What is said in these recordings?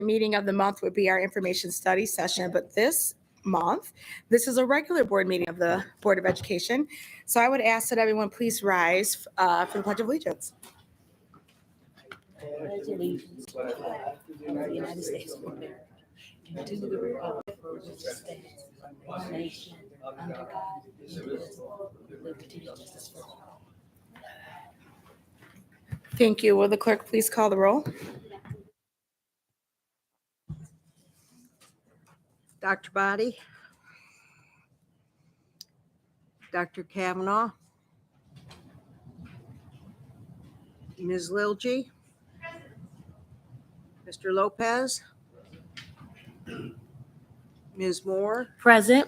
meeting of the month would be our information study session, but this month, this is a regular board meeting of the Board of Education. So I would ask that everyone please rise for the Pledge of Allegiance. Pledge allegiance to the flag of the United States of America and to the republic for which it stands, one nation, under God, indivisible, with liberty and justice for all. Thank you. Will the clerk please call the roll? Dr. Body, Dr. Kavanaugh, Ms. Lilgy, Mr. Lopez, Ms. Moore, Present.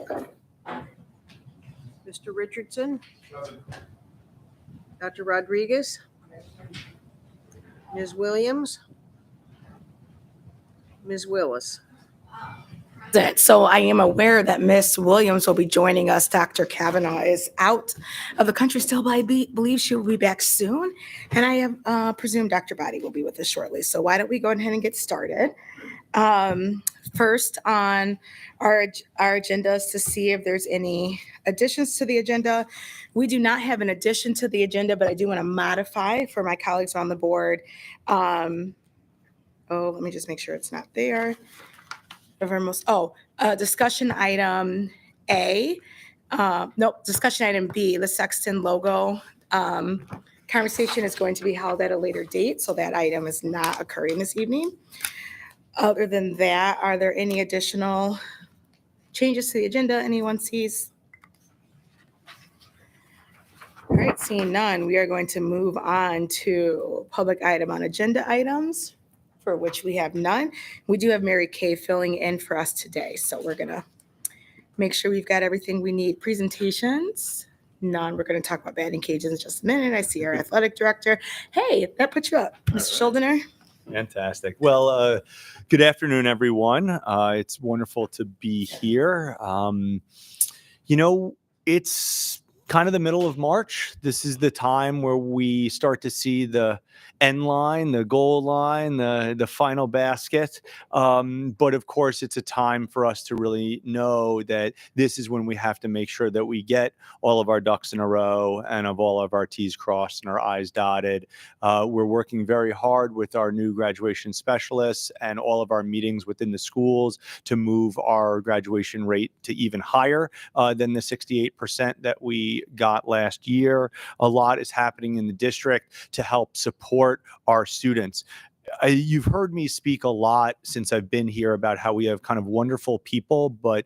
Mr. Richardson, Dr. Rodriguez, Ms. Williams, Ms. Willis. So I am aware that Miss Williams will be joining us. Dr. Kavanaugh is out of the country still, but I believe she will be back soon. And I have presumed Dr. Body will be with us shortly. So why don't we go ahead and get started? First on our agenda is to see if there's any additions to the agenda. We do not have an addition to the agenda, but I do want to modify for my colleagues on the board. Let me just make sure it's not there. Discussion item A. Discussion item B, the Sexton logo. Conversation is going to be held at a later date, so that item is not occurring this evening. Other than that, are there any additional changes to the agenda anyone sees? All right, seeing none, we are going to move on to public item on agenda items, for which we have none. We do have Mary Kay filling in for us today, so we're gonna make sure we've got everything we need. Presentations, none. We're gonna talk about batting cages in just a minute. I see our athletic director. Hey, that put you up, Mr. Schuldener. Fantastic. Well, good afternoon, everyone. It's wonderful to be here. It's kind of the middle of March. This is the time where we start to see the end line, the goal line, the final basket. But of course, it's a time for us to really know that this is when we have to make sure that we get all of our ducks in a row and of all of our T's crossed and our I's dotted. We're working very hard with our new graduation specialists and all of our meetings within the schools to move our graduation rate to even higher than the 68% that we got last year. A lot is happening in the district to help support our students. You've heard me speak a lot since I've been here about how we have kind of wonderful people, but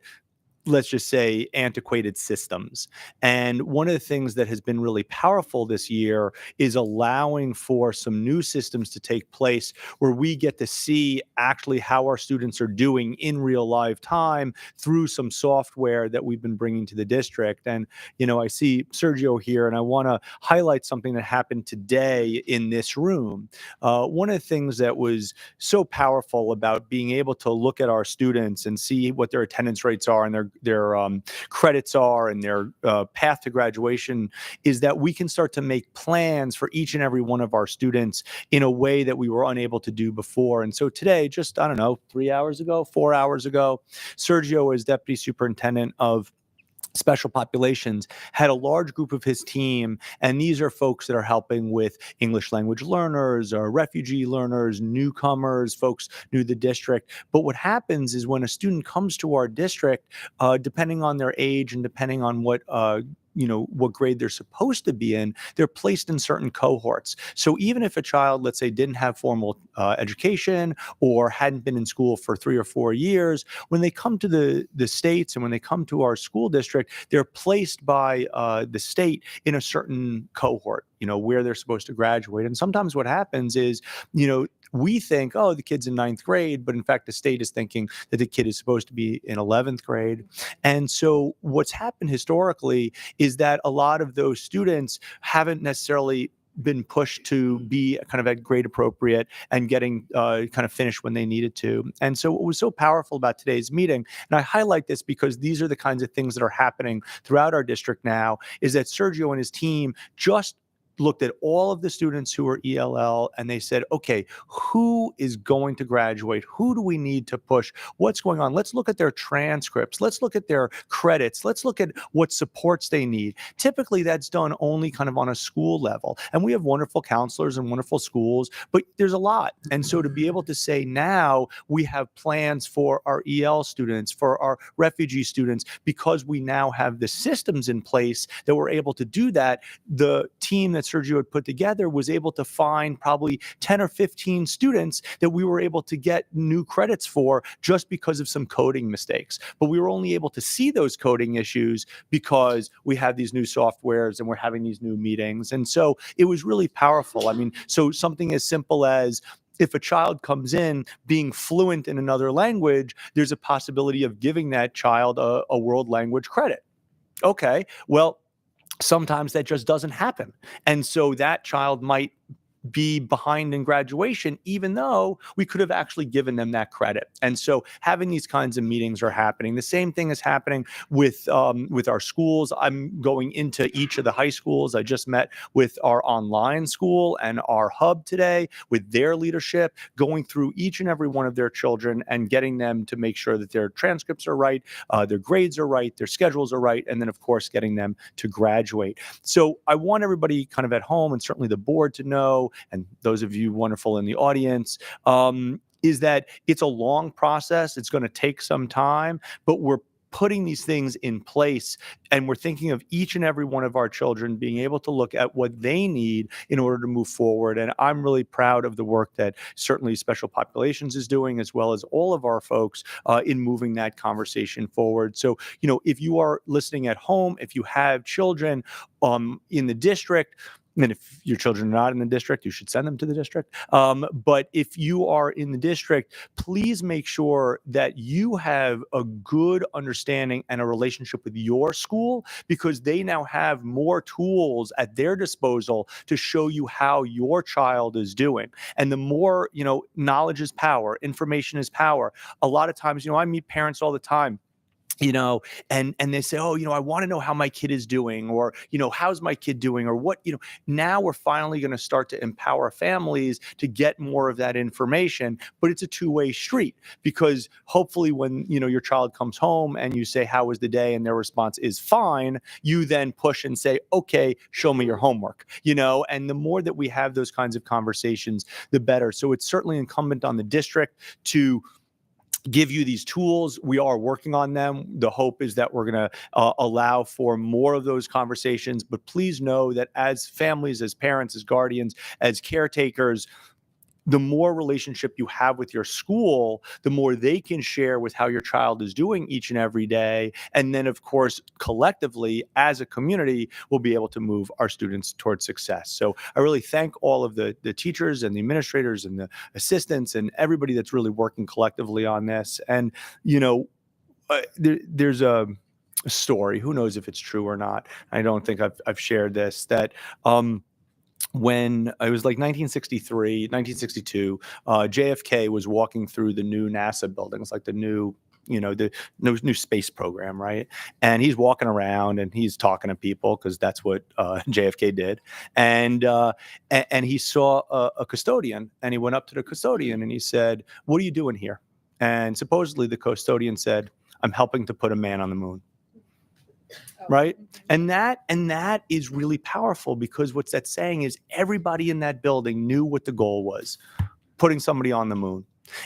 let's just say antiquated systems. And one of the things that has been really powerful this year is allowing for some new systems to take place where we get to see actually how our students are doing in real live time through some software that we've been bringing to the district. And, I see Sergio here, and I want to highlight something that happened today in this room. One of the things that was so powerful about being able to look at our students and see what their attendance rates are and their credits are and their path to graduation is that we can start to make plans for each and every one of our students in a way that we were unable to do before. And so today, just, 4 hours ago, Sergio, as Deputy Superintendent of Special Populations, had a large group of his team, and these are folks that are helping with English language learners, or refugee learners, newcomers, folks new to the district. But what happens is when a student comes to our district, depending on their age and depending on what grade they're supposed to be in, they're placed in certain cohorts. So even if a child, let's say, didn't have formal education or hadn't been in school for 3 or 4 years, when they come to the States and when they come to our school district, they're placed by the state in a certain cohort, where they're supposed to graduate. And sometimes what happens is, we think, oh, the kid's in 9th grade, but in fact, the state is thinking that the kid is supposed to be in 11th grade. And so what's happened historically is that a lot of those students haven't necessarily been pushed to be kind of at grade appropriate and getting kind of finished when they needed to. And so what was so powerful about today's meeting, and I highlight this because these are the kinds of things that are happening throughout our district now, is that Sergio and his team just looked at all of the students who were ELL, and they said, okay, who is going to graduate? Who do we need to push? What's going on? Let's look at their transcripts. Let's look at their credits. Let's look at what supports they need. Typically, that's done only kind of on a school level. And we have wonderful counselors and wonderful schools, but there's a lot. And so to be able to say now we have plans for our EL students, for our refugee students, because we now have the systems in place that we're able to do that. The team that Sergio had put together was able to find probably 10 or 15 students that we were able to get new credits for just because of some coding mistakes. But we were only able to see those coding issues because we have these new softwares and we're having these new meetings. And so it was really powerful. I mean, so something as simple as if a child comes in being fluent in another language, there's a possibility of giving that child a world language credit. Okay, well, sometimes that just doesn't happen. And so that child might be behind in graduation, even though we could have actually given them that credit. And so having these kinds of meetings are happening. The same thing is happening with our schools. I'm going into each of the high schools. I just met with our online school and our hub today with their leadership, going through each and every one of their children and getting them to make sure that their transcripts are right, their grades are right, their schedules are right, and then of course getting them to graduate. So I want everybody kind of at home and certainly the board to know, and those of you wonderful in the audience, is that it's a long process. It's going to take some time, but we're putting these things in place and we're thinking of each and every one of our children being able to look at what they need in order to move forward. And I'm really proud of the work that certainly Special Populations is doing, as well as all of our folks in moving that conversation forward. So, you know, if you are listening at home, if you have children in the district, and if your children are not in the district, you should send them to the district. But if you are in the district, please make sure that you have a good understanding and a relationship with your school, because they now have more tools at their disposal to show you how your child is doing. And the more, you know, knowledge is power, information is power. A lot of times, you know, I meet parents all the time, you know, and they say, oh, you know, I want to know how my kid is doing, or, you know, how's my kid doing, or what, you know. Now we're finally going to start to empower families to get more of that information, but it's a two-way street, because hopefully when, you know, your child comes home and you say, how was the day? And their response is fine, you then push and say, okay, show me your homework, you know. And the more that we have those kinds of conversations, the better. So it's certainly incumbent on the district to give you these tools. We are working on them. The hope is that we're going to allow for more of those conversations. But please know that as families, as parents, as guardians, as caretakers, the more relationship you have with your school, the more they can share with how your child is doing each and every day. And then, of course, collectively, as a community, we'll be able to move our students towards success. So I really thank all of the teachers and the administrators and the assistants and everybody that's really working collectively on this. And, you know, there's a story, who knows if it's true or not. I don't think I've shared this, that when it was like 1963, 1962, JFK was walking through the new NASA buildings, like the new, you know, the new space program, right? And he's walking around and he's talking to people, because that's what JFK did. And he saw a custodian, and he went up to the custodian and he said, "What are you doing here?" And supposedly the custodian said, "I'm helping to put a man on the moon." Right. And that is really powerful, because what's that saying is everybody in that building knew what the goal was: putting somebody on the moon.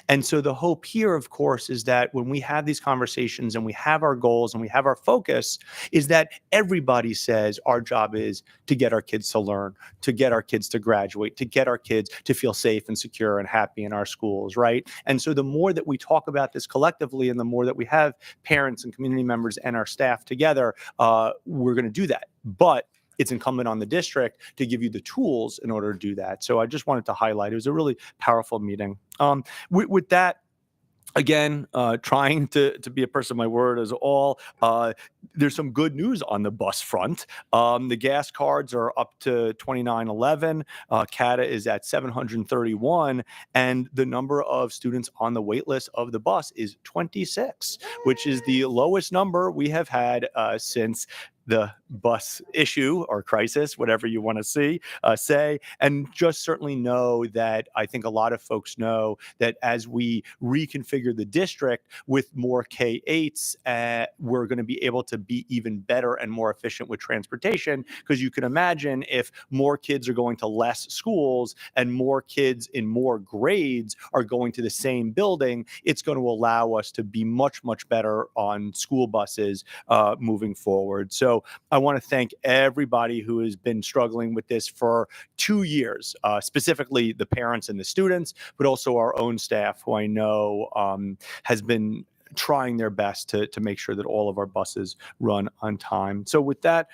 And so the hope here, of course, is that when we have these conversations and we have our goals and we have our focus, is that everybody says our job is to get our kids to learn, to get our kids to graduate, to get our kids to feel safe and secure and happy in our schools, right? And so the more that we talk about this collectively, and the more that we have parents and community members and our staff together, we're going to do that. But it's incumbent on the district to give you the tools in order to do that. So I just wanted to highlight, it was a really powerful meeting. With that, again, trying to be a person of my word as all, there's some good news on the bus front. The gas cards are up to 2911. CATA is at 731, and the number of students on the wait list of the bus is 26, which is the lowest number we have had since the bus issue or crisis, whatever you want to say, and just certainly know that I think a lot of folks know that as we reconfigure the district with more K-8s, we're going to be able to be even better and more efficient with transportation, because you can imagine if more kids are going to less schools and more kids in more grades are going to the same building, it's going to allow us to be much, much better on school buses moving forward. So I want to thank everybody who has been struggling with this for 2 years, specifically the parents and the students, but also our own staff, who I know has been trying their best to make sure that all of our buses run on time. So with that,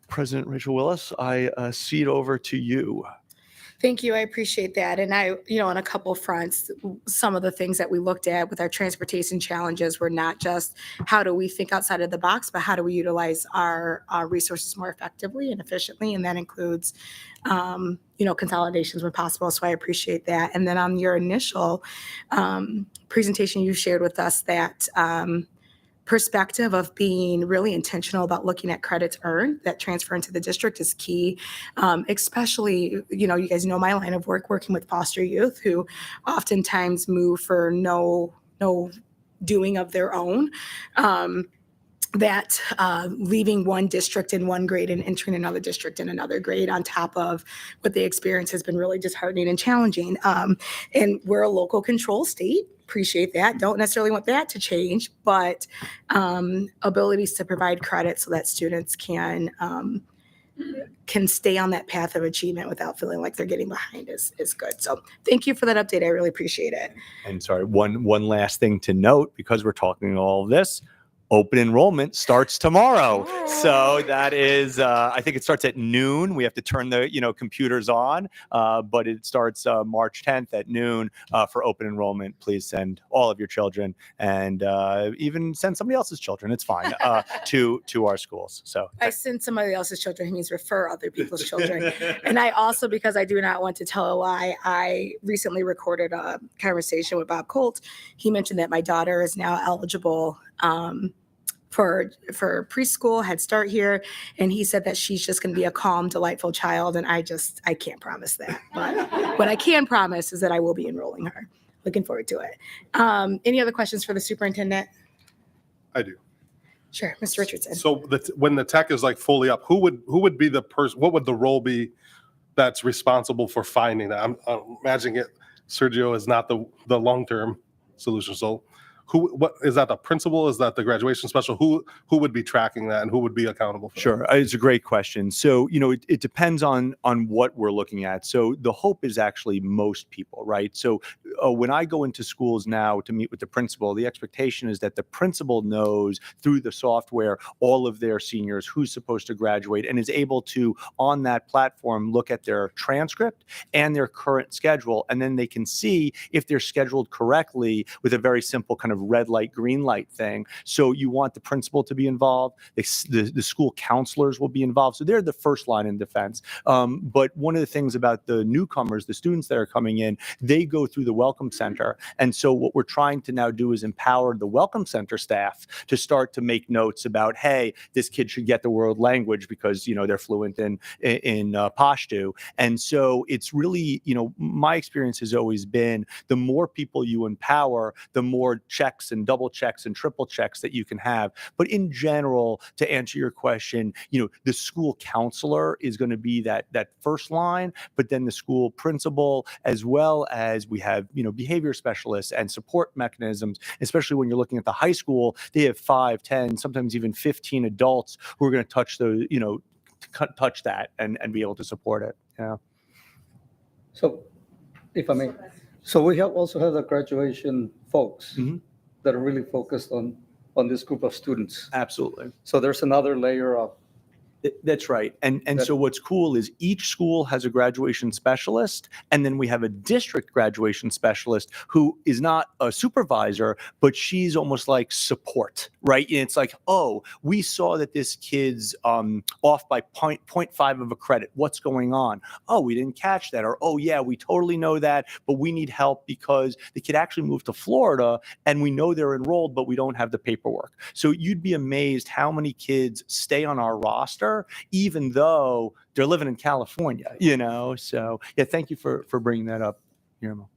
President Rachel Willis, I cede over to you. Thank you. I appreciate that. And I, on a couple fronts, some of the things that we looked at with our transportation challenges were not just how do we think outside of the box, but how do we utilize our resources more effectively and efficiently. And that includes, consolidations when possible. So I appreciate that. And then on your initial presentation, you shared with us that perspective of being really intentional about looking at credits earned that transfer into the district is key, especially, you guys know my line of work, working with foster youth who oftentimes move for no doing of their own. That leaving one district in one grade and entering another district in another grade on top of what they experience has been really disheartening and challenging. And we're a local control state. Appreciate that. Don't necessarily want that to change, but abilities to provide credit so that students can stay on that path of achievement without feeling like they're getting behind is good. So thank you for that update. I really appreciate it. And sorry, one last thing to note, because we're talking all of this. Open enrollment starts tomorrow. So that is, I think it starts at noon. We have to turn the, computers on, but it starts March 10th at noon for open enrollment. Please send all of your children, and even send somebody else's children. It's fine, to our schools. So I send somebody else's children, he means refer other people's children. And I also, because I do not want to tell a lie, I recently recorded a conversation with Bob Colt. He mentioned that my daughter is now eligible for preschool, Head Start here. And he said that she's just going to be a calm, delightful child. And I can't promise that. But what I can promise is that I will be enrolling her. Looking forward to it. Any other questions for the superintendent? I do. Sure, Mr. Richardson. So when the tech is like fully up, who would be the person? What would the role be that's responsible for finding that? I'm imagining it. Sergio is not the long-term solution. So what is that? The principal? Is that the graduation special? Who would be tracking that, and who would be accountable for Sure. that? It's a great question. So, it depends on what we're looking at. So the hope is actually most people, right? So when I go into schools now to meet with the principal, the expectation is that the principal knows through the software all of their seniors, who's supposed to graduate, and is able to, on that platform, look at their transcript and their current schedule. And then they can see if they're scheduled correctly with a very simple kind of red light, green light thing. So you want the principal to be involved. The school counselors will be involved. So they're the first line in defense. But one of the things about the newcomers, the students that are coming in, they go through the Welcome Center. And so what we're trying to now do is empower the Welcome Center staff to start to make notes about, hey, this kid should get the world language because, they're fluent in Pashto. And so it's really, my experience has always been the more people you empower, the more checks and double checks and triple checks that you can have. But in general, to answer your question, the school counselor is going to be that first line, but then the school principal, as well as we have, behavior specialists and support mechanisms, especially when you're looking at the high school, they have 5, 10, sometimes even 15 adults who are going to touch touch that and be able to support it. Yeah. So, if I may, so we also have the graduation folks that are really focused on this group of students. Absolutely. So there's another layer of That's right. And so what's cool is each school has a graduation specialist, and then we have a district graduation specialist who is not a supervisor, but she's almost like support, right? And it's like, oh, we saw that this kid's off by 0.5 of a credit. What's going on? Oh, we didn't catch that. Or, oh, yeah, we totally know that, but we need help because the kid actually moved to Florida and we know they're enrolled, but we don't have the paperwork. So you'd be amazed how many kids stay on our roster even though they're living in California, you know? So yeah, thank you for bringing that up, Guillermo.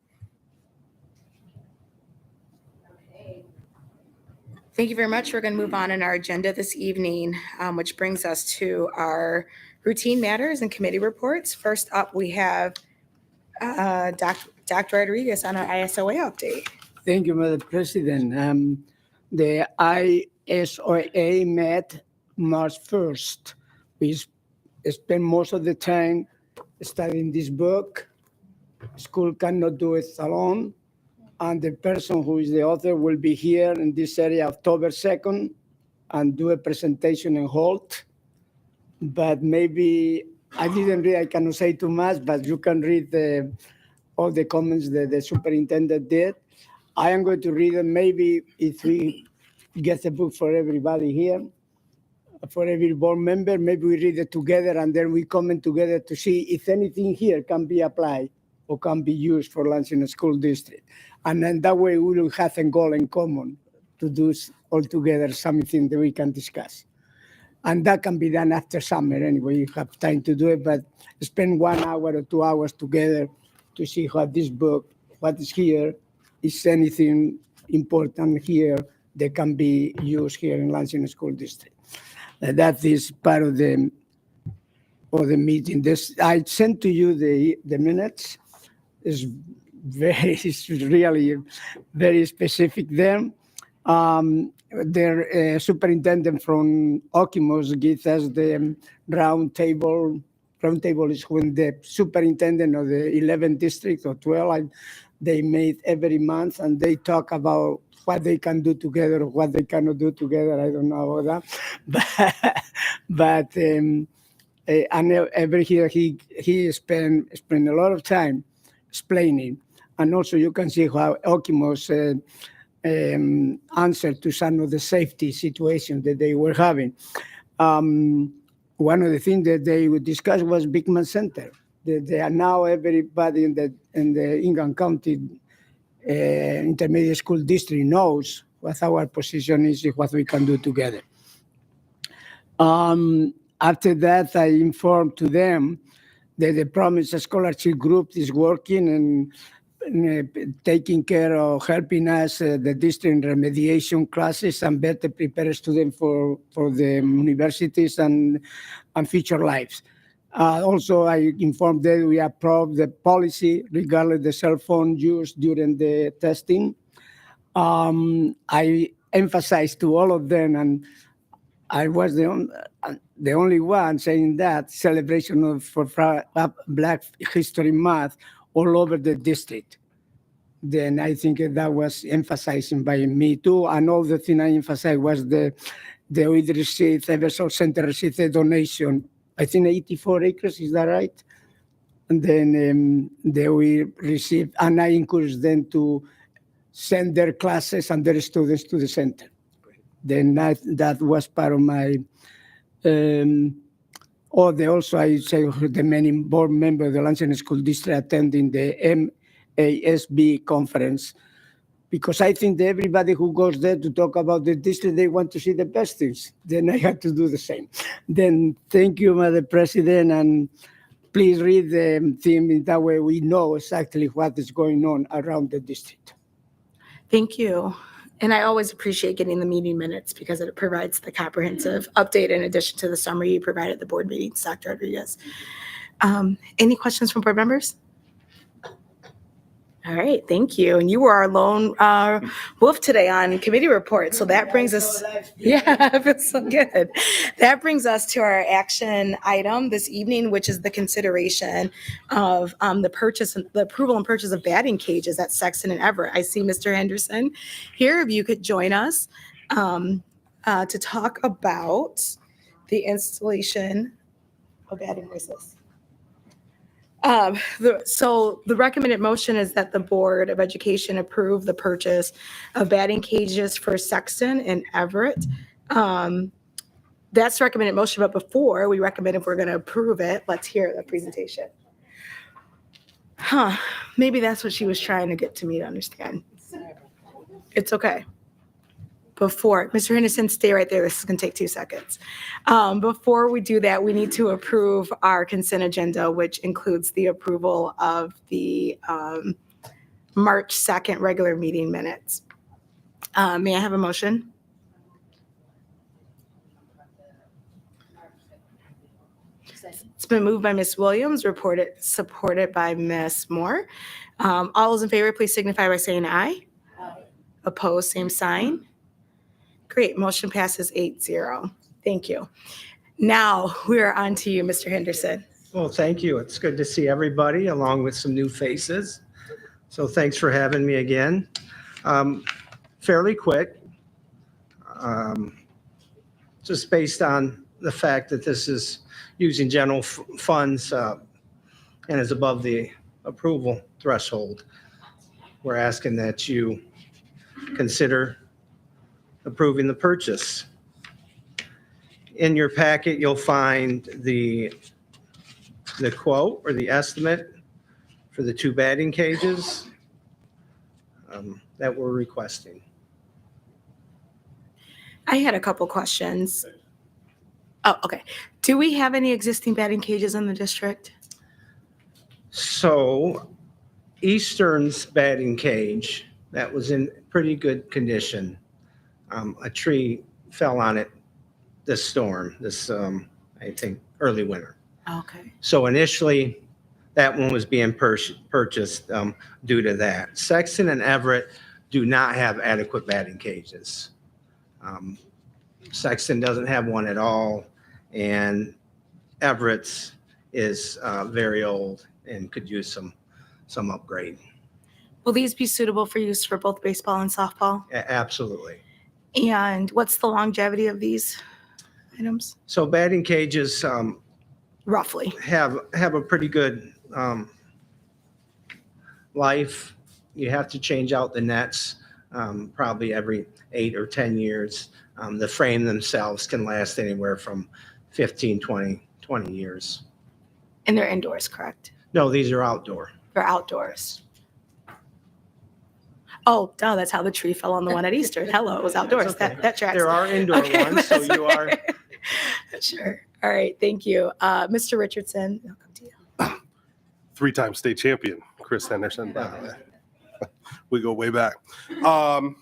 Thank you very much. We're going to move on in our agenda this evening, which brings us to our routine matters and committee reports. First up, we have Dr. Rodriguez on our ISOA update. Thank you, Madam President. The ISOA met March 1st. We spent most of the time studying this book. School cannot do it alone. And the person who is the author will be here in this area October 2nd and do a presentation in Holt. But maybe I didn't read, I cannot say too much, but you can read all the comments that the superintendent did. I am going to read them. Maybe if we get the book for everybody here, for every board member, maybe we read it together and then we comment together to see if anything here can be applied or can be used for Lansing School District. And then that way we will have a goal in common to do all together something that we can discuss. And that can be done after summer anyway. You have time to do it, but spend 1 hour or 2 hours together to see how this book, what is here, is anything important here that can be used here in Lansing School District. That is part of the meeting. I sent to you the minutes. It's really very specific there. Their superintendent from Okimos gives us the round table. Round table is when the superintendent of the 11th district or 12, they meet every month and they talk about what they can do together or what they cannot do together. I don't know about that. But and every year he spent a lot of time explaining. And also you can see how Okimos answered to some of the safety situations that they were having. One of the things that they would discuss was Bigman Center. They are now everybody in the Ingham County Intermediate School District knows what our position is and what we can do together. After that, I informed to them that the Promise Scholarship Group is working and taking care of helping us the district remediation classes and better prepare students for the universities and future lives. Also, I informed them we approved the policy regarding the cell phone use during the testing. I emphasized to all of them, and I was the only one saying that celebration for Black History Month all over the district. Then I think that was emphasizing by me too. And all the thing I emphasized was we received, Eversole Center received a donation, I think 84 acres, is that right? And then we received, and I encouraged them to send their classes and their students to the center. Then that was part of my, also I say the many board members of the Lansing School District attending the MASB conference, because I think that everybody who goes there to talk about the district, they want to see the best things. Then I had to do the same. Then thank you, Madam President, and please read the theme in that way we know exactly what is going on around the district. Thank you. And I always appreciate getting the meeting minutes because it provides the comprehensive update in addition to the summary you provided at the board meetings, Dr. Rodriguez. Any questions from board members? All right, thank you. And you were our lone wolf today on committee report. So that brings us, yeah, it's so good. That brings us to our action item this evening, which is the consideration of the approval and purchase of batting cages at Sexton and Everett. I see Mr. Henderson here. If you could join us to talk about the installation of batting voices. So the recommended motion is that the Board of Education approve the purchase of batting cages for Sexton and Everett. That's the recommended motion, but before we recommend if we're going to approve it, let's hear the presentation. Maybe that's what she was trying to get to me to understand. It's okay. Before, Mr. Henderson, stay right there. This is going to take 2 seconds. Before we do that, we need to approve our consent agenda, which includes the approval of the March 2nd regular meeting minutes. May I have a motion? It's been moved by Ms. Williams, supported by Ms. Moore. All those in favor, please signify by saying aye. Opposed, same sign. Great, motion passes 8-0. Thank you. Now we're on to you, Mr. Henderson. Well, thank you. It's good to see everybody along with some new faces. So thanks for having me again. Fairly quick, just based on the fact that this is using general funds and is above the approval threshold. We're asking that you consider approving the purchase. In your packet, you'll find the quote or the estimate for the 2 batting cages that we're requesting. I had a couple questions. Oh, okay. Do we have any existing batting cages in the district? So Eastern's batting cage, that was in pretty good condition. A tree fell on it this storm, I think, early winter. Okay. So initially, that one was being purchased due to that. Sexton and Everett do not have adequate batting cages. Sexton doesn't have one at all, and Everett's is very old and could use some upgrade. Will these be suitable for use for both baseball and softball? Absolutely. And what's the longevity of these items? So batting cages Roughly. have a pretty good life. You have to change out the nets probably every 8 or 10 years. The frame themselves can last anywhere from 15, 20 years. And they're indoors, correct? No, these are outdoor. They're outdoors. Oh, duh, that's how the tree fell on the one at Easter. Hello, it was outdoors. Okay. That tracks. There are indoor Okay, ones, so you are. Sure. All right, thank you. Mr. Richardson, I'll come to you. 3-time state champion, Chris Henderson, by the way. We go way back. I'm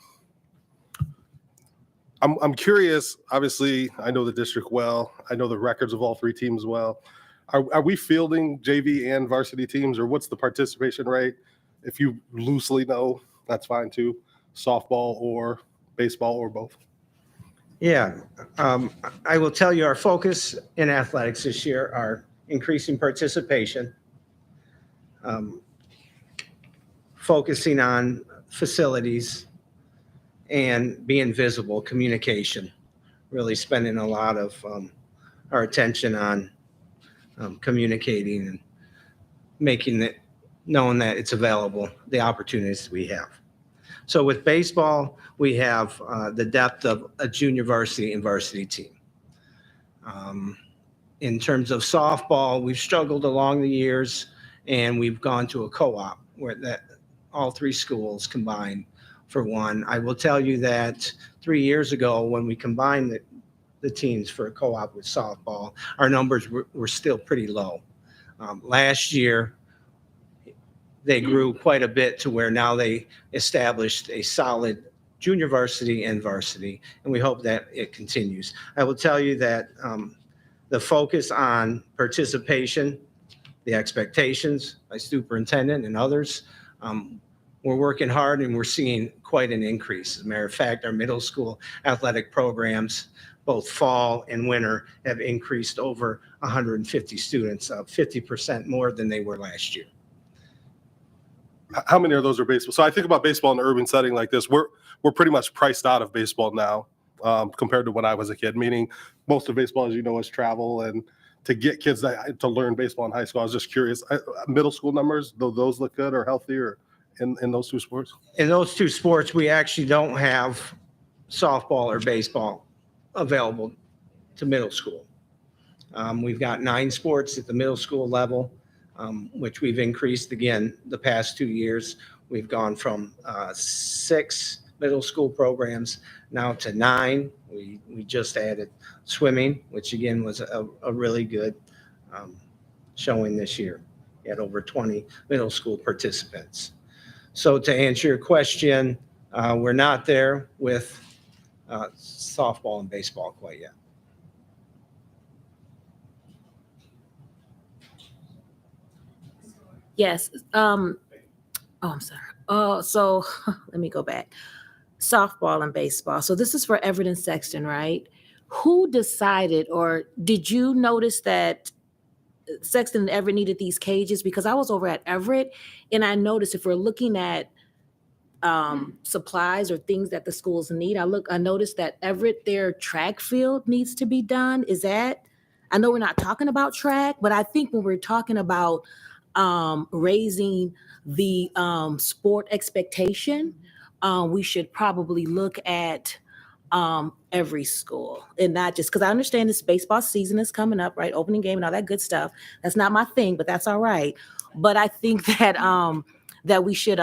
curious, obviously, I know the district well. I know the records of all 3 teams well. Are we fielding JV and varsity teams, or what's the participation rate? If you loosely know, that's fine too. Softball or baseball or both. Yeah, I will tell you our focus in athletics this year are increasing participation, focusing on facilities, and being visible, communication, really spending a lot of our attention on communicating and making it known that it's available, the opportunities we have. So with baseball, we have the depth of a junior varsity and varsity team. In terms of softball, we've struggled along the years, and we've gone to a co-op where that all 3 schools combined for one. I will tell you that 3 years ago, when we combined the teams for a co-op with softball, our numbers were still pretty low. Last year, they grew quite a bit to where now they established a solid junior varsity and varsity, and we hope that it continues. I will tell you that the focus on participation, the expectations by superintendent and others, we're working hard and we're seeing quite an increase. As a matter of fact, our middle school athletic programs, both fall and winter, have increased over 150 students, 50% more than they were last year. How many of those are baseball? So I think about baseball in an urban setting like this. We're pretty much priced out of baseball now. compared to when I was a kid, meaning most of baseball, as you know, is travel, and to get kids to learn baseball in high school. I was just curious, middle school numbers, do those look good or healthy or in those two sports? In those two sports, we actually don't have softball or baseball available to middle school. We've got 9 sports at the middle school level, which we've increased again the past 2 years. We've gone from 6 middle school programs now to 9. We just added swimming, which again was a really good showing this year. We had over 20 middle school participants. So to answer your question, we're not there with softball and baseball quite yet. Yes. Oh, I'm sorry. Oh, so let me go back. Softball and baseball. So this is for Everett and Sexton, right? Who decided, or did you notice that Sexton and Everett needed these cages? Because I was over at Everett and I noticed, if we're looking at supplies or things that the schools need, I noticed that Everett, their track field needs to be done. Is that, I know we're not talking about track, but I think when we're talking about raising the sport expectation, we should probably look at every school, and not just, because I understand this baseball season is coming up, right? Opening game and all that good stuff. That's not my thing, but that's all right. But I think that that we should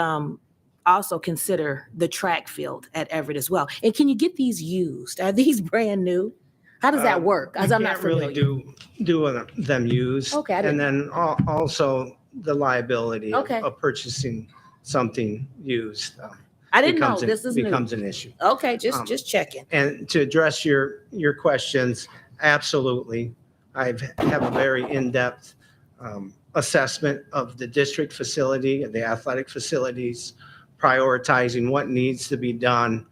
also consider the track field at Everett as well. And can you get these used? Are these brand new? How does that work? As I'm not familiar. Really do them used. Okay, I And didn't- then also the liability Okay. of purchasing something used. I didn't know this is new. Becomes an issue. Okay, just checking. And to address your questions, absolutely. I have a very in-depth assessment of the district facility and the athletic facilities, prioritizing what needs to be done.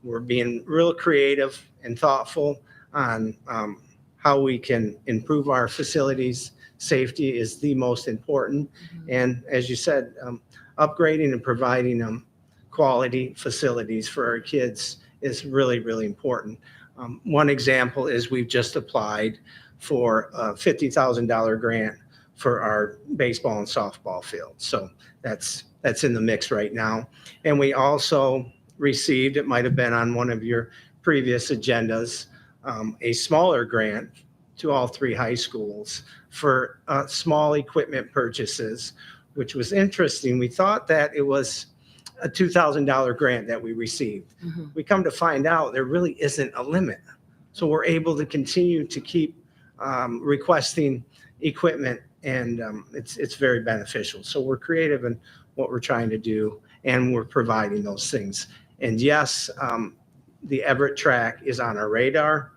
We're being real creative and thoughtful on how we can improve our facilities. Safety is the most important. And as you said, upgrading and providing them quality facilities for our kids is really, really important. One example is we've just applied for a $50,000 grant for our baseball and softball field. So that's in the mix right now. And we also received, it might have been on one of your previous agendas, a smaller grant to all 3 high schools for small equipment purchases, which was interesting. We thought that it was a $2,000 grant that we received. Mm-hmm. We come to find out there really isn't a limit. So we're able to continue to keep requesting equipment, and it's very beneficial. So we're creative in what we're trying to do, and we're providing those things. And yes, the Everett track is on our radar,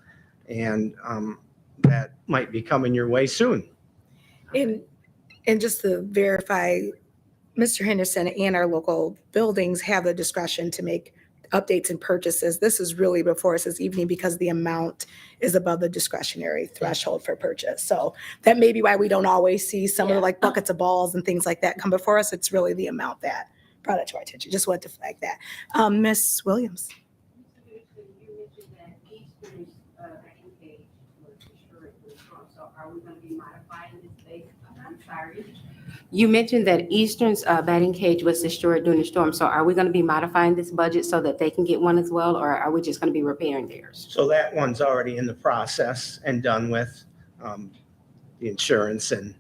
and that might be coming your way soon. And just to verify, Mr. Henderson and our local buildings have the discretion to make updates and purchases. This is really before us this evening because the amount is above the discretionary threshold for purchase. So that may be why we don't always see some of the like buckets of balls and things like that come before us. It's really the amount that brought it to our attention. Just wanted to flag that. Ms. Williams. Are we going to be modifying this base? I'm sorry. You mentioned that Eastern's batting cage was destroyed during the storm. So are we going to be modifying this budget so that they can get one as well? Or are we just going to be repairing theirs? So that one's already in the process and done with the insurance, and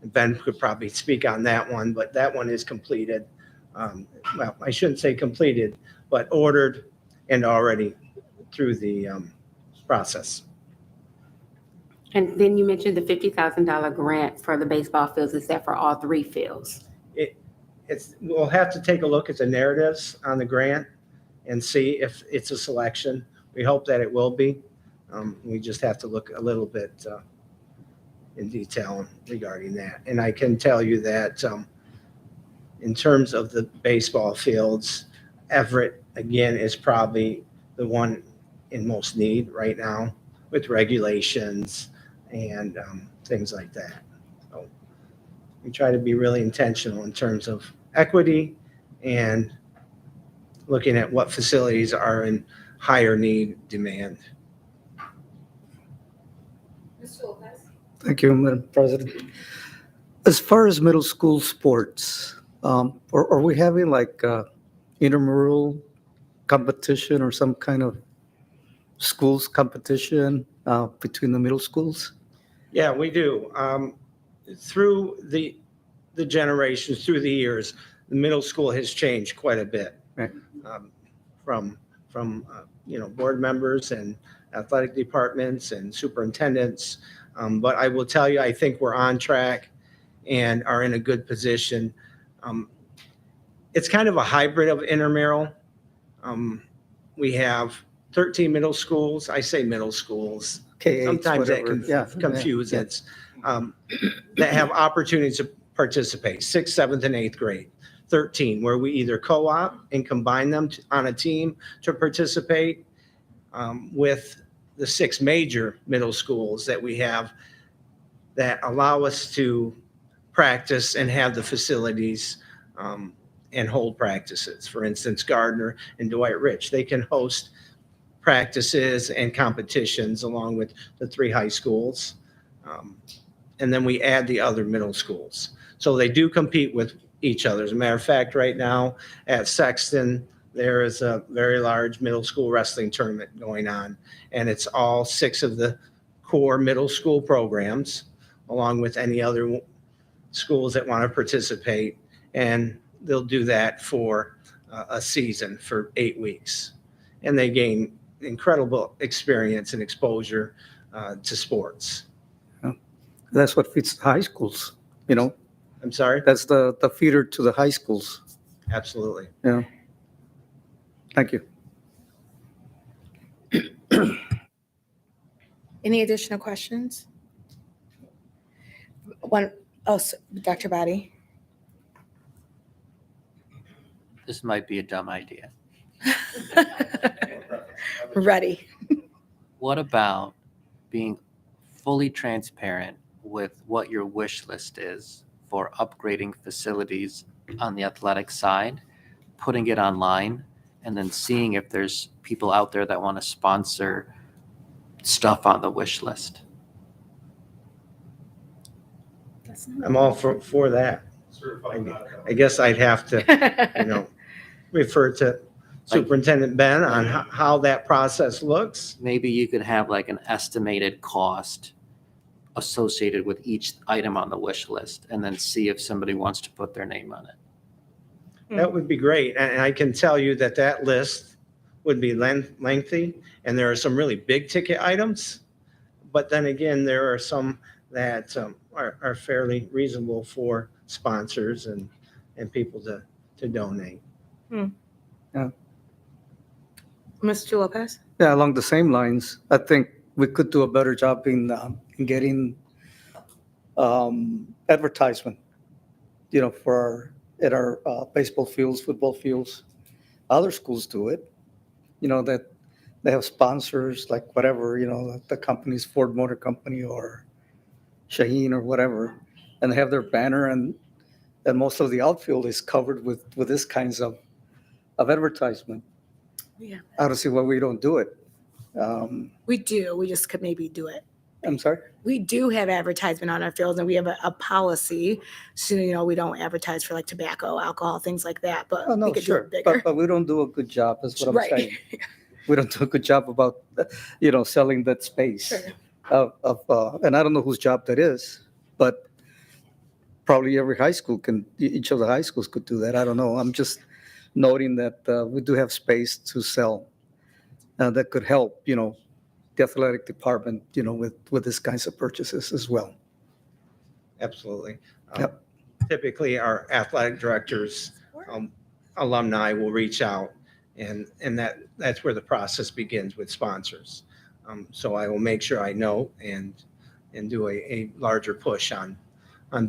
Ben could probably speak on that one, but that one is completed. Well, I shouldn't say completed, but ordered and already through the process. And then you mentioned the $50,000 grant for the baseball fields. Is that for all 3 fields? We'll have to take a look at the narratives on the grant and see if it's a selection. We hope that it will be. We just have to look a little bit in detail regarding that. And I can tell you that in terms of the baseball fields, Everett, again, is probably the one in most need right now with regulations and things like that. So we try to be really intentional in terms of equity and looking at what facilities are in higher need demand. Thank you, Madam President. As far as middle school sports, are we having like intramural competition or some kind of schools competition between the middle schools? Yeah, we do. Through the generations, through the years, the middle school has changed quite a bit. Right. From board members and athletic departments and superintendents. But I will tell you, I think we're on track and are in a good position. It's kind of a hybrid of intramural. We have 13 middle schools. I say middle schools. K-8, Sometimes that whatever. can Yeah, confuse yeah. it. That have opportunities to participate, 6th, 7th, and 8th grade. 13, where we either co-op and combine them on a team to participate with the 6 major middle schools that we have that allow us to practice and have the facilities and hold practices. For instance, Gardner and Dwight Rich, they can host practices and competitions along with the 3 high schools. And then we add the other middle schools. So they do compete with each other. As a matter of fact, right now at Sexton, there is a very large middle school wrestling tournament going on. And it's all 6 of the core middle school programs, along with any other schools that want to participate. And they'll do that for a season for 8 weeks. And they gain incredible experience and exposure to sports. That's what feeds the high schools, I'm sorry? That's the feeder to the high schools. Absolutely. Yeah. Thank you. Any additional questions? Dr. Body. This might be a dumb idea. Ready. What about being fully transparent with what your wish list is for upgrading facilities on the athletic side, putting it online, and then seeing if there's people out there that want to sponsor stuff on the wish list? I'm all for that. I guess I'd have to, refer to Superintendent Ben on how that process looks. Maybe you could have like an estimated cost associated with each item on the wish list and then see if somebody wants to put their name on it. That would be great. And I can tell you that list would be lengthy, and there are some really big ticket items. But then again, there are some that are fairly reasonable for sponsors and people to donate. Yeah. Mr. Lopez? Yeah, along the same lines, I think we could do a better job in getting advertisement, at our baseball fields, football fields. Other schools do it, that they have sponsors like whatever, the company's Ford Motor Company or Shaheen or whatever, and they have their banner, and most of the outfield is covered with this kinds of advertisement. Yeah. I don't see why we don't do it. We do. We just could maybe do it. I'm sorry? We do have advertisement on our fields, and we have a policy. So, we don't advertise for like tobacco, alcohol, things like that. But Oh, no, we could sure. do it bigger. But we don't do a good job, is what I'm Right. saying. We don't do a good job about, selling that space. Sure. And I don't know whose job that is, but probably every high school each of the high schools could do that. I don't know. I'm just noting that we do have space to sell that could help, the athletic department, with these kinds of purchases as well. Absolutely. Yep. Typically, our athletic directors, alumni will reach out, and that's where the process begins with sponsors. So I will make sure I know and do a larger push on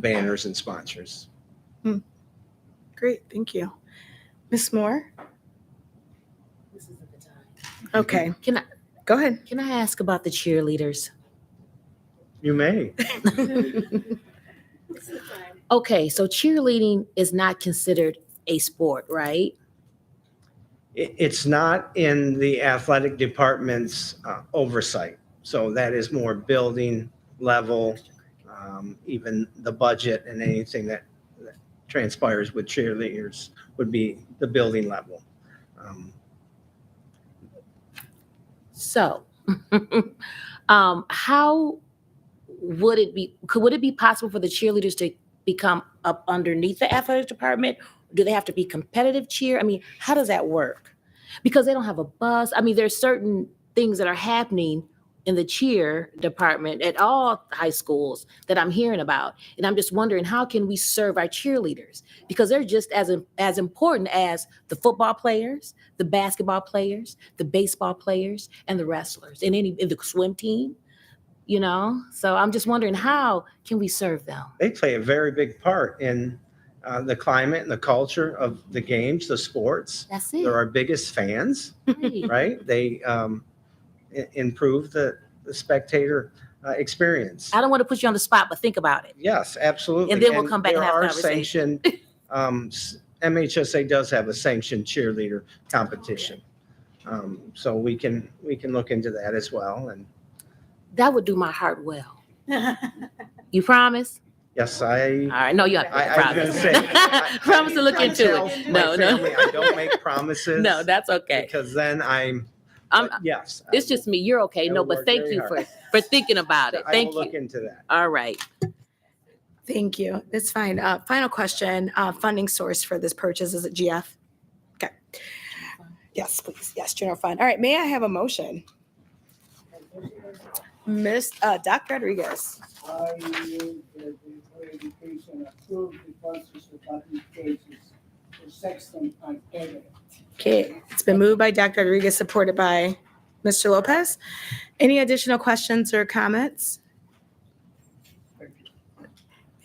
banners and sponsors. Great. Thank you. Ms. Moore? This isn't the time. Okay. Can I Go ahead. ask about the cheerleaders? You may. Okay, so cheerleading is not considered a sport, right? It's not in the athletic department's oversight. So that is more building level, even the budget and anything that transpires with cheerleaders would be the building level. So, how would it be, would it be possible for the cheerleaders to become up underneath the athletic department? Do they have to be competitive cheer? I mean, how does that work? Because they don't have a bus. I mean, there's certain things that are happening in the cheer department at all high schools that I'm hearing about. And I'm just wondering, how can we serve our cheerleaders? Because they're just as important as the football players, the basketball players, the baseball players, and the wrestlers, and in the swim team, you know? So I'm just wondering, how can we serve them? They play a very big part in the climate and the culture of the games, the sports. That's it. They're our biggest fans, right? They improve the spectator experience. I don't want to put you on the spot, but think about it. Yes, absolutely. And then we'll come back and have a there are conversation. sanctioned, MHSA does have a sanctioned cheerleader competition. So we can look into that as well. And That would do my heart well. You promise? yes, All right. No, you have to I was promise. gonna say, Promise to look I into tell it. my No, family no. I don't make promises. No, that's okay. Because then I'm, yes. it's just me. You're okay. I No, will but work thank very you hard. for thinking about it. I Thank will look you. into that. All right. Thank you. It's fine. Final question, funding source for this purchase, is it GF? Okay. Yes, please. Yes, general fund. All right, may I have a motion? Dr. Rodriguez. I move that the Board of Education approve the purchase of applications for Sexton and Everett. Okay, it's been moved by Dr. Rodriguez, supported by Mr. Lopez. Any additional questions or comments?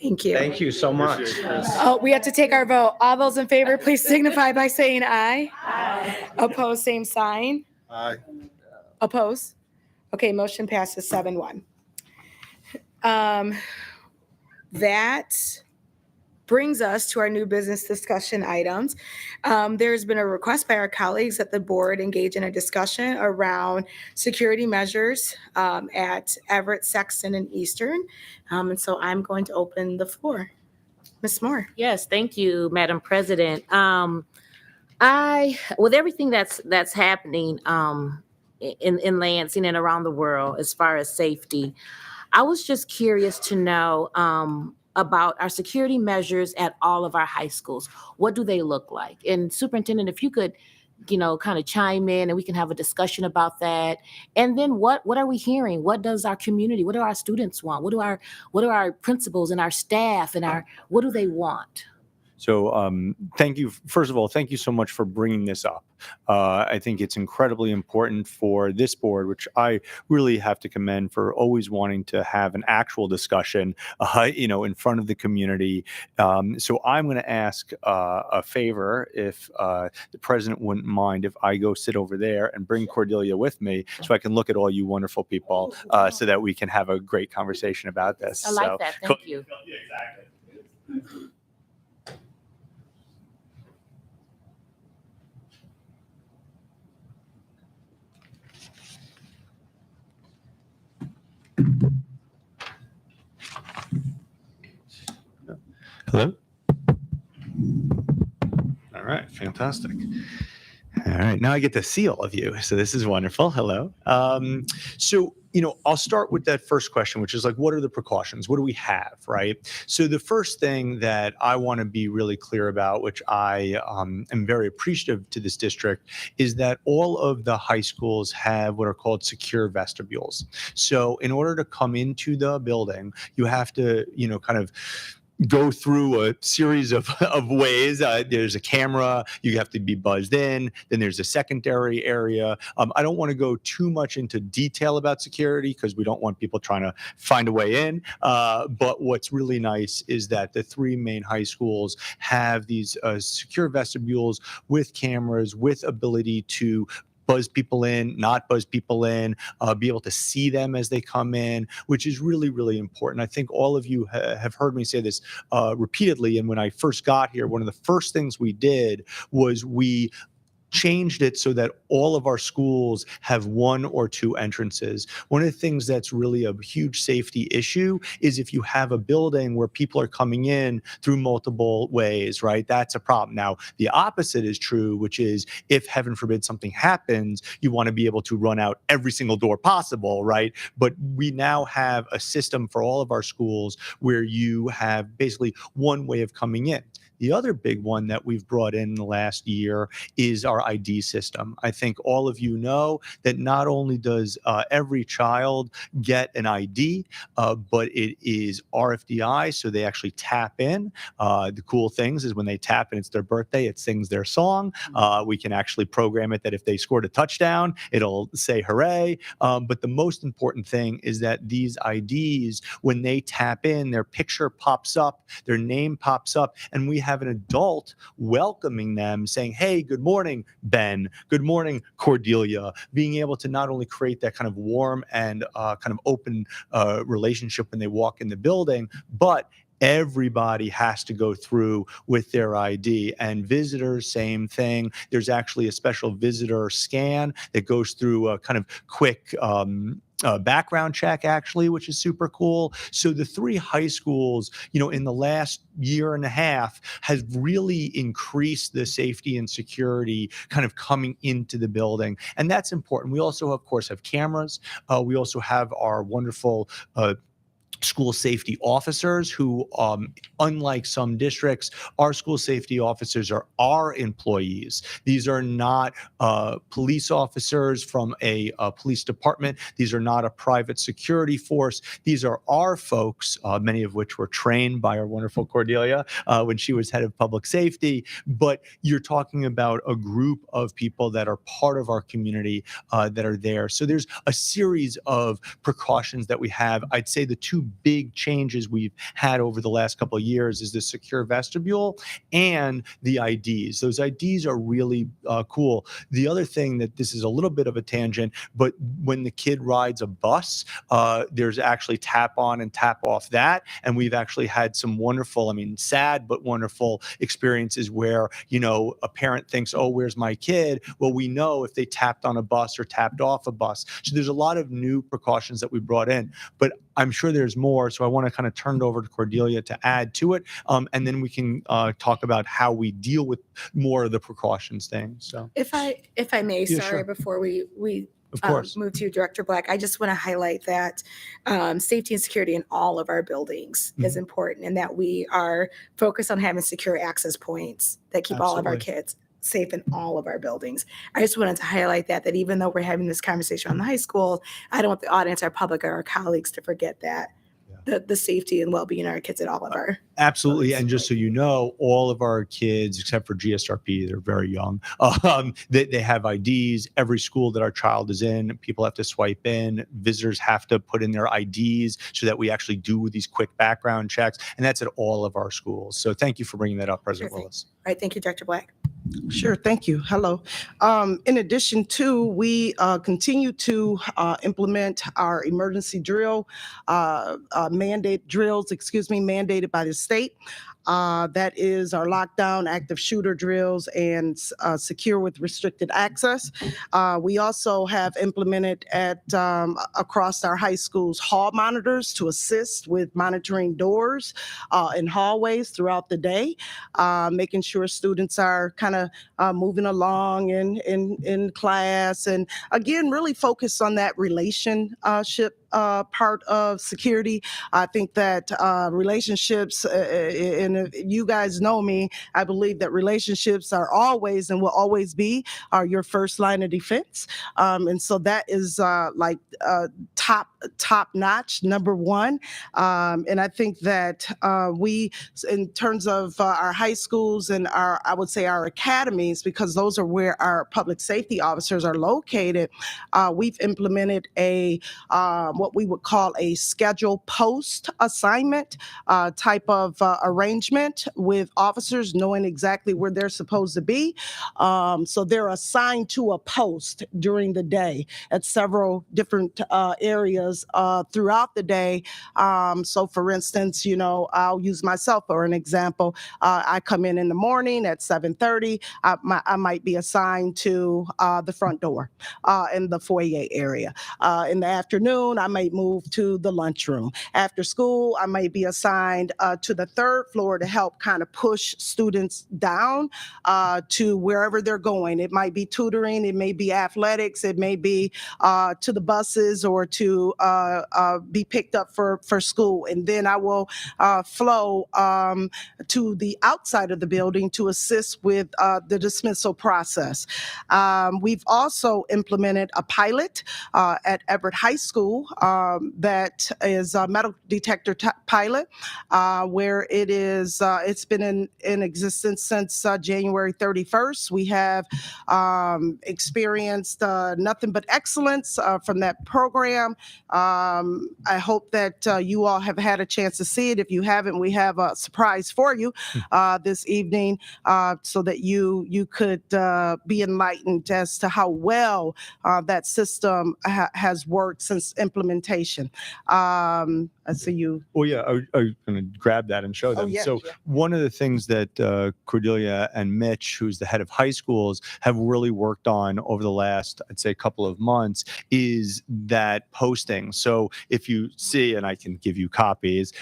Thank you. Thank you so much. Oh, we have to take our vote. All those in favor, please signify by saying aye. Aye. Opposed, same sign. Aye. Oppose? Okay, motion passes 7-1. That brings us to our new business discussion items. There's been a request by our colleagues that the board engage in a discussion around security measures at Everett, Sexton, and Eastern. And so I'm going to open the floor. Ms. Moore. Yes, thank you, Madam President. With everything that's happening in Lansing and around the world as far as safety, I was just curious to know about our security measures at all of our high schools. What do they look like? And Superintendent, if you could, kind of chime in and we can have a discussion about that. And then what are we hearing? What does our community, what do our students want? What do our principals and our staff and what do they want? So thank you. First of all, thank you so much for bringing this up. I think it's incredibly important for this board, which I really have to commend for always wanting to have an actual discussion, in front of the community. So I'm going to ask a favor, if the president wouldn't mind, if I go sit over there and bring Cordelia with me, so I can look at all you wonderful people, so that we can have a great conversation about this. I like that. Thank you. Yeah, exactly. Hello? All right, fantastic. All right, now I get to see all of you. So this is wonderful. Hello. So, I'll start with that first question, which is like, what are the precautions? What do we have, right? So the first thing that I want to be really clear about, which I am very appreciative to this district, is that all of the high schools have what are called secure vestibules. So in order to come into the building, you have to, kind of go through a series of ways. There's a camera, you have to be buzzed in, then there's a secondary area. I don't want to go too much into detail about security because we don't want people trying to find a way in. But what's really nice is that the three main high schools have these secure vestibules with cameras, with ability to buzz people in, not buzz people in, be able to see them as they come in, which is really, really important. I think all of you have heard me say this repeatedly. And when I first got here, one of the first things we did was we changed it so that all of our schools have one or two entrances. One of the things that's really a huge safety issue is if you have a building where people are coming in through multiple ways, right? That's a problem. Now, the opposite is true, which is if heaven forbid something happens, you want to be able to run out every single door possible, right? But we now have a system for all of our schools where you have basically one way of coming in. The other big one that we've brought in the last year is our ID system. I think all of you know that not only does every child get an ID, but it is RFDI, so they actually tap in. The cool things is when they tap and it's their birthday, it sings their song. We can actually program it that if they scored a touchdown, it'll say hooray. But the most important thing is that these IDs, when they tap in, their picture pops up, their name pops up, and we have an adult welcoming them saying, hey, good morning, Ben. Good morning, Cordelia. Being able to not only create that kind of warm and kind of open relationship when they walk in the building, but everybody has to go through with their ID. And visitors, same thing. There's actually a special visitor scan that goes through a kind of quick background check, actually, which is super cool. So the three high schools, in the last year and a half has really increased the safety and security kind of coming into the building. And that's important. We also, of course, have cameras. We also have our wonderful school safety officers who, unlike some districts, our school safety officers are our employees. These are not police officers from a police department. These are not a private security force. These are our folks, many of which were trained by our wonderful Cordelia when she was head of public safety. But you're talking about a group of people that are part of our community that are there. So there's a series of precautions that we have. I'd say the two big changes we've had over the last couple of years is the secure vestibule and the IDs. Those IDs are really cool. The other thing that this is a little bit of a tangent, but when the kid rides a bus, there's actually tap on and tap off that. And we've actually had some wonderful, sad but wonderful experiences where, a parent thinks, oh, where's my kid? Well, we know if they tapped on a bus or tapped off a bus. So there's a lot of new precautions that we brought in, but I'm sure there's more. So I want to kind of turn it over to Cordelia to add to it. And then we can talk about how we deal with more of the precautions things. So If I may, Yeah, sorry, sure. before we of course. move to you, Director Black, I just want to highlight that safety and security in all of our buildings is important, and that we are focused on having secure access points that keep all of our Absolutely. kids safe in all of our buildings. I just wanted to highlight that even though we're having this conversation on the high school, I don't want the audience, our public, or our colleagues to forget that the safety and well-being of our kids at all of our Absolutely. And just so you know, all of our kids, except for GSRP, they're very young, they have IDs. Every school that our child is in, people have to swipe in. Visitors have to put in their IDs so that we actually do these quick background checks. And that's at all of our schools. So thank you for bringing that up, President Sure thing. Willis. All right, thank you, Director Black. Sure, thank you. Hello. In addition to, we continue to implement our emergency drill, mandated by the state. That is our lockdown, active shooter drills, and secure with restricted access. We also have implemented across our high schools hall monitors to assist with monitoring doors and hallways throughout the day, making sure students are kind of moving along in class, and again, really focus on that relationship part of security. I think that relationships, and if you guys know me, I believe that relationships are always and will always be your first line of defense. And so that is top notch, number one. And I think that we, in terms of our high schools and I would say our academies, because those are where our public safety officers are located, we've implemented what we would call a schedule post assignment type of arrangement with officers knowing exactly where they're supposed to be. So they're assigned to a post during the day at several different areas areas throughout the day. So for instance, I'll use myself for an example. I come in the morning at 7:30. I might be assigned to the front door in the foyer area. In the afternoon, I might move to the lunchroom. After school, I might be assigned to the third floor to help kind of push students down to wherever they're going. It might be tutoring, it may be athletics, it may be to the buses or to be picked up for school. And then I will flow to the outside of the building to assist with the dismissal process. We've also implemented a pilot at Everett High School that is a metal detector pilot, where it's been in existence since January 31st. We have experienced nothing but excellence from that program. I hope that you all have had a chance to see it. If you haven't, we have a surprise for you this evening, so that you could be enlightened as to how well that system has worked since implementation. I see you. Well, yeah, I was going to grab that and show them. yeah, So yeah. one of the things that Cordelia and Mitch, who's the head of high schools, have really worked on over the last, I'd say, couple of months is that posting. So if you see, and I can give you copies,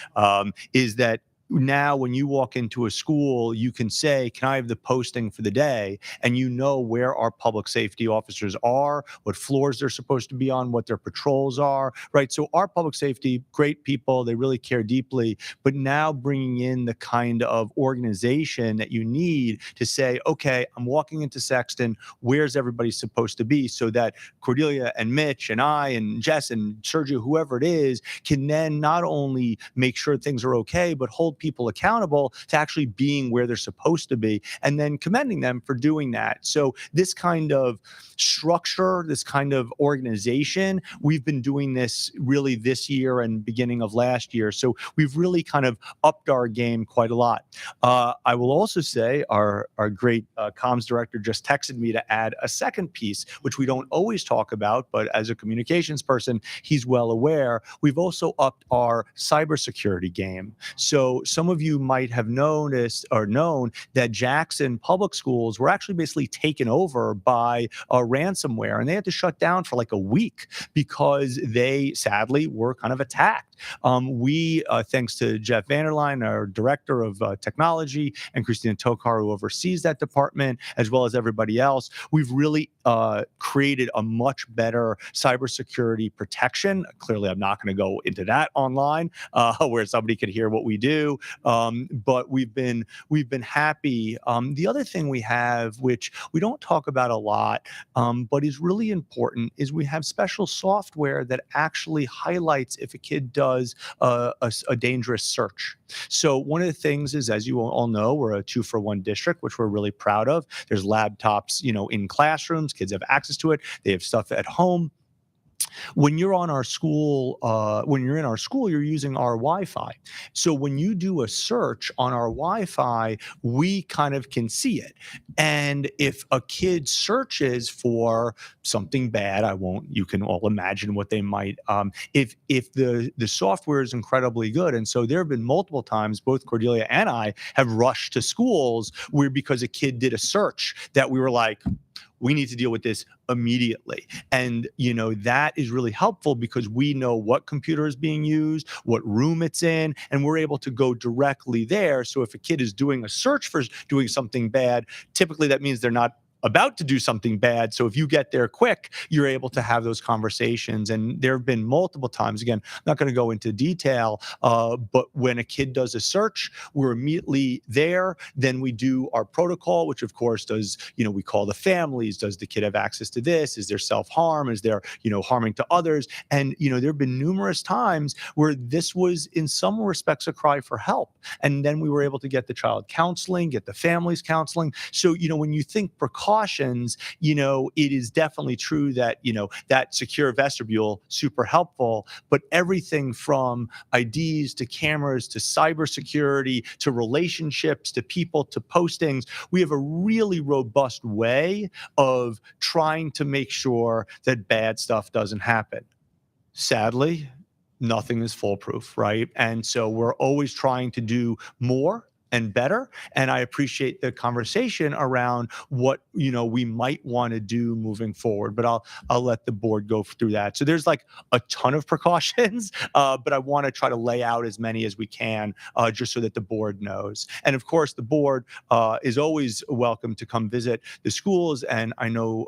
is that now when you walk into a school, you can say, can I have the posting for the day? And you know where our public safety officers are, what floors they're supposed to be on, what their patrols are, right? So our public safety, great people, they really care deeply, but now bringing in the kind of organization that you need to say, okay, I'm walking into Sexton, where's everybody supposed to be? So that Cordelia and Mitch and I and Jess and Sergio, whoever it is, can then not only make sure things are okay, but hold people accountable to actually being where they're supposed to be, and then commending them for doing that. So this kind of structure, this kind of organization, we've been doing this really this year and beginning of last year. So we've really kind of upped our game quite a lot. I will also say our great comms director just texted me to add a second piece, which we don't always talk about, but as a communications person, he's well aware. We've also upped our cybersecurity game. So some of you might have noticed or known that Jackson Public Schools were actually basically taken over by ransomware, and they had to shut down for like a week because they sadly were kind of attacked. We, thanks to Jeff Vanderline, our director of technology, and Christina Tokar, who oversees that department, as well as everybody else, we've really created a much better cybersecurity protection. Clearly, I'm not going to go into that online where somebody could hear what we do, but we've been happy. The other thing we have, which we don't talk about a lot, but is really important, is we have special software that actually highlights if a kid does a dangerous search. So one of the things is, as you all know, we're a 2-for-1 district, which we're really proud of. There's laptops, in classrooms. Kids have access to it. They have stuff at home. When you're on our school, when you're in our school, you're using our Wi-Fi. So when you do a search on our Wi-Fi, we kind of can see it. And if a kid searches for something bad, you can all imagine what they might, if the software is incredibly good. And so there have been multiple times, both Cordelia and I have rushed to schools where, because a kid did a search, that we were like, we need to deal with this immediately. And, that is really helpful because we know what computer is being used, what room it's in, and we're able to go directly there. So if a kid is doing a search for doing something bad, typically that means they're not about to do something bad. So if you get there quick, you're able to have those conversations. And there have been multiple times, again, I'm not going to go into detail, but when a kid does a search, we're immediately there. Then we do our protocol, which of course does, we call the families. Does the kid have access to this? Is there self-harm? Is there, harming to others? And, there have been numerous times where this was in some respects a cry for help. And then we were able to get the child counseling, get the families counseling. So, when you think precautions, it is definitely true that, that secure vestibule, super helpful, but everything from IDs to cameras to cybersecurity to relationships to people to postings, we have a really robust way of trying to make sure that bad stuff doesn't happen. sadly, nothing is foolproof, right? And so we're always trying to do more and better. And I appreciate the conversation around what, we might want to do moving forward, but I'll let the board go through that. So there's like a ton of precautions, but I want to try to lay out as many as we can, just so that the board knows. And of course, the board is always welcome to come visit the schools. And I know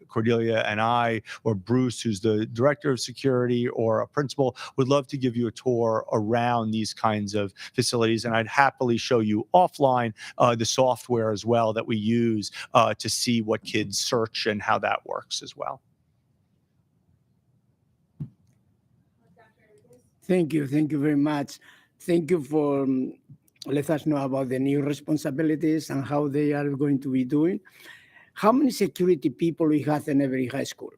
Cordelia and I, or Bruce, who's the director of security, or a principal, would love to give you a tour around these kinds of facilities. And I'd happily show you offline the software as well that we use to see what kids search and how that works as well. Thank you very much. Thank you for let us know about the new responsibilities and how they are going to be doing. How many security people we have in every high school?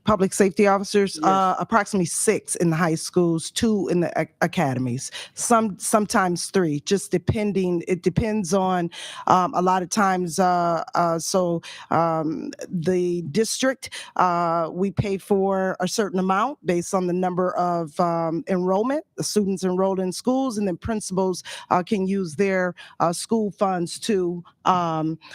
Public safety officers, Yes. approximately 6 in the high schools, 2 in the academies, sometimes 3, just depending. It depends on a lot of times. The district, we pay for a certain amount based on the number of enrollment, the students enrolled in schools, and then principals can use their school funds to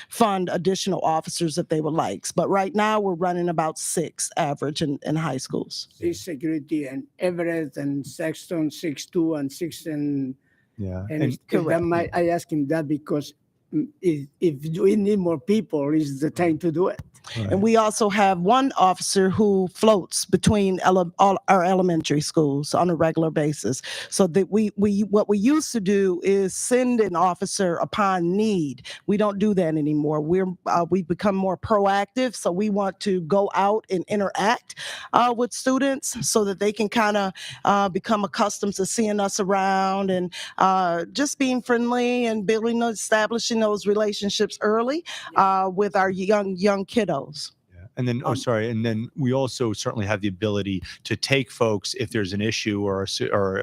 fund additional officers if they would like. But right now we're running about 6 average in high schools. 6 security and Everett and Sexton, 6-2 and 6 and Yeah. and And if that Correct. might, I ask him that because if we need more people, is the time to do it. And we also have one officer who floats between all our elementary schools on a regular basis. So that we what we used to do is send an officer upon need. We don't do that anymore. We've become more proactive. So we want to go out and interact with students so that they can kind of become accustomed to seeing us around and just being friendly and establishing those relationships early with our young kiddos. And then, and then we also certainly have the ability to take folks if there's an issue or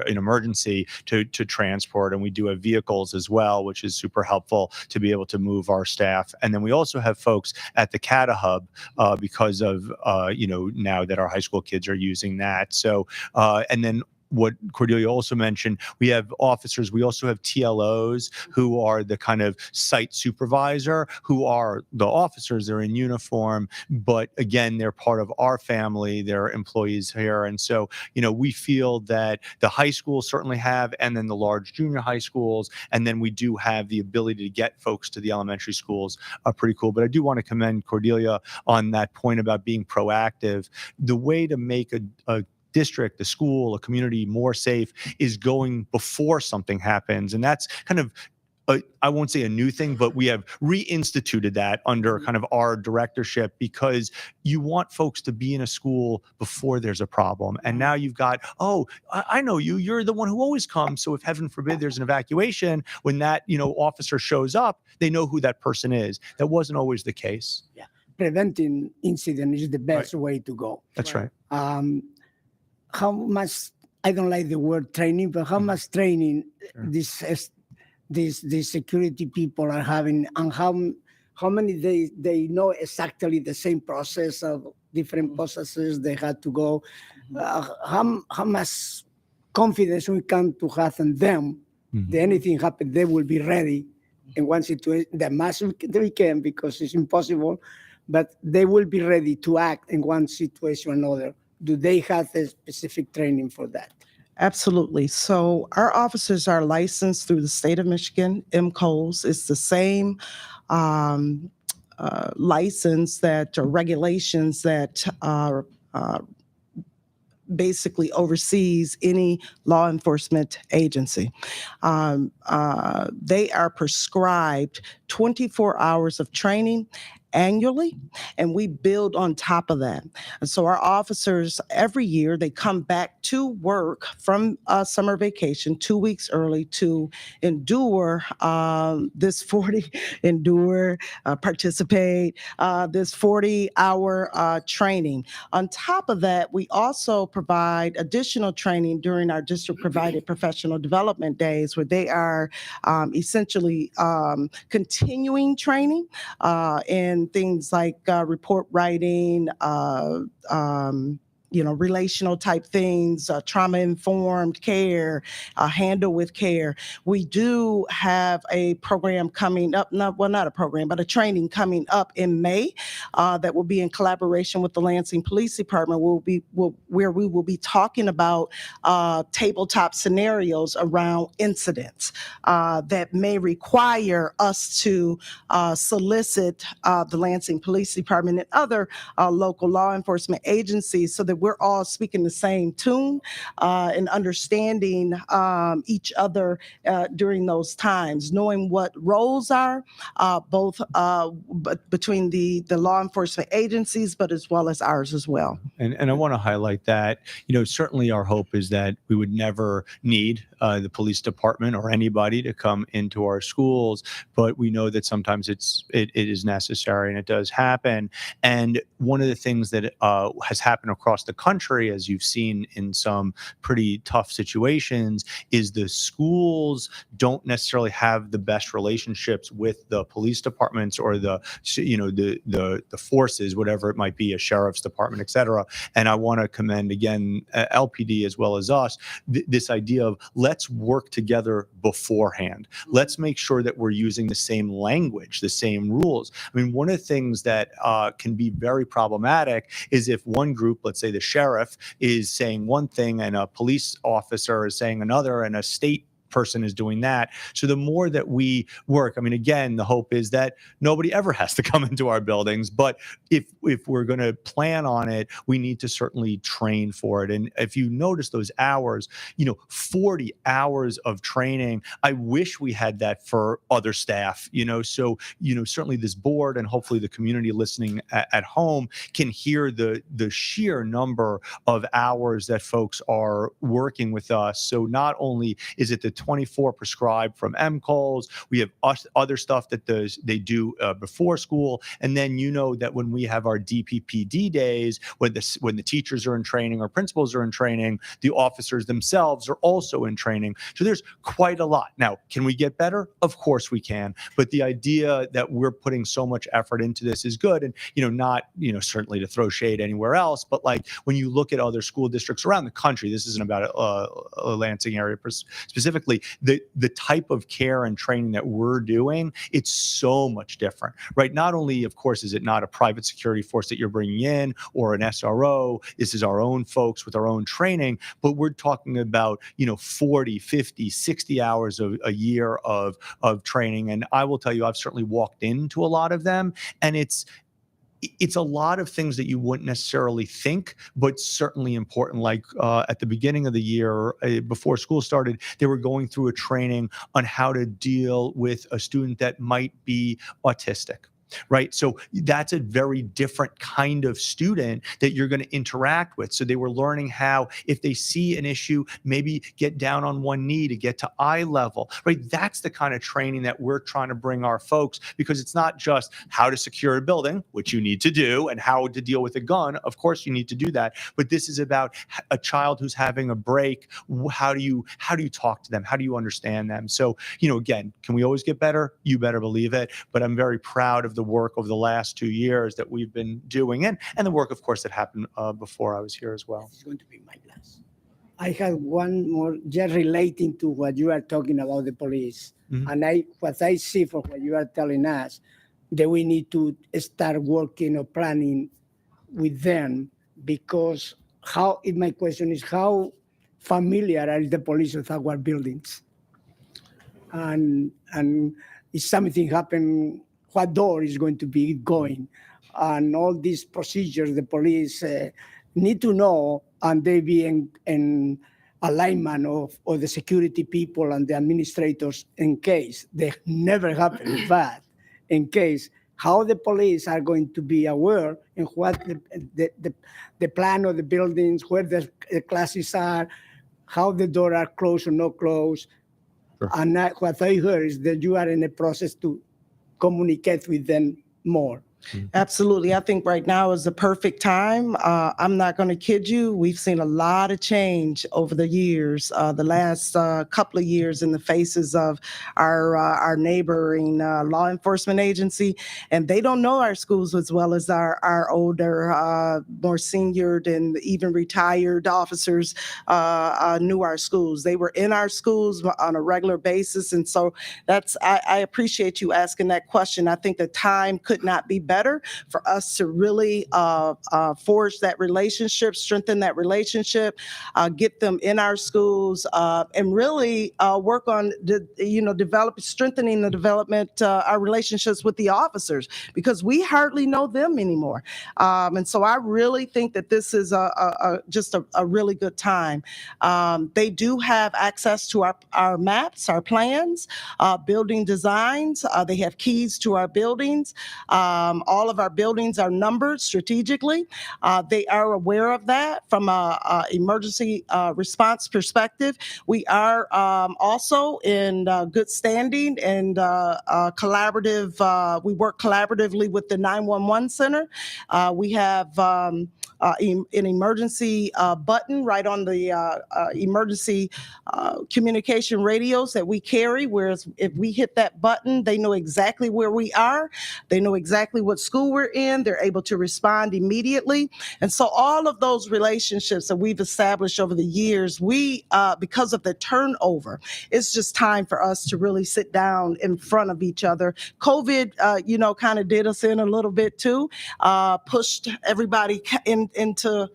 an emergency to transport. And we do have vehicles as well, which is super helpful to be able to move our staff. And then we also have folks at the CATA Hub because of, now that our high school kids are using that. So, and then what Cordelia also mentioned, we have officers, we also have TLOs who are the kind of site supervisor, who are the officers, they're in uniform, but again, they're part of our family, they're employees here. And so, we feel that the high schools certainly have, and then the large junior high schools, and then we do have the ability to get folks to the elementary schools, pretty cool. But I do want to commend Cordelia on that point about being proactive. The way to make a district, a school, a community more safe is going before something happens. And that's kind of, I won't say a new thing, but we have reinstituted that under kind of our directorship, because you want folks to be in a school before there's a problem. And now you've got, I know you're the one who always comes. So if heaven forbid there's an evacuation, when that, officer shows up, they know who that person is. That wasn't always the case. Yeah. Preventing incident is the best way to go. That's right. How much, I don't like the word training, but how much training these security people are having, and how many they know exactly the same process of different processes they had to go. How much confidence we can to have in them that anything happen, they will be ready in one situation. The most they can, because it's impossible, but they will be ready to act in one situation or another. Do they have a specific training for that? Absolutely. So our officers are licensed through the state of Michigan. MCOs is the same license or regulations that basically oversees any law enforcement agency. They are prescribed 24 hours of training annually, and we build on top of that. And so our officers, every year, they come back to work from summer vacation 2 weeks early to endure participate this 40-hour training. On top of that, we also provide additional training during our district-provided professional development days, where they are essentially continuing training in things like report writing, relational type things, trauma informed care, handle with care. We do have a program coming up, not a program, but a training coming up in May that will be in collaboration with the Lansing Police Department. Where we will be talking about tabletop scenarios around incidents that may require us to solicit the Lansing Police Department and other local law enforcement agencies so that we're all speaking the same tune and understanding each other during those times, knowing what roles are both between the law enforcement agencies, but as well as ours as well. And I want to highlight that, certainly our hope is that we would never need the police department or anybody to come into our schools, but we know that sometimes it is necessary and it does happen. And one of the things that has happened across the country, as you've seen in some pretty tough situations, is the schools don't necessarily have the best relationships with the police departments or the forces, whatever it might be, a sheriff's department, et cetera. And I want to commend again LPD as well as us this idea of let's work together beforehand. Let's make sure that we're using the same language, the same rules. I mean, one of the things that can be very problematic is if one group, let's say the sheriff, is saying one thing and a police officer is saying another and a state person is doing that. So the more that we work, I mean, again, the hope is that nobody ever has to come into our buildings. But if we're going to plan on it, we need to certainly train for it. And if you notice those hours, 40 hours of training, I wish we had that for other staff, so, certainly this board and hopefully the community listening at home can hear the sheer number of hours that folks are working with us. So not only is it the 24 prescribed from MCOLs, we have other stuff that they do before school. And then that when we have our DPPD days, when the teachers are in training or principals are in training, the officers themselves are also in training. So there's quite a lot. Now, can we get better? Of course we can. But the idea that we're putting so much effort into this is good. And, not, certainly to throw shade anywhere else, but like when you look at other school districts around the country, this isn't about a Lansing area specifically, the type of care and training that we're doing, it's so much different, right? Not only, of course, is it not a private security force that you're bringing in or an SRO, this is our own folks with our own training, but we're talking about, 40, 50, 60 hours of a year of training. And I will tell you, I've certainly walked into a lot of them, and it's a lot of things that you wouldn't necessarily think, but certainly important. Like at the beginning of the year, before school started, they were going through a training on how to deal with a student that might be autistic. Right. So that's a very different kind of student that you're going to interact with. So they were learning how, if they see an issue, maybe get down on one knee to get to eye level. Right. That's the kind of training that we're trying to bring our folks, because it's not just how to secure a building, which you need to do, and how to deal with a gun. Of course, you need to do that. But this is about a child who's having a break. How do you talk to them? How do you understand them? So, again, can we always get better? You better believe it. But I'm very proud of the work over the last 2 years that we've been doing, and the work, of course, that happened before I was here as well. This is going to be my last. I have one more just relating to what you are talking about the police. Mhm. And what I see from what you are telling us, that we need to start working or planning with them, because my question is, how familiar are the police with our buildings? And if something happen, what door is going to be going? And all these procedures the police need to know, and they be in alignment of the security people and the administrators in case they never happen, but in case, how the police are going to be aware and what the plan of the buildings, where the classes are, how the door are closed or not closed. Sure. And what I heard is that you are in a process to communicate with them more. Absolutely. I think right now is the perfect time. I'm not going to kid you. We've seen a lot of change over the years, the last couple of years in the faces of our neighboring law enforcement agency. And they don't know our schools as well as our older, more seniored and even retired officers knew our schools. They were in our schools on a regular basis. And so I appreciate you asking that question. I think the time could not be better for us to really forge that relationship, strengthen that relationship, get them in our schools, and really work on strengthening the development, our relationships with the officers, because we hardly know them anymore. And so I really think that this is just a really good time. They do have access to our maps, our plans, building designs. They have keys to our buildings. All of our buildings are numbered strategically. They are aware of that from a emergency response perspective. We are also in good standing and collaborative. We work collaboratively with the 911 center. We have an emergency button right on the emergency communication radios that we carry, whereas if we hit that button, they know exactly where we are. They know exactly what school we're in. They're able to respond immediately. And so all of those relationships that we've established over the years, because of the turnover, it's just time for us to really sit down in front of each other. COVID, kind of did us in a little bit too, pushed everybody into,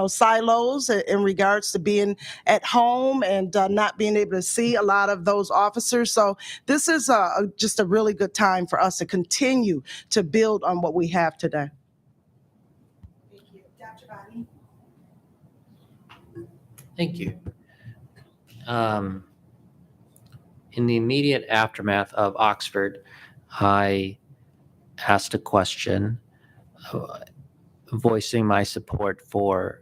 silos in regards to being at home and not being able to see a lot of those officers. So this is just a really good time for us to continue to build on what we have today. Thank you. Dr. Bani? Thank you. In the immediate aftermath of Oxford, I asked a question voicing my support for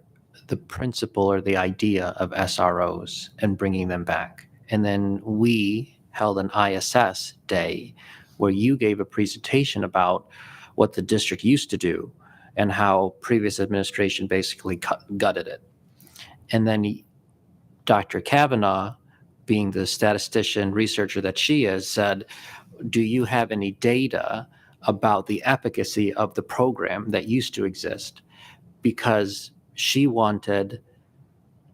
the principle or the idea of SROs and bringing them back. And then we held an ISS day where you gave a presentation about what the district used to do and how previous administration basically gutted it. And then Dr. Kavanaugh, being the statistician researcher that she is, said, do you have any data about the efficacy of the program that used to exist? Because she wanted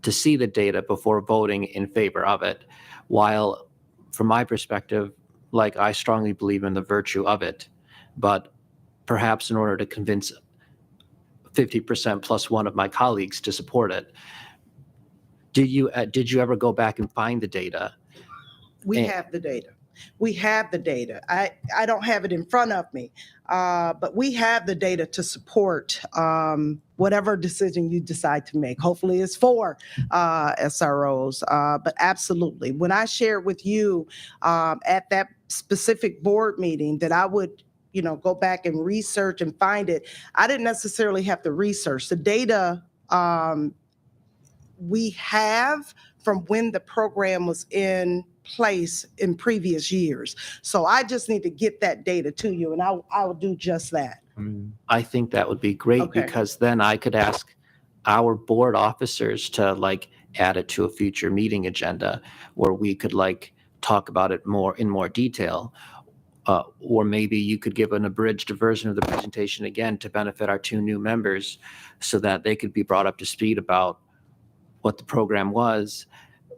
to see the data before voting in favor of it, while from my perspective, I strongly believe in the virtue of it, but perhaps in order to convince 50% plus one of my colleagues to support it. Did you ever go back and find the data? We have the data. We have the data. I don't have it in front of me, but we have the data to support whatever decision you decide to make. Hopefully it's for SROs, but absolutely. When I shared with you at that specific board meeting that I would go back and research and find it, I didn't necessarily have to research. The data we have from when the program was in place in previous years. So I just need to get that data to you, and I will do just that. I think that would be great, Okay. because then I could ask our board officers to add it to a future meeting agenda where we could talk about it in more detail. Or maybe you could give an abridged version of the presentation again to benefit our two new members so that they could be brought up to speed about what the program was,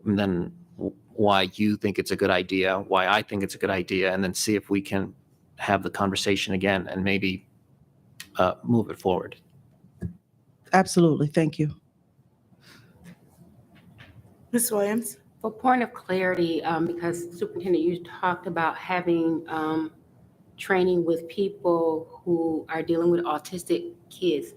and then why you think it's a good idea, why I think it's a good idea, and then see if we can have the conversation again and maybe move it forward. Absolutely. Thank you. Ms. Williams? For point of clarity, because Superintendent, you talked about having training with people who are dealing with autistic kids.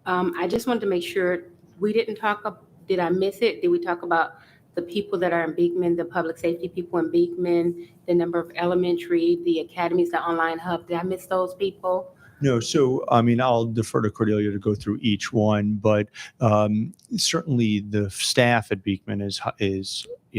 I just wanted to make sure we didn't talk. Did I miss it? Did we talk about the people that are in Beekman, the public safety people in Beekman, the number of elementary, the academies, the online hub? Did I miss those people? No, so I mean, I'll defer to Cordelia to go through each one, but certainly the staff at Beekman is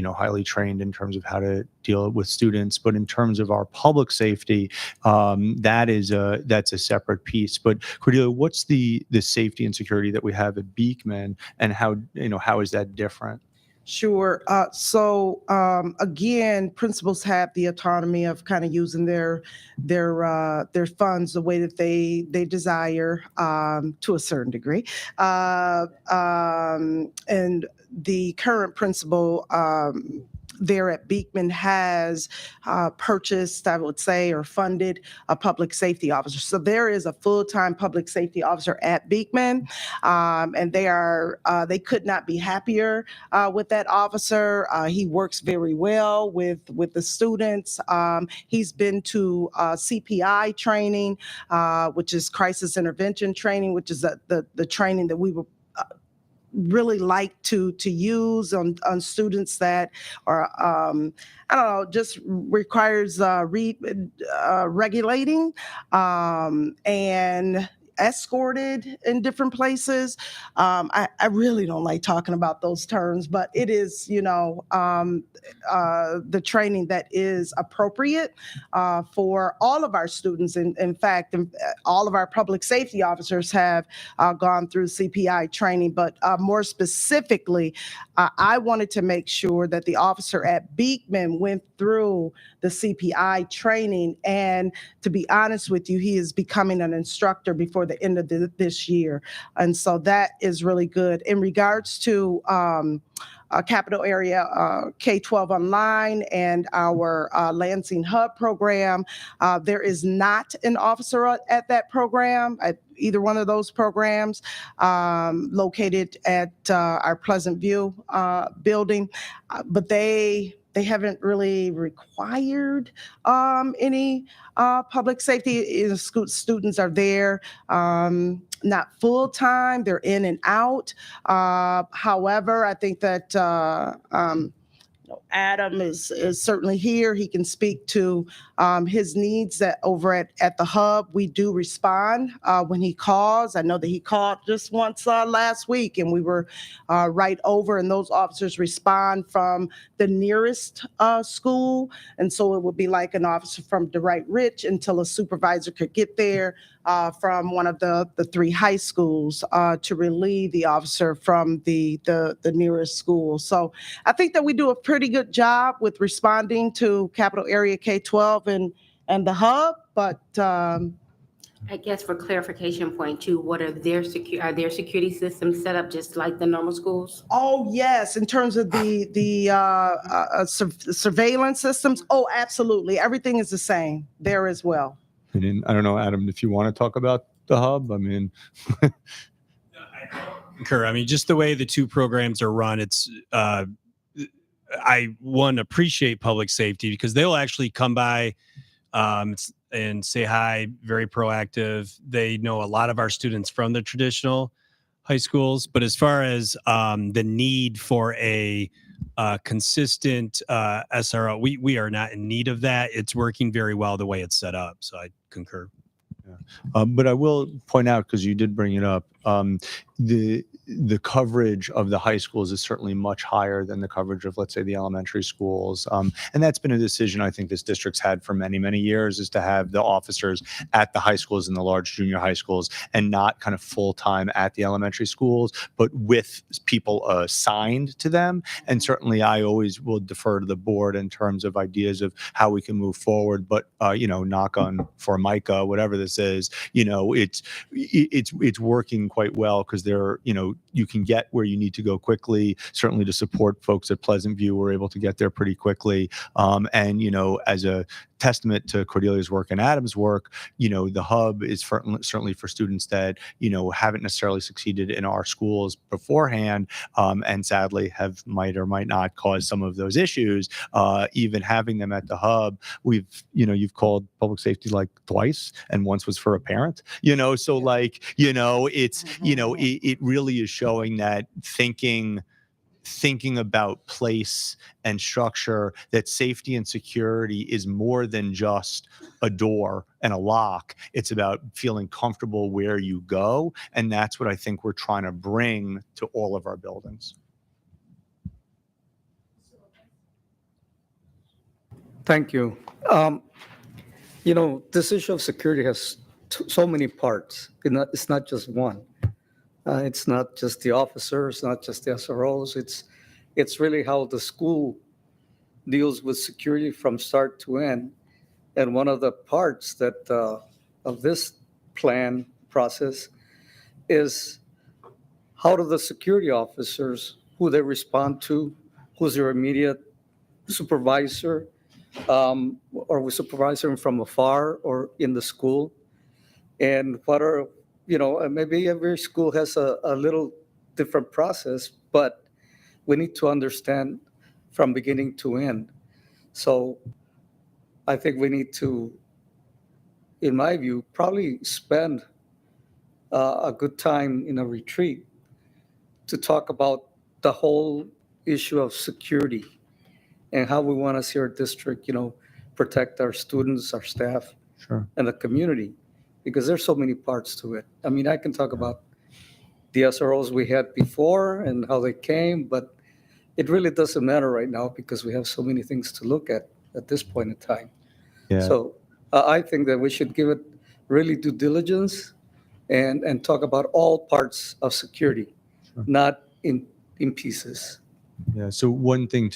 highly trained in terms of how to deal with students. But in terms of our public safety, that's a separate piece. But Cordelia, what's the safety and security that we have at Beekman, and how is that different? Sure. Again, principals have the autonomy of kind of using their funds the way that they desire, to a certain degree. And the current principal there at Beekman has purchased, I would say, or funded a public safety officer. So there is a full-time public safety officer at Beekman, and they could not be happier with that officer. He works very well with the students. He's been to CPI training, which is crisis intervention training, which is the training that we were really like to use on students that are I don't know, just requires regulating and escorted in different places. I really don't like talking about those terms, but it is, the training that is appropriate for all of our students. In fact, all of our public safety officers have gone through CPI training, but more specifically, I wanted to make sure that the officer at Beekman went through the CPI training. And to be honest with you, he is becoming an instructor before the end of this year. And so that is really good. In regards to capital area K-12 online and our Lansing Hub program, there is not an officer at that program, at either one of those programs, located at our Pleasant View building, but they haven't really required any public safety. Students are there, not full time, they're in and out. However, I think that Adam is certainly here. He can speak to his needs that over at the hub. We do respond when he calls. I know that he called just once last week, and we were right over, and those officers respond from the nearest school. And so it would be like an officer from Dwight Rich until a supervisor could get there from one of the three high schools to relieve the officer from the nearest school. So I think that we do a pretty good job with responding to capital area K-12 and the hub, but I guess for clarification point too, what are their security systems set up just like the normal schools? oh yes, in terms of the surveillance systems, oh absolutely, everything is the same there as well. And I don't know, Adam, if you want to talk about the hub. I mean, concur. I mean, just the way the two programs are run, it's I appreciate public safety because they'll actually come by and say hi, very proactive. They know a lot of our students from the traditional high schools, but as far as the need for a consistent SRO, we are not in need of that. It's working very well the way it's set up. So I concur. Yeah. But I will point out, because you did bring it up, the coverage of the high schools is certainly much higher than the coverage of, let's say, the elementary schools. And that's been a decision I think this district's had for many, many years, is to have the officers at the high schools and the large junior high schools, and not kind of full-time at the elementary schools, but with people assigned to them. And certainly I always will defer to the board in terms of ideas of how we can move forward. But, knock on Formica, whatever this is, it's working quite well, because they're, you can get where you need to go quickly. Certainly to support folks at Pleasant View, we're able to get there pretty quickly. And, as a testament to Cordelia's work and Adam's work, the hub is certainly for students that, haven't necessarily succeeded in our schools beforehand, and sadly might or might not cause some of those issues. Even having them at the hub, you've called public safety like twice, and once was for a parent, so like, it's, it really is showing that thinking thinking about place and structure, that safety and security is more than just a door and a lock. It's about feeling comfortable where you go. And that's what I think we're trying to bring to all of our buildings. Thank you. This issue of security has so many parts. It's not just one. It's not just the officers, not just the SROs. It's really how the school deals with security from start to end. And one of the parts that of this plan process is how do the security officers, who they respond to, who's their immediate supervisor, or we supervise them from afar or in the school, and what are, maybe every school has a little different process, but we need to understand from beginning to end. So I think we need to, in my view, probably spend a good time in a retreat to talk about the whole issue of security and how we want to see our district, protect our students, our staff, Sure. and the community, because there's so many parts to it. I mean, I can talk about the SROs we had before and how they came, but it really doesn't matter right now because we have so many things to look at this point in time. Yeah. So I think that we should give it really due diligence and talk about all parts of security, Sure. not in pieces. Yeah. So one thing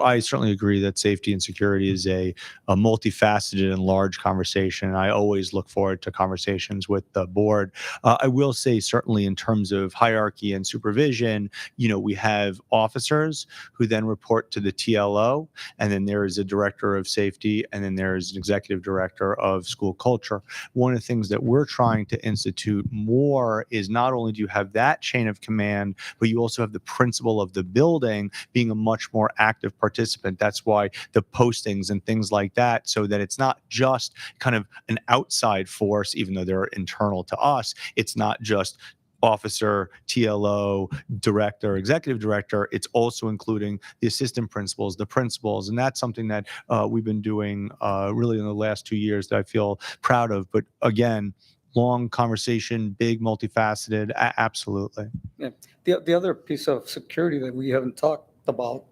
I certainly agree that safety and security is a multifaceted and large conversation. And I always look forward to conversations with the board. I will say certainly in terms of hierarchy and supervision, we have officers who then report to the TLO, and then there is a director of safety, and then there is an executive director of school culture. One of the things that we're trying to institute more is not only do you have that chain of command, but you also have the principal of the building being a much more active participant. That's why the postings and things like that, so that it's not just kind of an outside force, even though they're internal to us. It's not just officer, TLO, director, executive director. It's also including the assistant principals, the principals. And that's something that we've been doing really in the last 2 years that I feel proud of. But again, long conversation, big, multifaceted, absolutely. Yeah. The other piece of security that we haven't talked about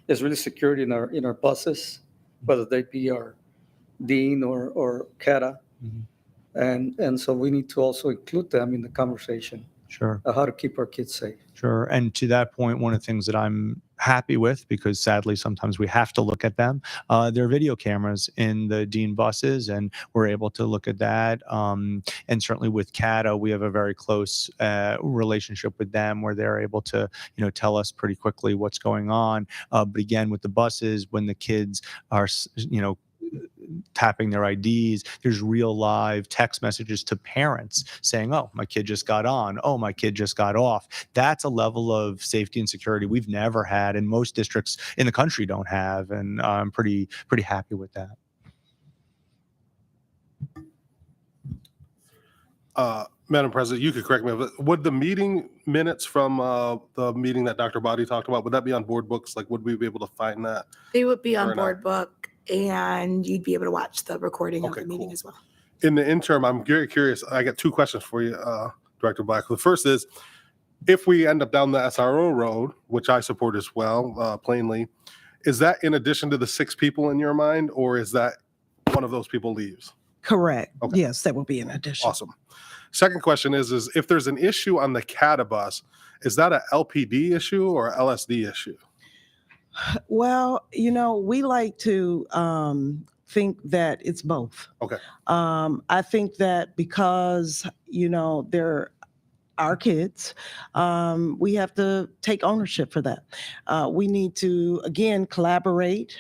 is really security in our buses, whether they be our dean or CATA. Mhm. And so we need to also include them in the conversation Sure. of how to keep our kids safe. Sure. And to that point, one of the things that I'm happy with, because sadly sometimes we have to look at them, there are video cameras in the Dean buses, and we're able to look at that. And certainly with CATA, we have a very close relationship with them where they're able to, tell us pretty quickly what's going on. But again, with the buses, when the kids are, tapping their IDs, there's real live text messages to parents saying, oh, my kid just got on. Oh, my kid just got off. That's a level of safety and security we've never had, and most districts in the country don't have. And I'm pretty happy with that. Madam President, you could correct me, but would the meeting minutes from the meeting that Dr. Boddy talked about, would that be on board books? Like, would we be able to find that? They would be Or on not? board book, and you'd be able to watch the recording of Okay, the meeting cool. as well. In the interim, I'm very curious. I got two questions for you, Director Black. The first is, if we end up down the SRO road, which I support as well, plainly, is that in addition to the 6 people in your mind, or is that one of those people leaves? Correct. Okay. Yes, that will be an addition. Awesome. Second question is if there's an issue on the CATA bus, is that a LPD issue or a LSD issue? Well, we like to think that it's both. Okay. I think that because, they're our kids, we have to take ownership for that. We need to, again, collaborate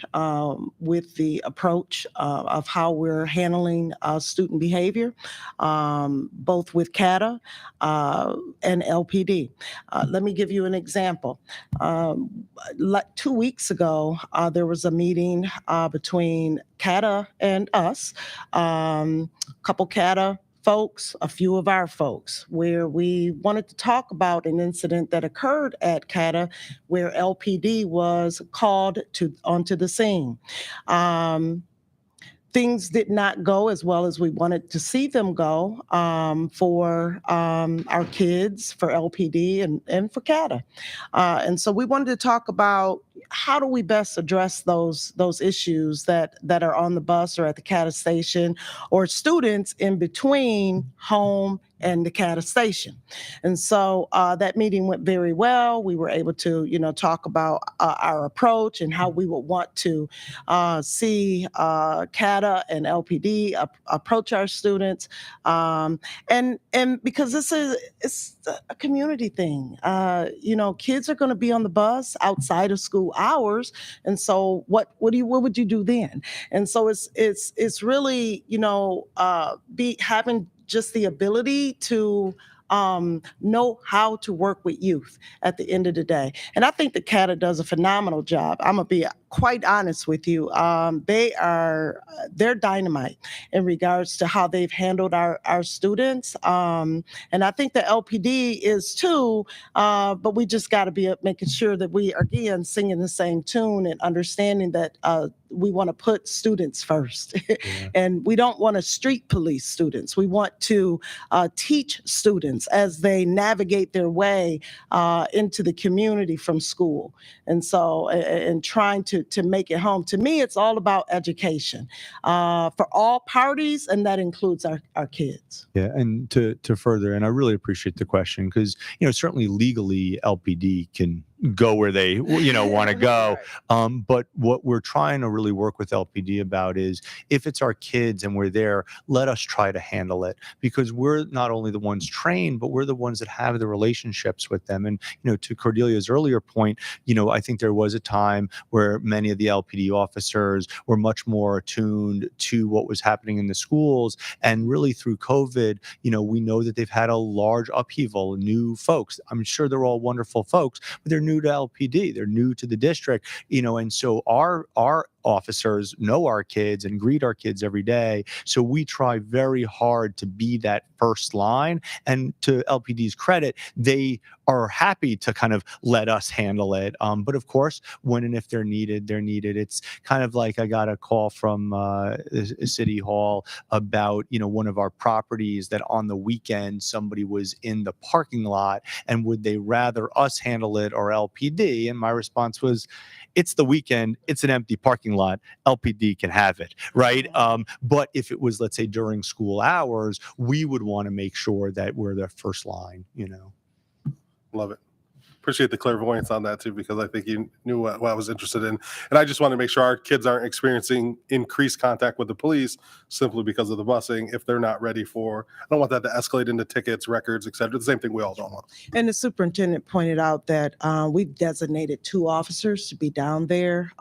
with the approach of how we're handling student behavior, both with CATA and LPD. Let me give you an example. Like 2 weeks ago, there was a meeting between CATA and us, couple CATA folks, a few of our folks, where we wanted to talk about an incident that occurred at CATA where LPD was called onto the scene. Things did not go as well as we wanted to see them go for our kids, for LPD, and for CATA. And so we wanted to talk about how do we best address those issues that are on the bus or at the CATA station, or students in between home and the CATA station. And so that meeting went very well. We were able to, talk about our approach and how we would want to see CATA and LPD approach our students, and because it's a community thing. Kids are going to be on the bus outside of school hours, and so what would you do then? And so it's really be having just the ability to know how to work with youth at the end of the day. And I think that CATA does a phenomenal job. I'm gonna be quite honest with you. They're dynamite in regards to how they've handled our students. And I think the LPD is too, but we just got to be making sure that we are, again, singing the same tune and understanding that we want to put students first. Yeah. And we don't want to street police students. We want to teach students as they navigate their way into the community from school. And so, and trying to make it home. To me, it's all about education for all parties, and that includes our kids. Yeah, and to further, and I really appreciate the question, because certainly legally LPD can go where they want to go, but what we're trying to really work with LPD about is, if it's our kids and we're there, let us try to handle it, because we're not only the ones trained, but we're the ones that have the relationships with them. And to Cordelia's earlier point, I think there was a time where many of the LPD officers were much more attuned to what was happening in the schools, and really through COVID, we know that they've had a large upheaval. New folks, I'm sure they're all wonderful folks, but they're new to LPD, they're new to the district, and so our officers know our kids and greet our kids every day. So we try very hard to be that first line. And to LPD's credit, they are happy to kind of let us handle it. But of course, when and if they're needed, they're needed. It's kind of like I got a call from City Hall about, one of our properties, that on the weekend somebody was in the parking lot, and would they rather us handle it or LPD? And my response was, it's the weekend, it's an empty parking lot, LPD can have it, right? But if it was, let's say, during school hours, we would want to make sure that we're the first line. Love it. Appreciate the clairvoyance on that too, because I think you knew what I was interested in. And I just want to make sure our kids aren't experiencing increased contact with the police simply because of the busing if they're not ready for. I don't want that to escalate into tickets, records, et cetera. The same thing we all don't want. And the superintendent pointed out that we've designated 2 officers to be down there,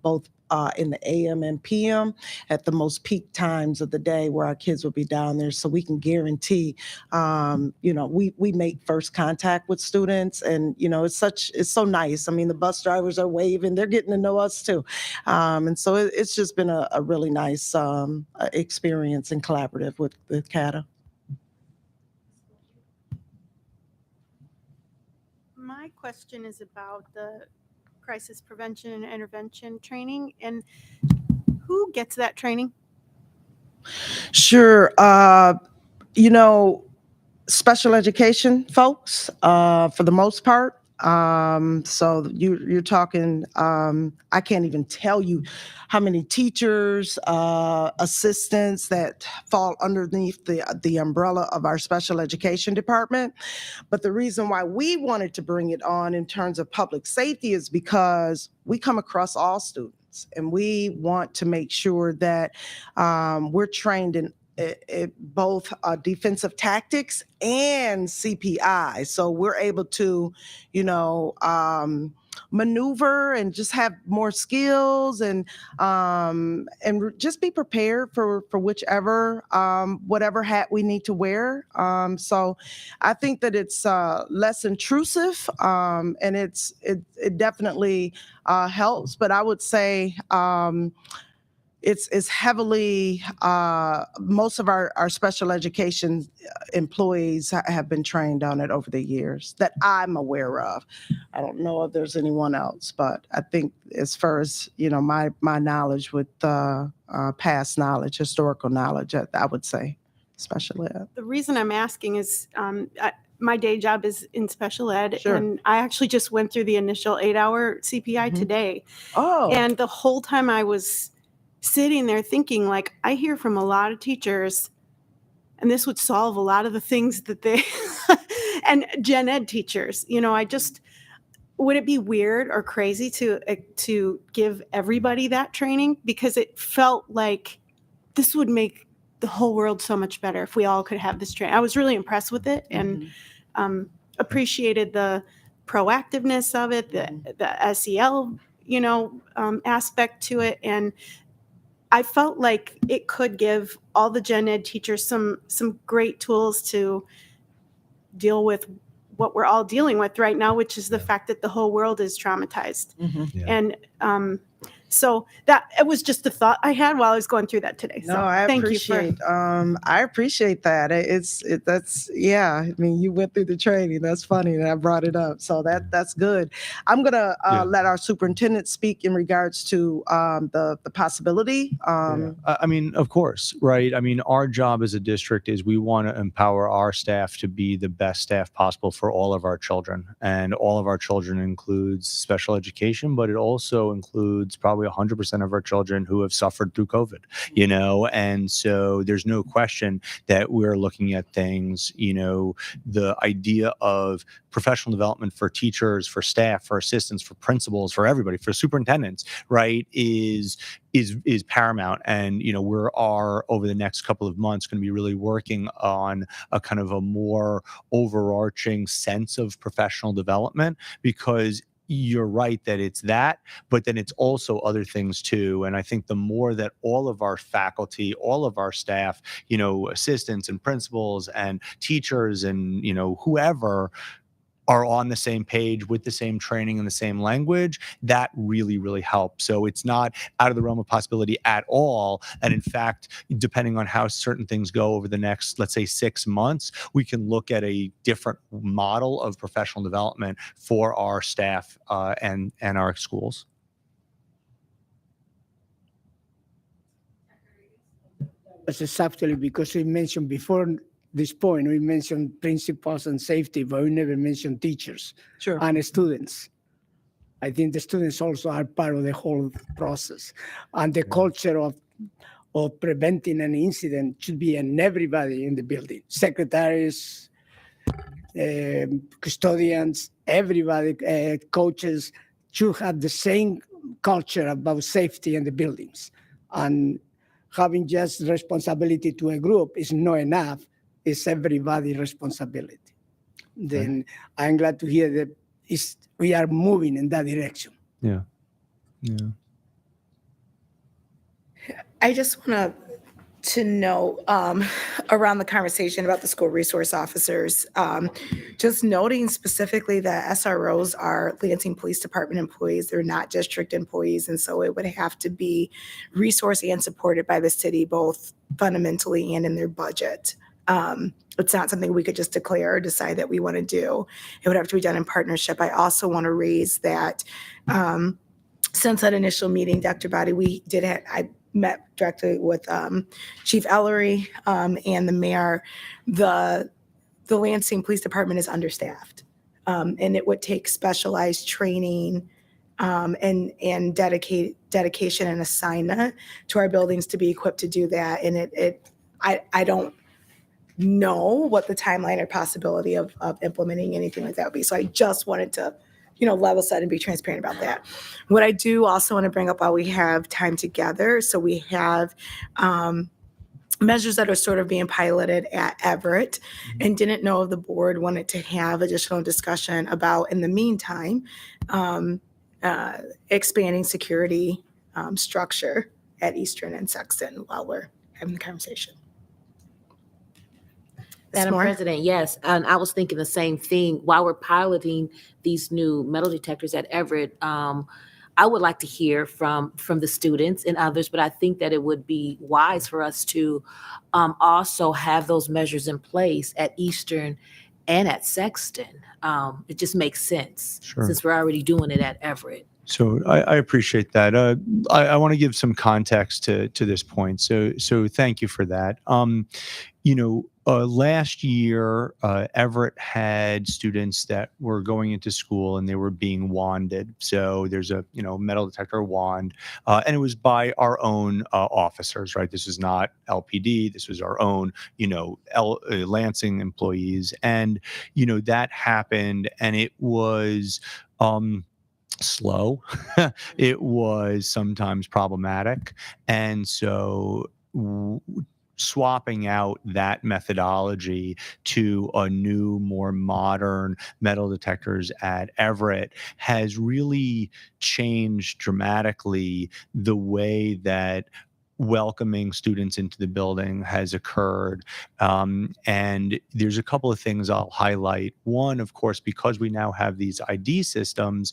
both in the AM and PM at the most peak times of the day where our kids will be down there, so we can guarantee, we make first contact with students, and it's so nice. I mean, the bus drivers are waving, they're getting to know us too, and so it's just been a really nice experience and collaborative with CATA. My question is about the crisis prevention and intervention training, and who gets that training? Sure. Special education folks, for the most part. So you're talking, I can't even tell you how many teachers, assistants that fall underneath the umbrella of our special education department. But the reason why we wanted to bring it on in terms of public safety is because we come across all students, and we want to make sure that we're trained in both defensive tactics and CPI. So we're able to, maneuver and just have more skills, and just be prepared for whichever whatever hat we need to wear. So I think that it's less intrusive, and it definitely helps. But I would say it's heavily, most of our special education employees have been trained on it over the years that I'm aware of. I don't know if there's anyone else, but I think as far as, my knowledge with past knowledge, historical knowledge, I would say special ed. The reason I'm asking is my day job is in special ed, Sure. and I actually just went through the initial 8-hour CPI Mhm. today. Oh. And the whole time I was sitting there thinking, like, I hear from a lot of teachers, and this would solve a lot of the things that they, and gen ed teachers, would it be weird or crazy to give everybody that training? Because it felt like this would make the whole world so much better if we all could have this training. I was really impressed with it and appreciated the proactiveness of it, the SEL, aspect to it. And I felt like it could give all the gen ed teachers some great tools to deal with what we're all dealing with right now, which is the fact that the whole world is traumatized. Yeah. And so that it was just a thought I had while I was going through that today. No, So I thank appreciate, you for. I appreciate that. That's, yeah. I mean, you went through the training. That's funny that I brought it up. So that's good. I'm gonna let our superintendent speak in regards to the possibility. I mean, of course, right? I mean, our job as a district is we want to empower our staff to be the best staff possible for all of our children. And all of our children includes special education, but it also includes probably 100% of our children who have suffered through COVID, and so there's no question that we're looking at things, the idea of professional development for teachers, for staff, for assistants, for principals, for everybody, for superintendents, right, is paramount. And over the next couple of months going to be really working on a kind of a more overarching sense of professional development, because you're right that it's that, but then it's also other things too. And I think the more that all of our faculty, all of our staff, assistants and principals and teachers and whoever are on the same page with the same training and the same language, that really, really helps. So it's not out of the realm of possibility at all. And in fact, depending on how certain things go over the next, let's say, 6 months, we can look at a different model of professional development for our staff and our schools. That's exactly because we mentioned before this point, we mentioned principals and safety, but we never mentioned teachers and students. I think the students also are part of the whole process. And the culture of preventing an incident should be in everybody in the building. Secretaries, custodians, everybody, coaches should have the same culture about safety in the buildings. And having just responsibility to a group is not enough. It's everybody's responsibility. Then I'm glad to hear that we are moving in that direction. Yeah. I just want to know around the conversation about the school resource officers, just noting specifically that SROs are Lansing Police Department employees. They're not district employees. And so it would have to be resourced and supported by the city, both fundamentally and in their budget. It's not something we could just declare or decide that we want to do. It would have to be done in partnership. I also want to raise that since that initial meeting, Dr. Body, I met directly with Chief Ellery and the mayor. The Lansing Police Department is understaffed, and it would take specialized training and dedication and assignment to our buildings to be equipped to do that. And I don't know what the timeline or possibility of implementing anything like that would be. So I just wanted to level set and be transparent about that. What I do also want to bring up while we have time together, so we have measures that are sort of being piloted at Everett, and didn't know if the board wanted to have additional discussion about, in the meantime, expanding security structure at Eastern and Sexton while we're having the conversation. Madam President, yes, and I was thinking the same thing. While we're piloting these new metal detectors at Everett, I would like to hear from the students and others, but I think that it would be wise for us to also have those measures in place at Eastern and at Sexton. It just makes sense Sure. since we're already doing it at Everett. So I appreciate that. I want to give some context to this point. So thank you for that. Last year, Everett had students that were going into school and they were being wanded. So there's a metal detector wand, and it was by our own officers, right? This is not LPD. This was our own, Lansing employees, and that happened, and it was. Slow. It was sometimes problematic. And so swapping out that methodology to a new, more modern metal detectors at Everett has really changed dramatically the way that welcoming students into the building has occurred. And there's a couple of things I'll highlight. One, of course, because we now have these ID systems,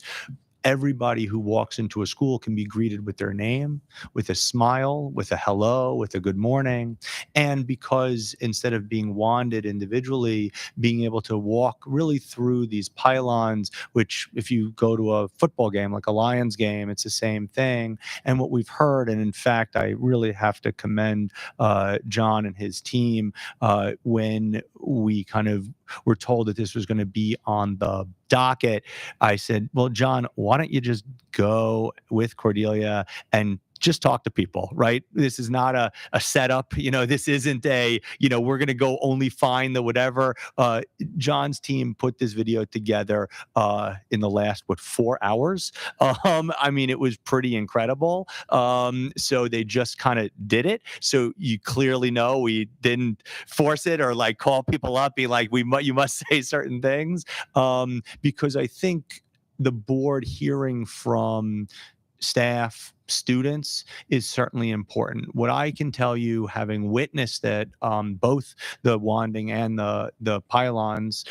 everybody who walks into a school can be greeted with their name, with a smile, with a hello, with a good morning. And because instead of being wanded individually, being able to walk really through these pylons, which if you go to a football game, like a Lions game, it's the same thing. And what we've heard, and in fact, I really have to commend John and his team when we kind of were told that this was going to be on the docket. I said, well, John, why don't you just go with Cordelia and just talk to people, right? This is not a setup. This isn't we're going to go only find the whatever. John's team put this video together in the last, 4 hours? It was pretty incredible. So they just kind of did it. So you clearly know we didn't force it or like call people up, be like, you must say certain things. Because I think the board hearing from staff, students is certainly important. What I can tell you, having witnessed that both the wanding and the pylons,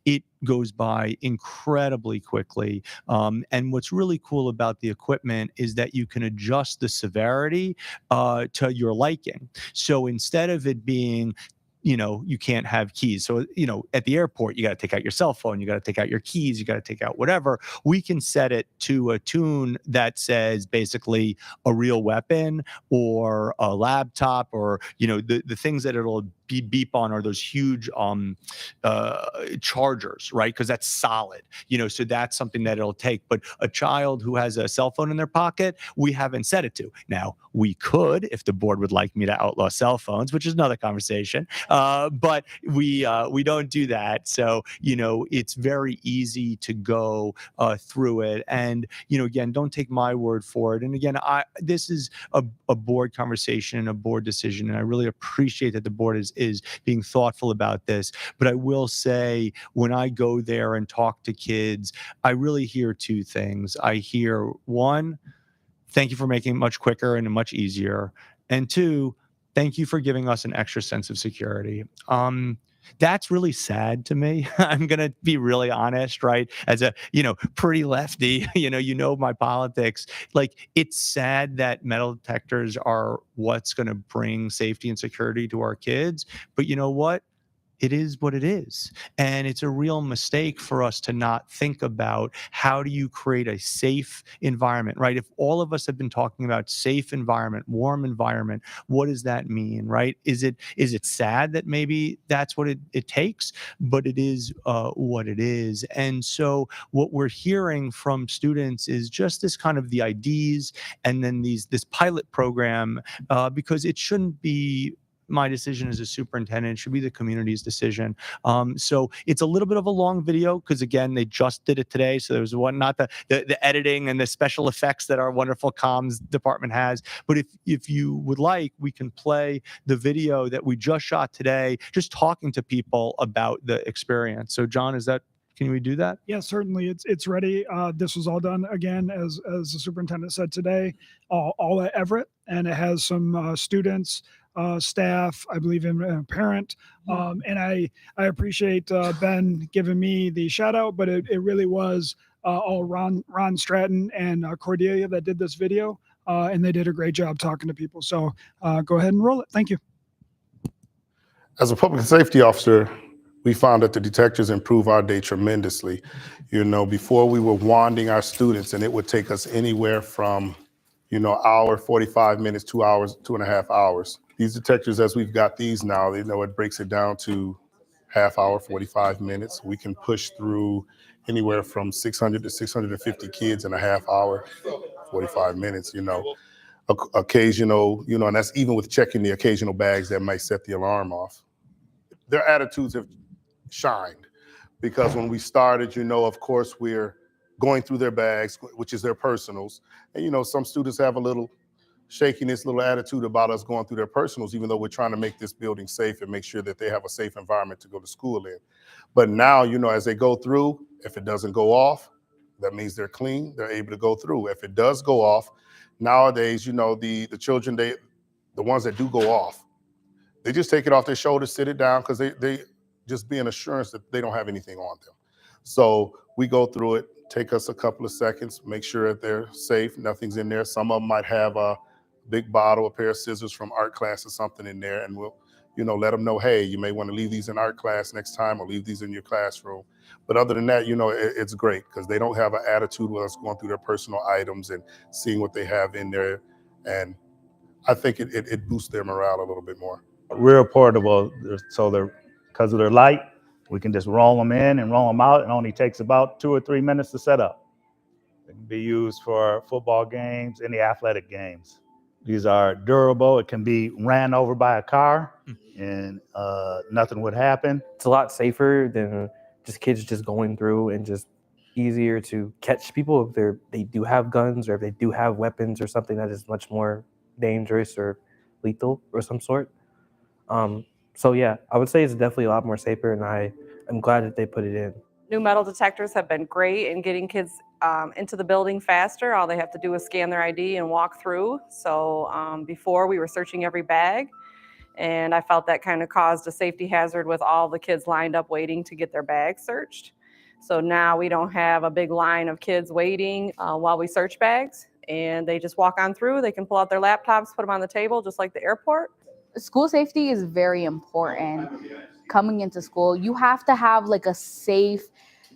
it goes by incredibly quickly. And what's really cool about the equipment is that you can adjust the severity to your liking. So instead of it being you can't have keys. So, at the airport, you got to take out your cell phone, you got to take out your keys, you got to take out whatever. We can set it to a tune that says basically a real weapon or a laptop or, the things that it'll beep on are those huge chargers, right? Because that's solid, so that's something that it'll take. But a child who has a cell phone in their pocket, we haven't set it to. Now, we could, if the board would like me to outlaw cell phones, which is another conversation. But we don't do that. So, it's very easy to go through it. And, again, don't take my word for it. And again, this is a board conversation, a board decision. And I really appreciate that the board is being thoughtful about this. But I will say, when I go there and talk to kids, I really hear two things. I hear, one, thank you for making it much quicker and much easier. And two, thank you for giving us an extra sense of security. That's really sad to me. I'm going to be really honest, right? As a, pretty lefty, my politics. Like, it's sad that metal detectors are what's going to bring safety and security to our kids. But you know what? It is what it is. And it's a real mistake for us to not think about how do you create a safe environment, right? If all of us have been talking about safe environment, warm environment, what does that mean, right? Is it sad that maybe that's what it takes? But it is what it is. And so what we're hearing from students is just this kind of the IDs and then this pilot program, because it shouldn't be my decision as a superintendent. It should be the community's decision. So it's a little bit of a long video because, again, they just did it today. So there was not the editing and the special effects that our wonderful comms department has. But if you would like, we can play the video that we just shot today, just talking to people about the experience. So, John, can we do that? Yeah, certainly. It's ready. This was all done again, as the superintendent said today, all at Everett, and it has some students staff, I believe in a parent. And I appreciate Ben giving me the shout out, but it really was all Ron Stratton and Cordelia that did this video. And they did a great job talking to people. So go ahead and roll it. Thank you. As a public safety officer, we found that the detectors improve our day tremendously. You know, before we were wanding our students and it would take us anywhere from, hour, 45 minutes, 2 hours, 2.5 hours. These detectors, as we've got these now, it breaks it down to half hour, 45 minutes. We can push through anywhere from 600 to 650 kids in a half hour, 45 minutes, occasional, and that's even with checking the occasional bags that might set the alarm off. Their attitudes have shined because when we started, of course, we're going through their bags, which is their personals. And, some students have a little shakiness, little attitude about us going through their personals, even though we're trying to make this building safe and make sure that they have a safe environment to go to school in. But now, as they go through, if it doesn't go off, that means they're clean, they're able to go through. If it does go off, nowadays, the children, the ones that do go off, they just take it off their shoulders, sit it down, because they just be an assurance that they don't have anything on them. So we go through it, take us a couple of seconds, make sure that they're safe, nothing's in there. Some of them might have a big bottle, a pair of scissors from art class or something in there, and we'll, let them know, hey, you may want to leave these in art class next time or leave these in your classroom. But other than that, it's great because they don't have an attitude with us going through their personal items and seeing what they have in there. And I think it boosts their morale a little bit more. Real portable, so because of their light, we can just roll them in and roll them out. It only takes about 2 or 3 minutes to set up. It can be used for football games, any athletic games. These are durable. It can be ran over by a car and nothing would happen. It's a lot safer than just kids just going through, and just easier to catch people if they do have guns or if they do have weapons or something that is much more dangerous or lethal or some sort. So yeah, I would say it's definitely a lot more safer, and I'm glad that they put it in. New metal detectors have been great in getting kids into the building faster. All they have to do is scan their ID and walk through. So before we were searching every bag, and I felt that kind of caused a safety hazard with all the kids lined up waiting to get their bags searched. So now we don't have a big line of kids waiting while we search bags, and they just walk on through. They can pull out their laptops, put them on the table, just like the airport. School safety is very important. Coming into school, you have to have like a safe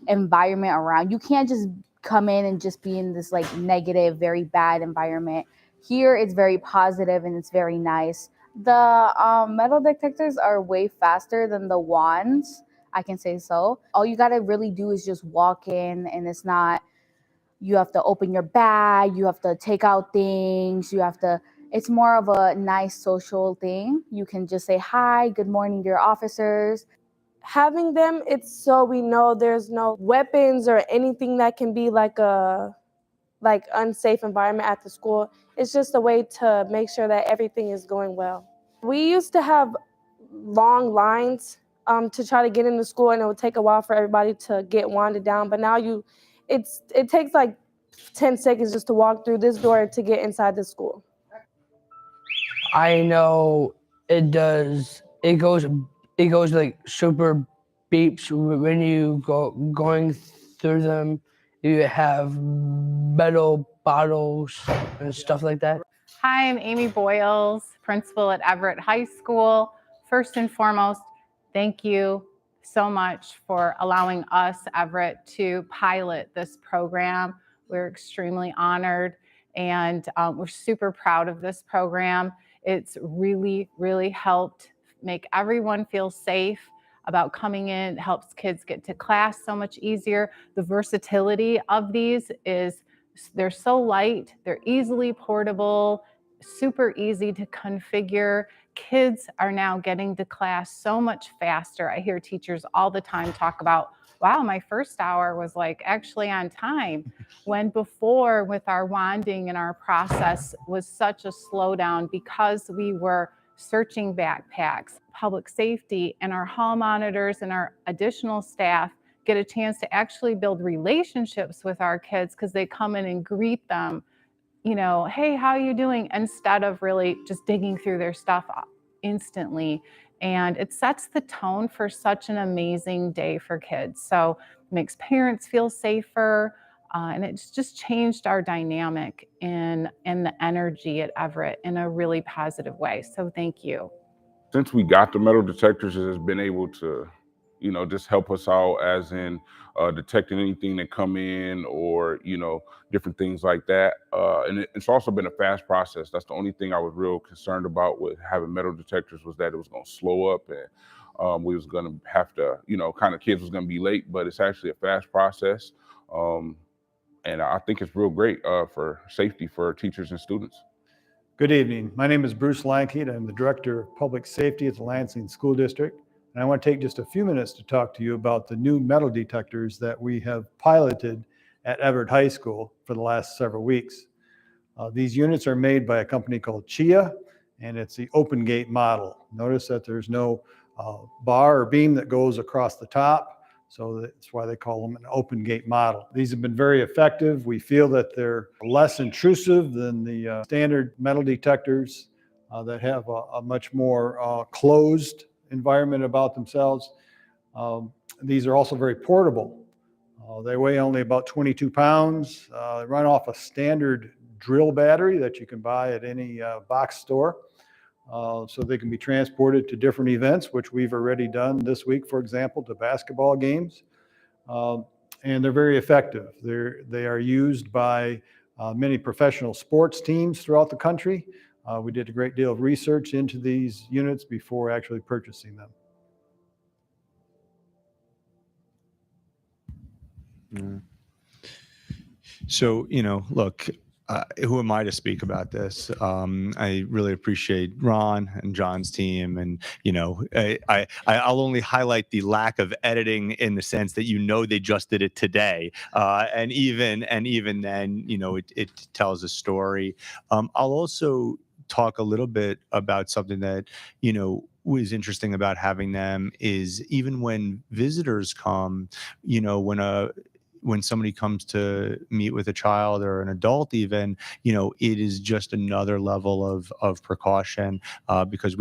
environment around. You can't just come in and just be in this like negative, very bad environment. Here it's very positive and it's very nice. The metal detectors are way faster than the wands, I can say so. All you gotta really do is just walk in, and it's not, you have to open your bag, you have to take out things, it's more of a nice social thing. You can just say hi, good morning to your officers. Having them, it's so we know there's no weapons or anything that can be like unsafe environment at the school. It's just a way to make sure that everything is going well. We used to have long lines to try to get into school, and it would take a while for everybody to get wanded down. But now it takes like 10 seconds just to walk through this door to get inside the school. I know it goes like super beeps when you going through them. You have metal bottles and stuff like that. Hi, I'm Amy Boyles, principal at Everett High School. First and foremost, thank you so much for allowing us, Everett, to pilot this program. We're extremely honored, and we're super proud of this program. It's really, really helped make everyone feel safe about coming in. It helps kids get to class so much easier. The versatility of these is they're so light, they're easily portable, super easy to configure. Kids are now getting to class so much faster. I hear teachers all the time talk about, wow, my first hour was like actually on time, when before with our wanding and our process was such a slowdown because we were searching backpacks. Public safety and our hall monitors and our additional staff get a chance to actually build relationships with our kids because they come in and greet them, hey, how are you doing? Instead of really just digging through their stuff instantly. And it sets the tone for such an amazing day for kids. So it makes parents feel safer. And it's just changed our dynamic in the energy at Everett in a really positive way. So thank you. Since we got the metal detectors, it has been able to, just help us out as in detecting anything that come in or, different things like that. And it's also been a fast process. That's the only thing I was real concerned about with having metal detectors was that it was going to slow up and we was going to have to, kind of kids was going to be late, but it's actually a fast process. And I think it's real great for safety for teachers and students. Good evening. My name is Bruce Lankeet. I'm the Director of Public Safety at the Lansing School District. And I want to take just a few minutes to talk to you about the new metal detectors that we have piloted at Everett High School for the last several weeks. These units are made by a company called Chia, and it's the open gate model. Notice that there's no bar or beam that goes across the top. So that's why they call them an open gate model. These have been very effective. We feel that they're less intrusive than the standard metal detectors that have a much more closed environment about themselves. These are also very portable. They weigh only about 22 pounds. They run off a standard drill battery that you can buy at any box store. So they can be transported to different events, which we've already done this week, for example, to basketball games. And they're very effective. They are used by many professional sports teams throughout the country. We did a great deal of research into these units before actually purchasing them. So, look, who am I to speak about this? I really appreciate Ron and John's team, and I'll only highlight the lack of editing in the sense that they just did it today, and even then, it tells a story. I'll also talk a little bit about something that was interesting about having them is even when visitors come, when somebody comes to meet with a child or an adult even, it is just another level of precaution because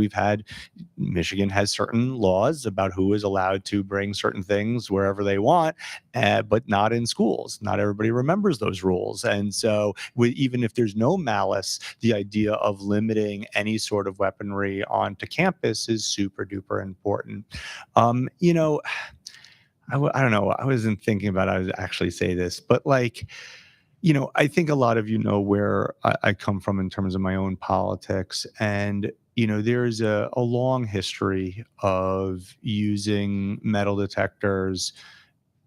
Michigan has certain laws about who is allowed to bring certain things wherever they want, but not in schools. Not everybody remembers those rules. And so even if there's no malice, the idea of limiting any sort of weaponry onto campus is super duper important. I don't know. I wasn't thinking about how to actually say this, but I think a lot of where I come from in terms of my own politics. And, there's a long history of using metal detectors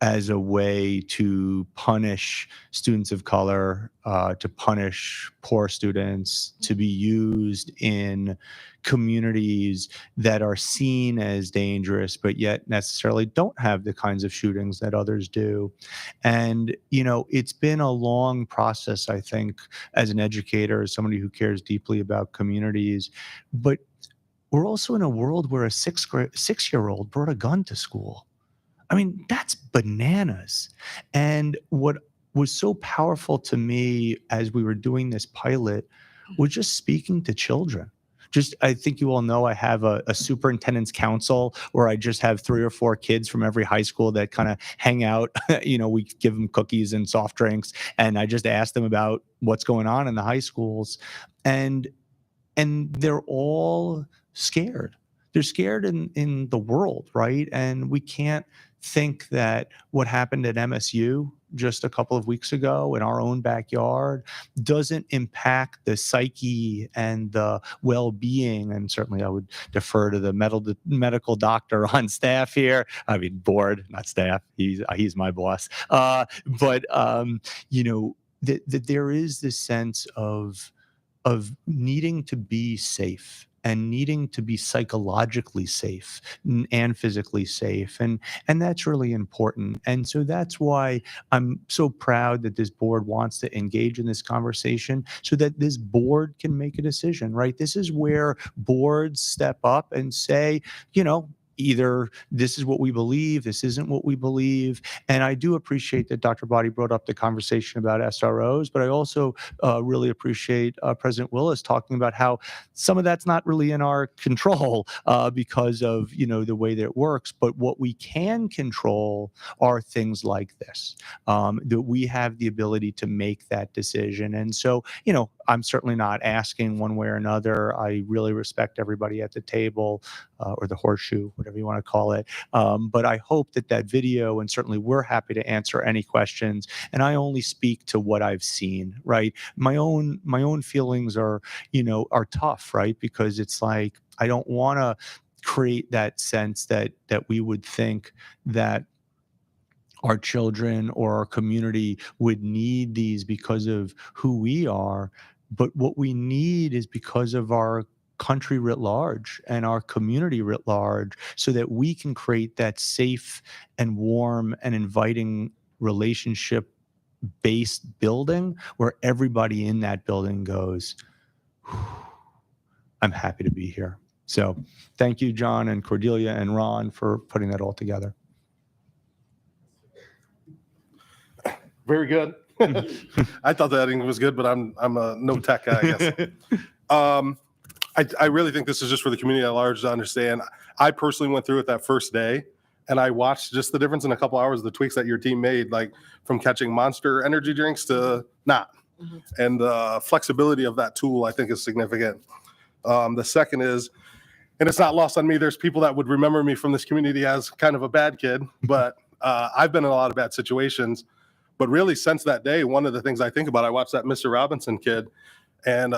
as a way to punish students of color, to punish poor students, to be used in communities that are seen as dangerous, but yet necessarily don't have the kinds of shootings that others do. And, it's been a long process, I think, as an educator, as somebody who cares deeply about communities. But we're also in a world where a six-year-old brought a gun to school. I mean, that's bananas. And what was so powerful to me as we were doing this pilot was just speaking to children. I think you all know I have a superintendent's council where I just have 3 or 4 kids from every high school that kind of hang out. We give them cookies and soft drinks, and I just ask them about what's going on in the high schools. And they're all scared. They're scared in the world, right? And we can't think that what happened at MSU just a couple of weeks ago in our own backyard doesn't impact the psyche and the well-being. And certainly I would defer to the medical doctor on staff here. I mean, board, not staff. He's my boss. But that there is this sense of needing to be safe and needing to be psychologically safe and physically safe. And that's really important. And so that's why I'm so proud that this board wants to engage in this conversation so that this board can make a decision, right? This is where boards step up and say, either this is what we believe, this isn't what we believe. And I do appreciate that Dr. Body brought up the conversation about SROs, but I also really appreciate President Willis talking about how some of that's not really in our control because of, the way that it works. But what we can control are things like this, that we have the ability to make that decision. And so, I'm certainly not asking one way or another. I really respect everybody at the table, or the horseshoe, whatever you want to call it. But I hope that video, and certainly we're happy to answer any questions. And I only speak to what I've seen, right? My own feelings are tough, right? Because it's like, I don't want to create that sense that we would think that our children or our community would need these because of who we are. But what we need is because of our country writ large and our community writ large, so that we can create that safe and warm and inviting relationship based building where everybody in that building goes, I'm happy to be here. So thank you, John and Cordelia and Ron, for putting that all together. Very good. I thought the editing was good, but I'm a no tech guy, I guess. I really think this is just for the community at large to understand. I personally went through it that first day, and I watched just the difference in a couple hours, the tweaks that your team made, like from catching Monster energy drinks to not. And the flexibility of that tool, I think, is significant. The second is, and it's not lost on me, there's people that would remember me from this community as kind of a bad kid, but I've been in a lot of bad situations. But really, since that day, one of the things I think about, I watched that Mr. Robinson kid, and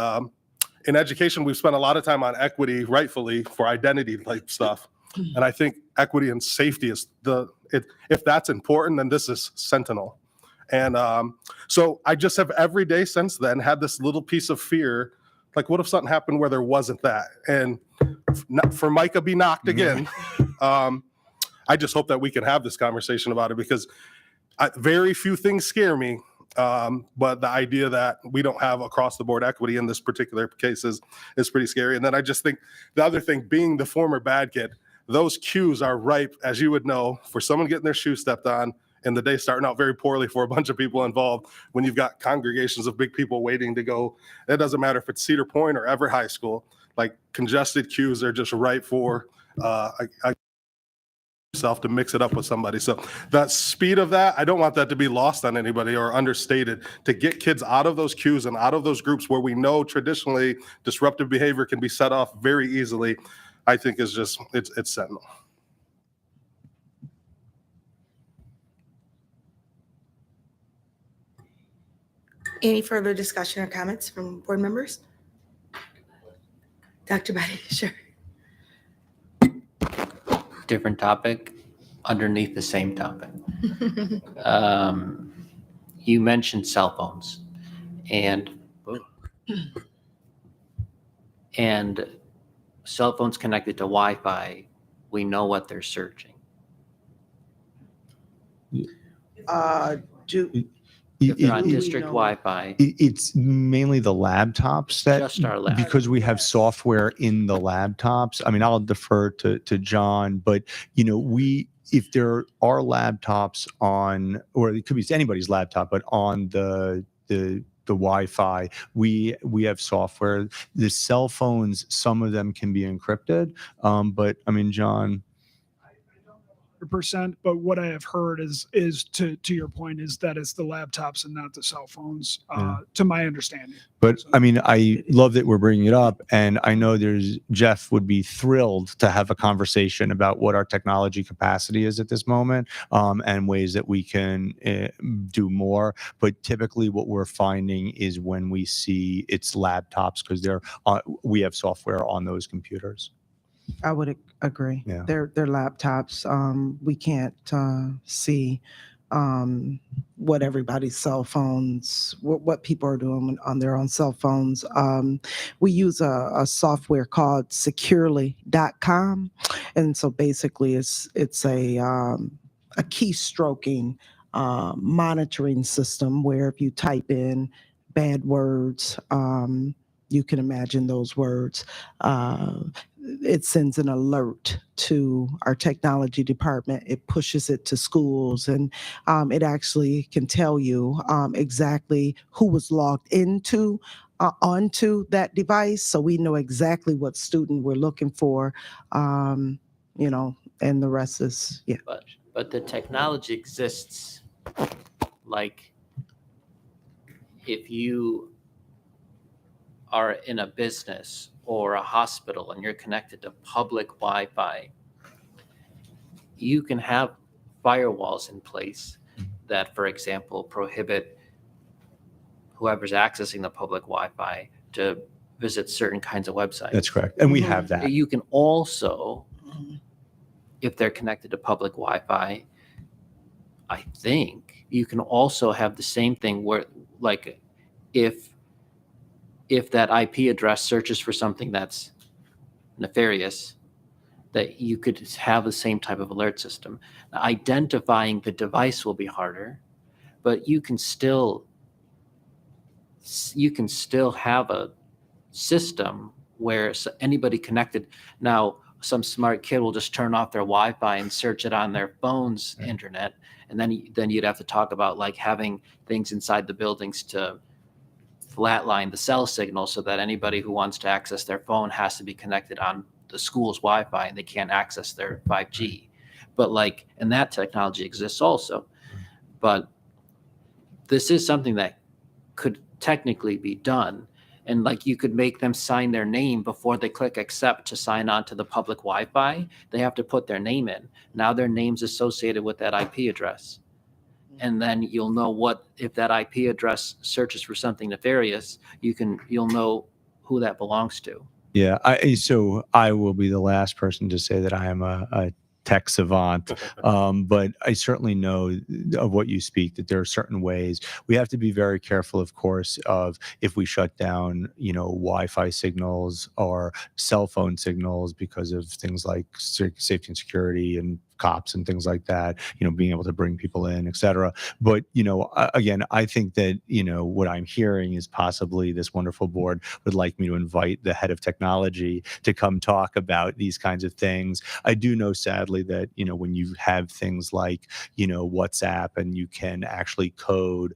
in education, we've spent a lot of time on equity, rightfully, for identity type stuff. And I think equity and safety is if that's important, then this is sentinel. And so I just have every day since then had this little piece of fear, like, what if something happened where there wasn't that? And for Micah be knocked again, I just hope that we can have this conversation about it, because very few things scare me. But the idea that we don't have across the board equity in this particular case is pretty scary. And then I just think the other thing, being the former bad kid, those cues are ripe, as you would know, for someone getting their shoe stepped on and the day starting out very poorly for a bunch of people involved. When you've got congregations of big people waiting to go, it doesn't matter if it's Cedar Point or Everett High School, like congested queues are just ripe for yourself to mix it up with somebody. So the speed of that, I don't want that to be lost on anybody or understated. To get kids out of those queues and out of those groups where we know traditionally disruptive behavior can be set off very easily, I think is just, it's sentinel. Any further discussion or comments from board members? Dr. Body, sure. Different topic underneath the same topic. You mentioned cell phones and cell phones connected to Wi-Fi. We know what they're searching. If they're on district Wi-Fi. It's mainly the laptops that, Just our laptops. because we have software in the laptops. I mean, I'll defer to John, but if there are laptops on, or it could be anybody's laptop, but on the Wi-Fi, we have software. The cell phones, some of them can be encrypted, but I mean, John. 100%, but what I have heard is to your point, is that it's the laptops and not the cell phones, to my understanding. But I mean, I love that we're bringing it up, and I know Jeff would be thrilled to have a conversation about what our technology capacity is at this moment, and ways that we can do more. But typically, what we're finding is when we see it's laptops, because we have software on those computers. I would agree. Yeah. They're laptops. We can't see what everybody's cell phones, what people are doing on their own cell phones. We use a software called securely.com. And so basically it's a keystroking monitoring system where if you type in bad words, you can imagine those words. it sends an alert to our technology department. It pushes it to schools, and it actually can tell you exactly who was logged into onto that device, so we know exactly what student we're looking for. You know, and the rest is But the technology exists. Like if you are in a business or a hospital and you're connected to public Wi-Fi, you can have firewalls in place that, for example, prohibit whoever's accessing the public Wi-Fi to visit certain kinds of websites. That's correct. And we have that. You can also, if they're connected to public Wi-Fi, I think you can also have the same thing where, like, if that IP address searches for something that's nefarious, that you could have the same type of alert system. Now, identifying the device will be harder, but you can still have a system where anybody connected. Now, some smart kid will just turn off their Wi-Fi and search it on their phone's internet, and then you'd have to talk about like having things inside the buildings to flatline the cell signal so that anybody who wants to access their phone has to be connected on the school's Wi-Fi and they can't access their 5G. But like, and that technology exists also. But this is something that could technically be done. And like you could make them sign their name before they click accept to sign on to the public Wi-Fi. They have to put their name in. Now their name's associated with that IP address. And then you'll know what, if that IP address searches for something nefarious, you'll know who that belongs to. Yeah, so I will be the last person to say that I am a tech savant, but I certainly know of what you speak, that there are certain ways. We have to be very careful, of course, of if we shut down, Wi-Fi signals or cell phone signals because of things like safety and security and cops and things like that, being able to bring people in, et cetera. But, again, I think that, what I'm hearing is possibly this wonderful board would like me to invite the head of technology to come talk about these kinds of things. I do know, sadly, that, when you have things like, WhatsApp and you can actually code,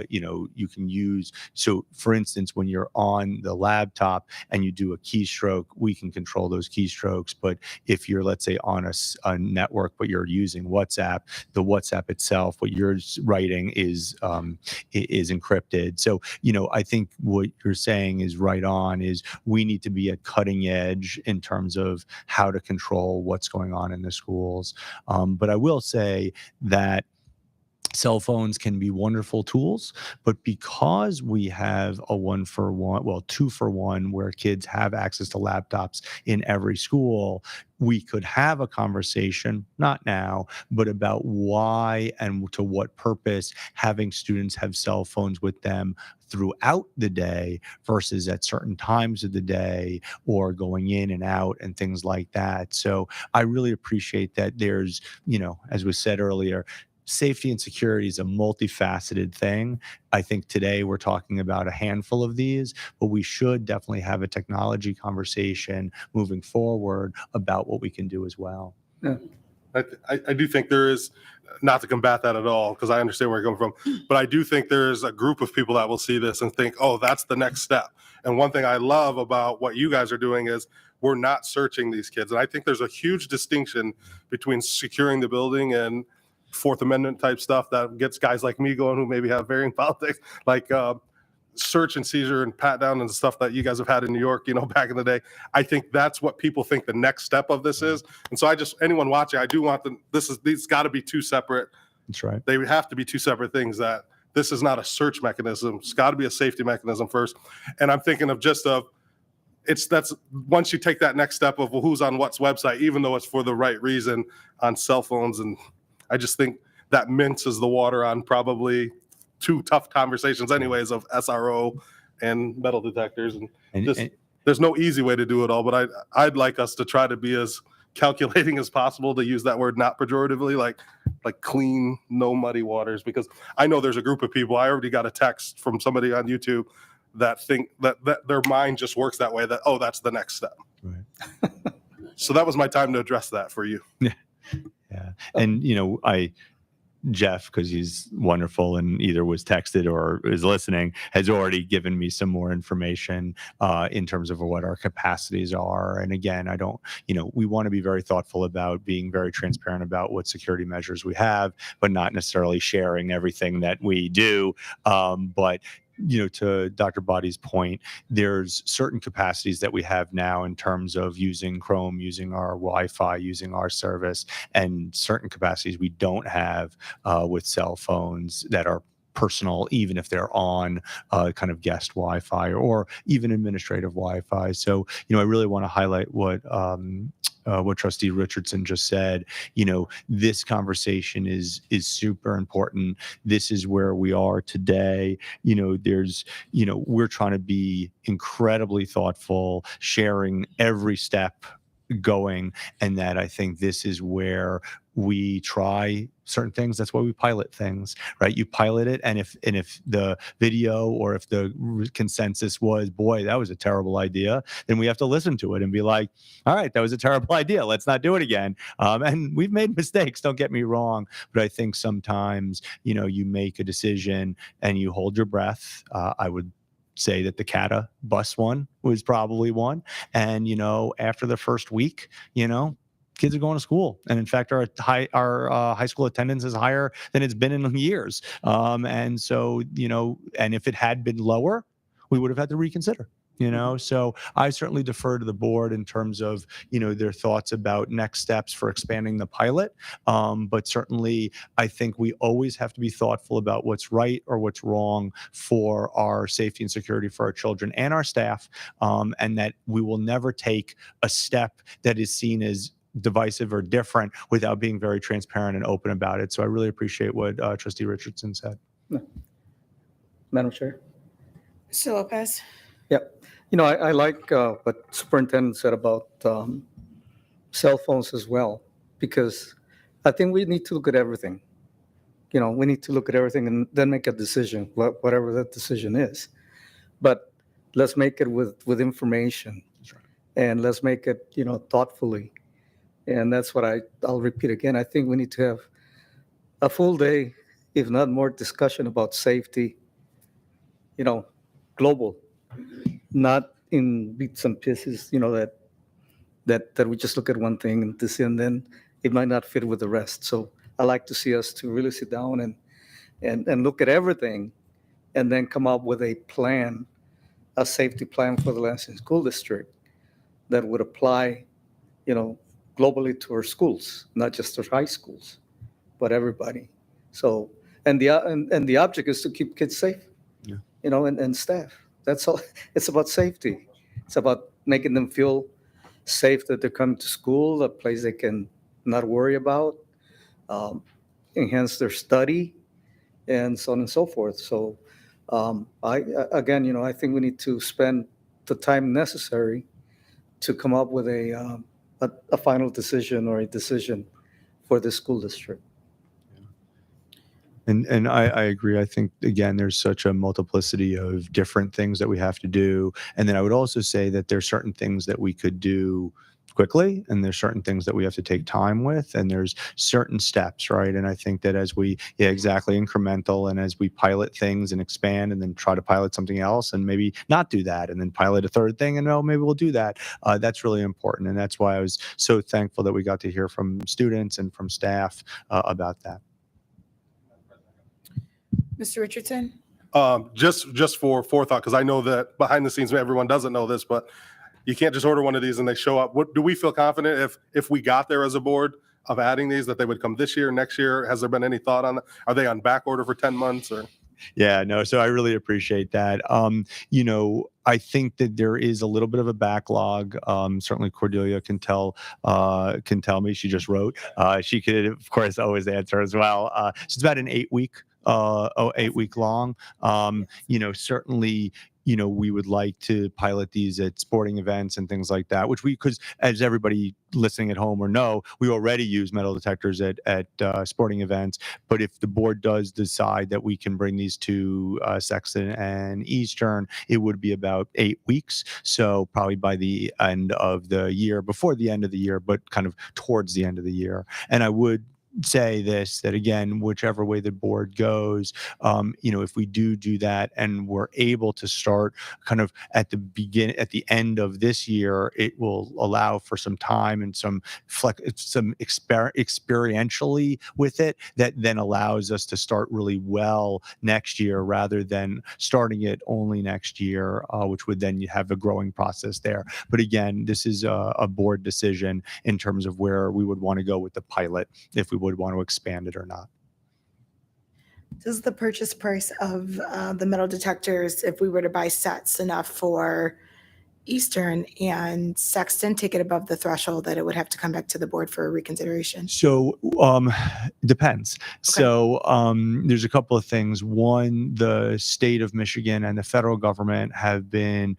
you can use, so for instance, when you're on the laptop and you do a keystroke, we can control those keystrokes. But if you're, let's say, on a network, but you're using WhatsApp, the WhatsApp itself, what you're writing is encrypted. So, I think what you're saying is right on, is we need to be at cutting edge in terms of how to control what's going on in the schools. But I will say that cell phones can be wonderful tools, but because we have a 1-for-1, well, 2-for-1, where kids have access to laptops in every school, we could have a conversation, not now, but about why and to what purpose having students have cell phones with them throughout the day versus at certain times of the day or going in and out and things like that. So I really appreciate that there's, as was said earlier, safety and security is a multifaceted thing. I think today we're talking about a handful of these, but we should definitely have a technology conversation moving forward about what we can do as well. Yeah. I do think there is, not to combat that at all, because I understand where you're coming from, but I do think there is a group of people that will see this and think, oh, that's the next step. And one thing I love about what you guys are doing is we're not searching these kids. And I think there's a huge distinction between securing the building and Fourth Amendment type stuff that gets guys like me going, who maybe have varying politics, like search and seizure and pat down and stuff that you guys have had in New York, back in the day. I think that's what people think the next step of this is. And so anyone watching, I do want these got to be two separate. That's right. They would have to be two separate things. That this is not a search mechanism. It's got to be a safety mechanism first. And I'm thinking of that's once you take that next step of, well, who's on what's website, even though it's for the right reason on cell phones. And I just think that minces the water on probably two tough conversations anyways of SRO and metal detectors. And there's no easy way to do it all, but I'd like us to try to be as calculating as possible, to use that word not pejoratively, like clean, no muddy waters, because I know there's a group of people, I already got a text from somebody on YouTube that think that their mind just works that way, that, oh, that's the next step. Right. So that was my time to address that for you. Yeah. And, Jeff, because he's wonderful and either was texted or is listening, has already given me some more information in terms of what our capacities are. And again, we want to be very thoughtful about being very transparent about what security measures we have, but not necessarily sharing everything that we do. But to Dr. Body's point, there's certain capacities that we have now in terms of using Chrome, using our Wi-Fi, using our service, and certain capacities we don't have with cell phones that are personal, even if they're on kind of guest Wi-Fi or even administrative Wi-Fi. So, I really want to highlight what Trustee Richardson just said. This conversation is super important. This is where we are today. We're trying to be incredibly thoughtful, sharing every step going, and that I think this is where we try certain things. That's why we pilot things, right? You pilot it, and if the video or if the consensus was, boy, that was a terrible idea, then we have to listen to it and be like, all right, that was a terrible idea. Let's not do it again. And we've made mistakes, don't get me wrong, but I think sometimes, you make a decision and you hold your breath. I would say that the CATA bus one was probably one. And, after the first week, kids are going to school. And in fact, our high school attendance is higher than it's been in years. And so, and if it had been lower, we would have had to reconsider. So I certainly defer to the board in terms of, their thoughts about next steps for expanding the pilot. But certainly I think we always have to be thoughtful about what's right or what's wrong for our safety and security for our children and our staff. And that we will never take a step that is seen as divisive or different without being very transparent and open about it. So I really appreciate what Trustee Richardson said. Madam Chair. Mr. Lopez. Yep. I like what Superintendent said about cell phones as well, because I think we need to look at everything. We need to look at everything and then make a decision, whatever that decision is. But let's make it with information, and let's make it, thoughtfully. And that's what I'll repeat again. I think we need to have a full day, if not more, discussion about safety, global, not in bits and pieces, that we just look at one thing and then it might not fit with the rest. So I like to see us to really sit down and look at everything and then come up with a plan, a safety plan for the Lansing School District that would apply, globally to our schools, not just our high schools, but everybody. So, and the object is to keep kids safe, and staff. That's all. It's about safety. It's about making them feel safe that they're coming to school, a place they can not worry about, enhance their study, and so on and so forth. So, I think we need to spend the time necessary to come up with a final decision or a decision for the school district. And I agree. I think, again, there's such a multiplicity of different things that we have to do. And then I would also say that there's certain things that we could do quickly, and there's certain things that we have to take time with, and there's certain steps, right? And I think that as we, exactly, incremental, and as we pilot things and expand and then try to pilot something else and maybe not do that and then pilot a third thing and maybe we'll do that. That's really important. And that's why I was so thankful that we got to hear from students and from staff about that. Mr. Richardson? Just for forethought, because I know that behind the scenes everyone doesn't know this, but you can't just order one of these and they show up. Do we feel confident if we got there as a board of adding these, that they would come this year, next year? Has there been any thought on that? Are they on back order for 10 months or? Yeah, no. So I really appreciate that. I think that there is a little bit of a backlog. Certainly Cordelia can tell me. She just wrote. She could, of course, always answer as well. So it's about an 8 week long. Certainly, we would like to pilot these at sporting events and things like that, because as everybody listening at home or know, we already use metal detectors at sporting events. But if the board does decide that we can bring these to Sexton and Eastern, it would be about 8 weeks. So probably by the end of the year, before the end of the year, but kind of towards the end of the year. And I would say this, that again, whichever way the board goes, if we do that and we're able to start kind of at the end of this year, it will allow for some time and some experientially with it, that then allows us to start really well next year rather than starting it only next year, which would then have a growing process there. But again, this is a board decision in terms of where we would want to go with the pilot, if we would want to expand it or not. Does the purchase price of the metal detectors, if we were to buy sets, enough for Eastern and Sexton, take it above the threshold that it would have to come back to the board for reconsideration? So depends. So there's a couple of things. One, the state of Michigan and the federal government have been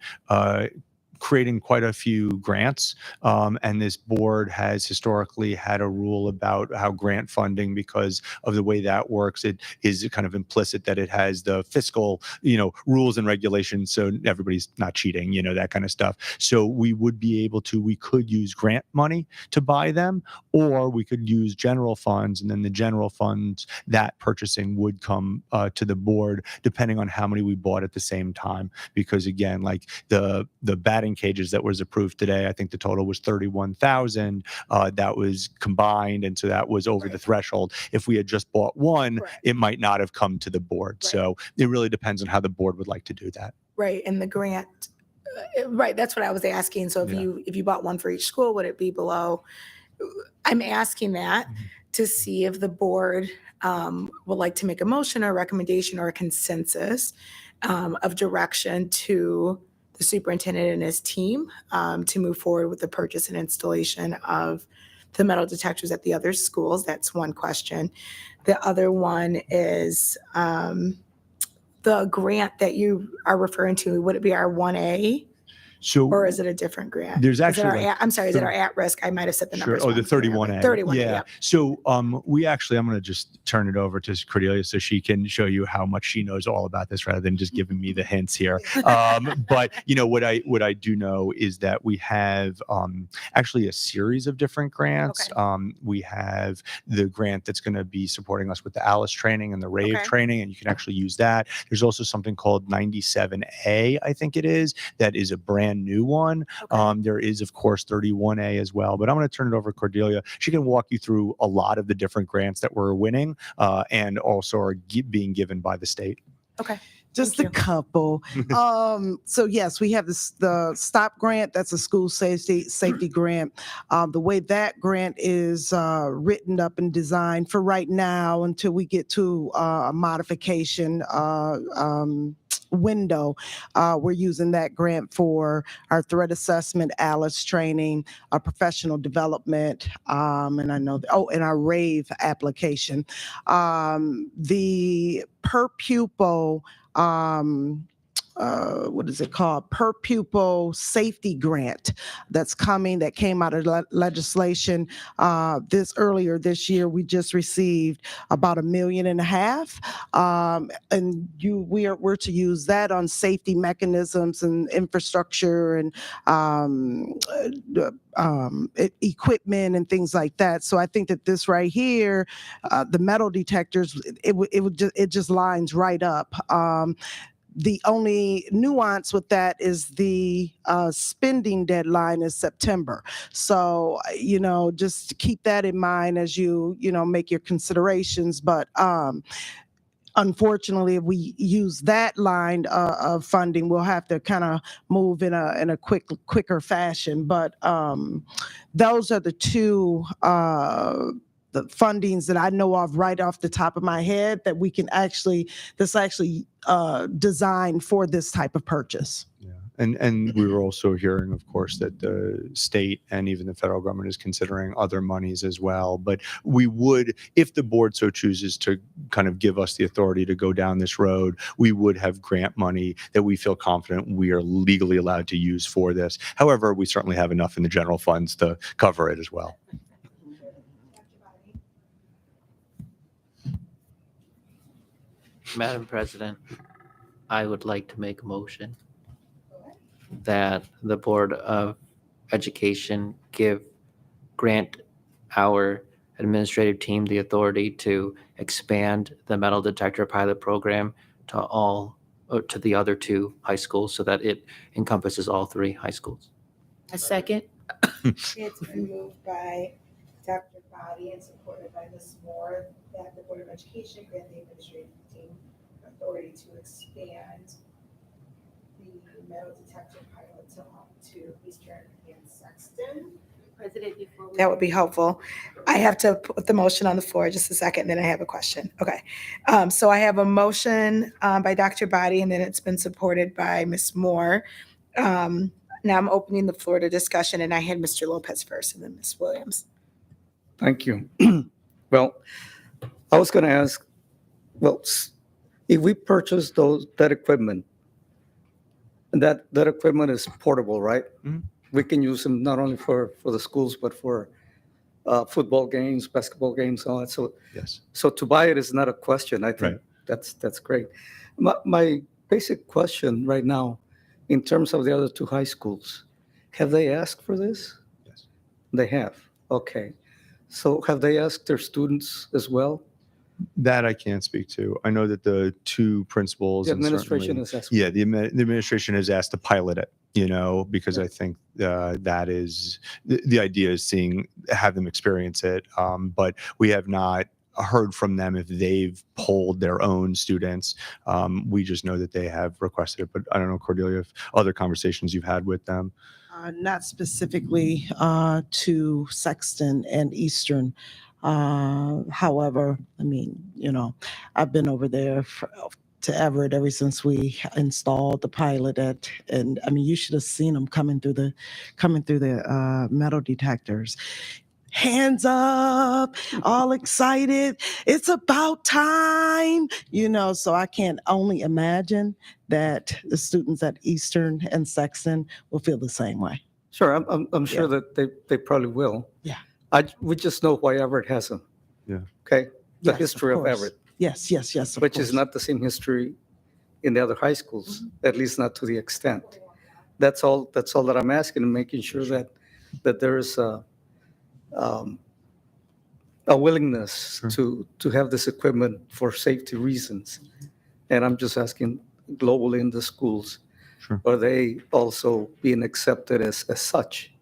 creating quite a few grants, and this board has historically had a rule about how grant funding, because of the way that works, it is kind of implicit that it has the fiscal, rules and regulations, so everybody's not cheating, that kind of stuff. So we could use grant money to buy them, or we could use general funds, and then the general funds, that purchasing would come to the board, depending on how many we bought at the same time. Because again, like the batting cages that was approved today, I think the total was 31,000. That was combined, and so that was over the threshold. If we had just bought one, it might not have come to the board. So it really depends on how the board would like to do that. Right, and the grant, right, that's what I was asking. So if you bought one for each school, would it be below? I'm asking that to see if the board would like to make a motion or a recommendation or a consensus of direction to the superintendent and his team to move forward with the purchase and installation of the metal detectors at the other schools. That's one question. The other one is the grant that you are referring to, would it be our 1A? So, or is it a different grant? There's Is it actually our I'm sorry, is it our at-risk? I might have said the numbers Oh, wrong. the 31A. 31A, Yeah. yeah. So I'm going to just turn it over to Cordelia so she can show you how much she knows all about this rather than just giving me the hints here. But what I do know is that we have actually a series of different grants. We have the grant that's going to be supporting us with the ALICE training and the RAVE training, and you can actually use that. There's also something called 97A, I think it is, that is a brand new one. There is, of course, 31A as well, but I'm going to turn it over to Cordelia. She can walk you through a lot of the different grants that we're winning and also are being given by the state. Okay. Just a couple. So yes, we have the STOP grant. That's a school safety grant. The way that grant is written up and designed for right now, until we get to a modification window, we're using that grant for our threat assessment, ALICE training, our professional development, and I know, and our RAVE application. The per pupil, what is it called? Per pupil safety grant that's coming, that came out of legislation earlier this year. We just received about $1.5 million. And we're to use that on safety mechanisms and infrastructure and equipment and things like that. So I think that this right here, the metal detectors, it just lines right up. The only nuance with that is the spending deadline is September. So, just keep that in mind as you make your considerations. But unfortunately, if we use that line of funding, we'll have to kind of move in a quicker fashion. But those are the two the fundings that I know of right off the top of my head that's actually designed for this type of purchase. Yeah. And we were also hearing, of course, that the state and even the federal government is considering other monies as well. But we would, if the board so chooses to kind of give us the authority to go down this road, we would have grant money that we feel confident we are legally allowed to use for this. However, we certainly have enough in the general funds to cover it as well. Madam President, I would like to make a motion that the Board of Education grant our administrative team the authority to expand the metal detector pilot program to the other 2 high schools so that it encompasses all 3 high schools. A second. It's been moved by Dr. Body and supported by Ms. Moore that the Board of Education grant the administrative team authority to expand the metal detector pilot to Eastern and Sexton. President, before That would be helpful. I have to put the motion on the floor just a second, then I have a question. Okay. So I have a motion by Dr. Body, and then it's been supported by Ms. Moore. Now I'm opening the floor to discussion, and I had Mr. Lopez first and then Ms. Williams. Thank you. Well, I was going to ask, well, if we purchase that equipment, that equipment is portable, right? Mhm. We can use them not only for the schools, but for football games, basketball games, all that. So, Yes. so to buy it is not a question. I think that's great. My basic question right now, in terms of the other 2 high schools, have they asked for this? Yes. They have. Okay. So have they asked their students as well? That I can't speak to. I know that the 2 principals The and administration certainly- has asked. Yeah, the administration has asked to pilot it, because I think that is the idea is have them experience it. But we have not heard from them if they've polled their own students. We just know that they have requested it. But I don't know, Cordelia, if other conversations you've had with them. Not specifically to Sexton and Eastern. However, I mean, I've been over there to Everett ever since we installed the pilot and I mean, you should have seen them coming through the metal detectors. Hands up, all excited. It's about time, so I can only imagine that the students at Eastern and Sexton will feel the same way. Sure, I'm sure that they probably will. Yeah. We just know why Everett has them. Yeah. Okay? The Yes, history of course. Everett, Yes, of which course. is not the same history in the other high schools, at least not to the extent. That's all that I'm asking, and making sure that there is a willingness to have this equipment for safety reasons. And I'm just asking globally in the schools, Sure. are they also being accepted as such?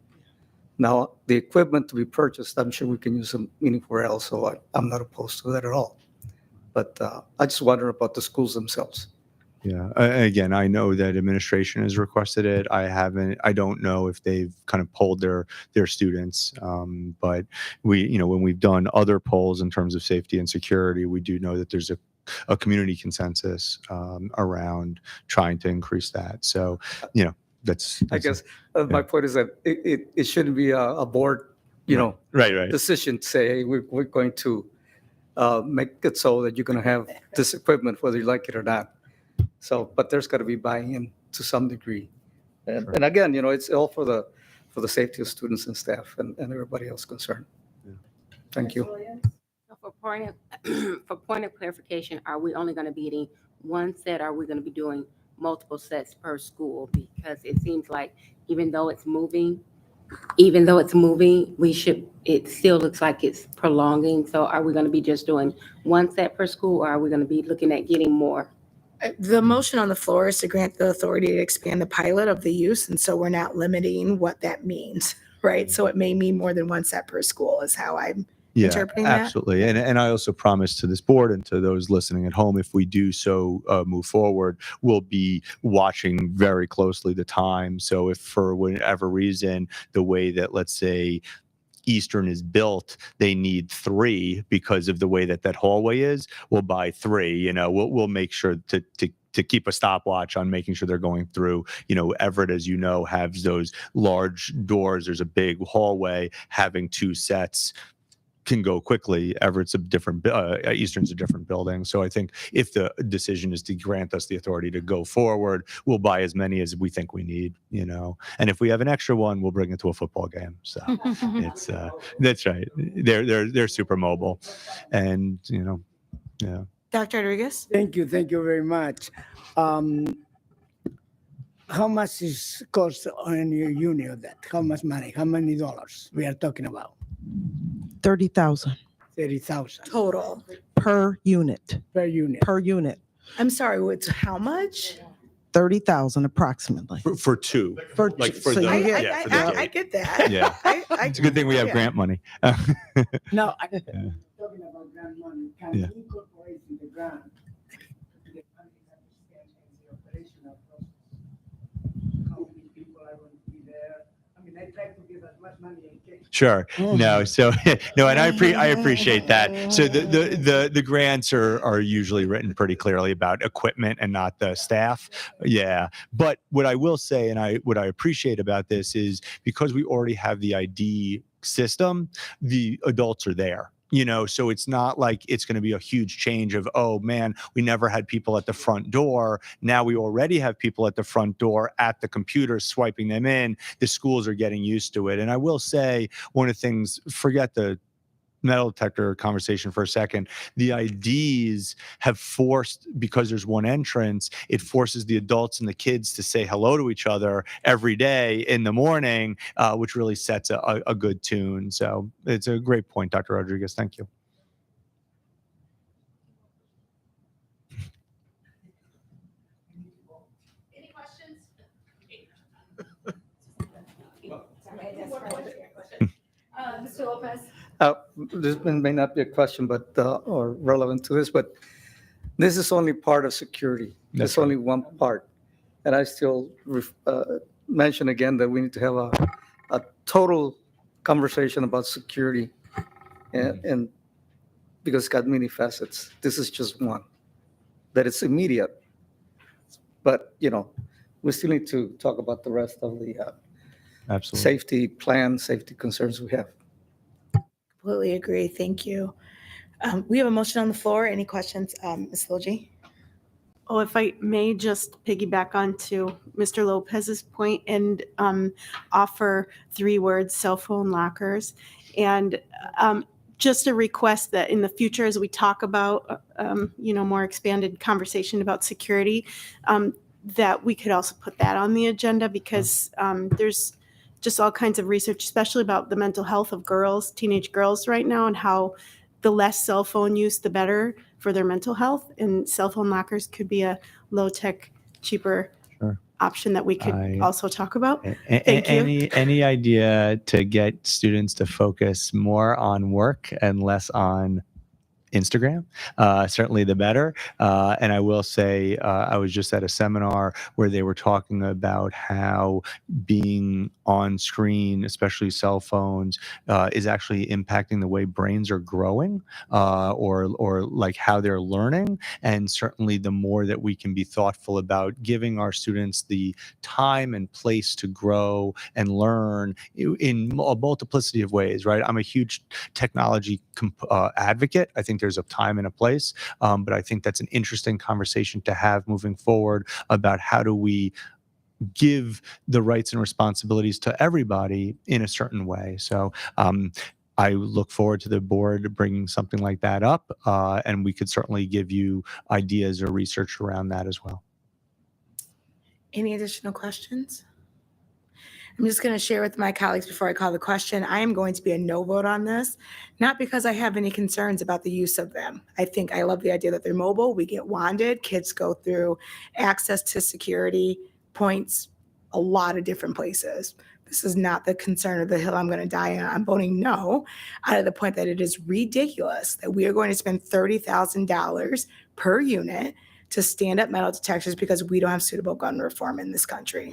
Now, the equipment to be purchased, I'm sure we can use them anywhere else, so I'm not opposed to that at all. But I just wonder about the schools themselves. Yeah. Again, I know that administration has requested it. I don't know if they've kind of polled their students. But when we've done other polls in terms of safety and security, we do know that there's a community consensus around trying to increase that. So, that's I guess my point is that it shouldn't be a board, right. decision to say, hey, we're going to make it so that you're going to have this equipment, whether you like it or not. So, but there's got to be buy-in to some degree. And again, it's all for the safety of students and staff and everybody else concerned. Yeah. Thank you. For point of clarification, are we only going to be getting one set? Or are we going to be doing multiple sets per school? Because it seems like even though it's moving, it still looks like it's prolonging. So are we going to be just doing one set per school, or are we going to be looking at getting more? The motion on the floor is to grant the authority to expand the pilot of the use, and so we're not limiting what that means, right? So it may mean more than one set per school is how I'm interpreting that. Absolutely. And I also promise to this board and to those listening at home, if we do so move forward, we'll be watching very closely the time. So if for whatever reason, the way that, let's say, Eastern is built, they need 3 because of the way that hallway is, we'll buy 3. We'll make sure to to keep a stopwatch on making sure they're going through. Everett, as you know, has those large doors. There's a big hallway. Having two sets can go quickly. Everett's a different, Eastern's a different building. So I think if the decision is to grant us the authority to go forward, we'll buy as many as we think we need, and if we have an extra one, we'll bring it to a football game. So it's, that's right. They're super mobile, and, yeah. Dr. Rodriguez? Thank you very much. How much is cost on your unit of that? How much money? How many dollars we are talking about? 30,000 30,000 Total. per unit. per unit. Per unit. I'm sorry, it's how much? 30,000 approximately. For two. For Like two. for So the, you get- yeah, for the two. I get that. Yeah. It's a good thing we have yeah. grant money. No, talking about grant money. Can Yeah. we incorporate in the grant to get money that is spent in the operational process? How many people are going to be there? I mean, I try to give as much money as I can. Sure. No. So no, and I appreciate that. So the grants are usually written pretty clearly about equipment and not the staff. Yeah. But what I will say, and what I appreciate about this is because we already have the ID system, the adults are there. So it's not like it's going to be a huge change of, oh man, we never had people at the front door. Now we already have people at the front door at the computer swiping them in. The schools are getting used to it. And I will say one of the things, forget the metal detector conversation for a second. The IDs have forced, because there's one entrance, it forces the adults and the kids to say hello to each other every day in the morning, which really sets a good tune. So it's a great point, Dr. Rodriguez. Thank you. Any questions? Mr. Lopez? This may not be a question, but or relevant to this, but this is only part of security. That's It's only one part. And I still mention again that we need to have a total conversation about security, and because it's got many facets. This is just one, that it's immediate. But, we still need to talk about the rest of the Absolutely. safety plan, safety concerns we have. Completely agree. Thank you. We have a motion on the floor. Any questions, Ms. Logie? Oh, if I may just piggyback onto Mr. Lopez's point and offer 3 words: cell phone lockers. And just a request that in the future, as we talk about, more expanded conversation about security, that we could also put that on the agenda, because there's just all kinds of research, especially about the mental health of girls, teenage girls right now, and how the less cell phone use, the better for their mental health. And cell phone lockers could be a low-tech, cheaper option that we could also talk about. Thank you. Any idea to get students to focus more on work and less on Instagram? Certainly the better. And I will say, I was just at a seminar where they were talking about how being on screen, especially cell phones, is actually impacting the way brains are growing, or like how they're learning. And certainly the more that we can be thoughtful about giving our students the time and place to grow and learn in a multiplicity of ways, right? I'm a huge technology advocate. I think there's a time and a place, but I think that's an interesting conversation to have moving forward about how do we give the rights and responsibilities to everybody in a certain way. So I look forward to the board bringing something like that up, and we could certainly give you ideas or research around that as well. Any additional questions? I'm just going to share with my colleagues before I call the question. I am going to be a no vote on this, not because I have any concerns about the use of them. I love the idea that they're mobile. We get wanded. Kids go through access to security points a lot of different places. This is not the concern of the hill I'm going to die on. I'm voting no, out of the point that it is ridiculous that we are going to spend $30,000 per unit to stand up metal detectors because we don't have suitable gun reform in this country.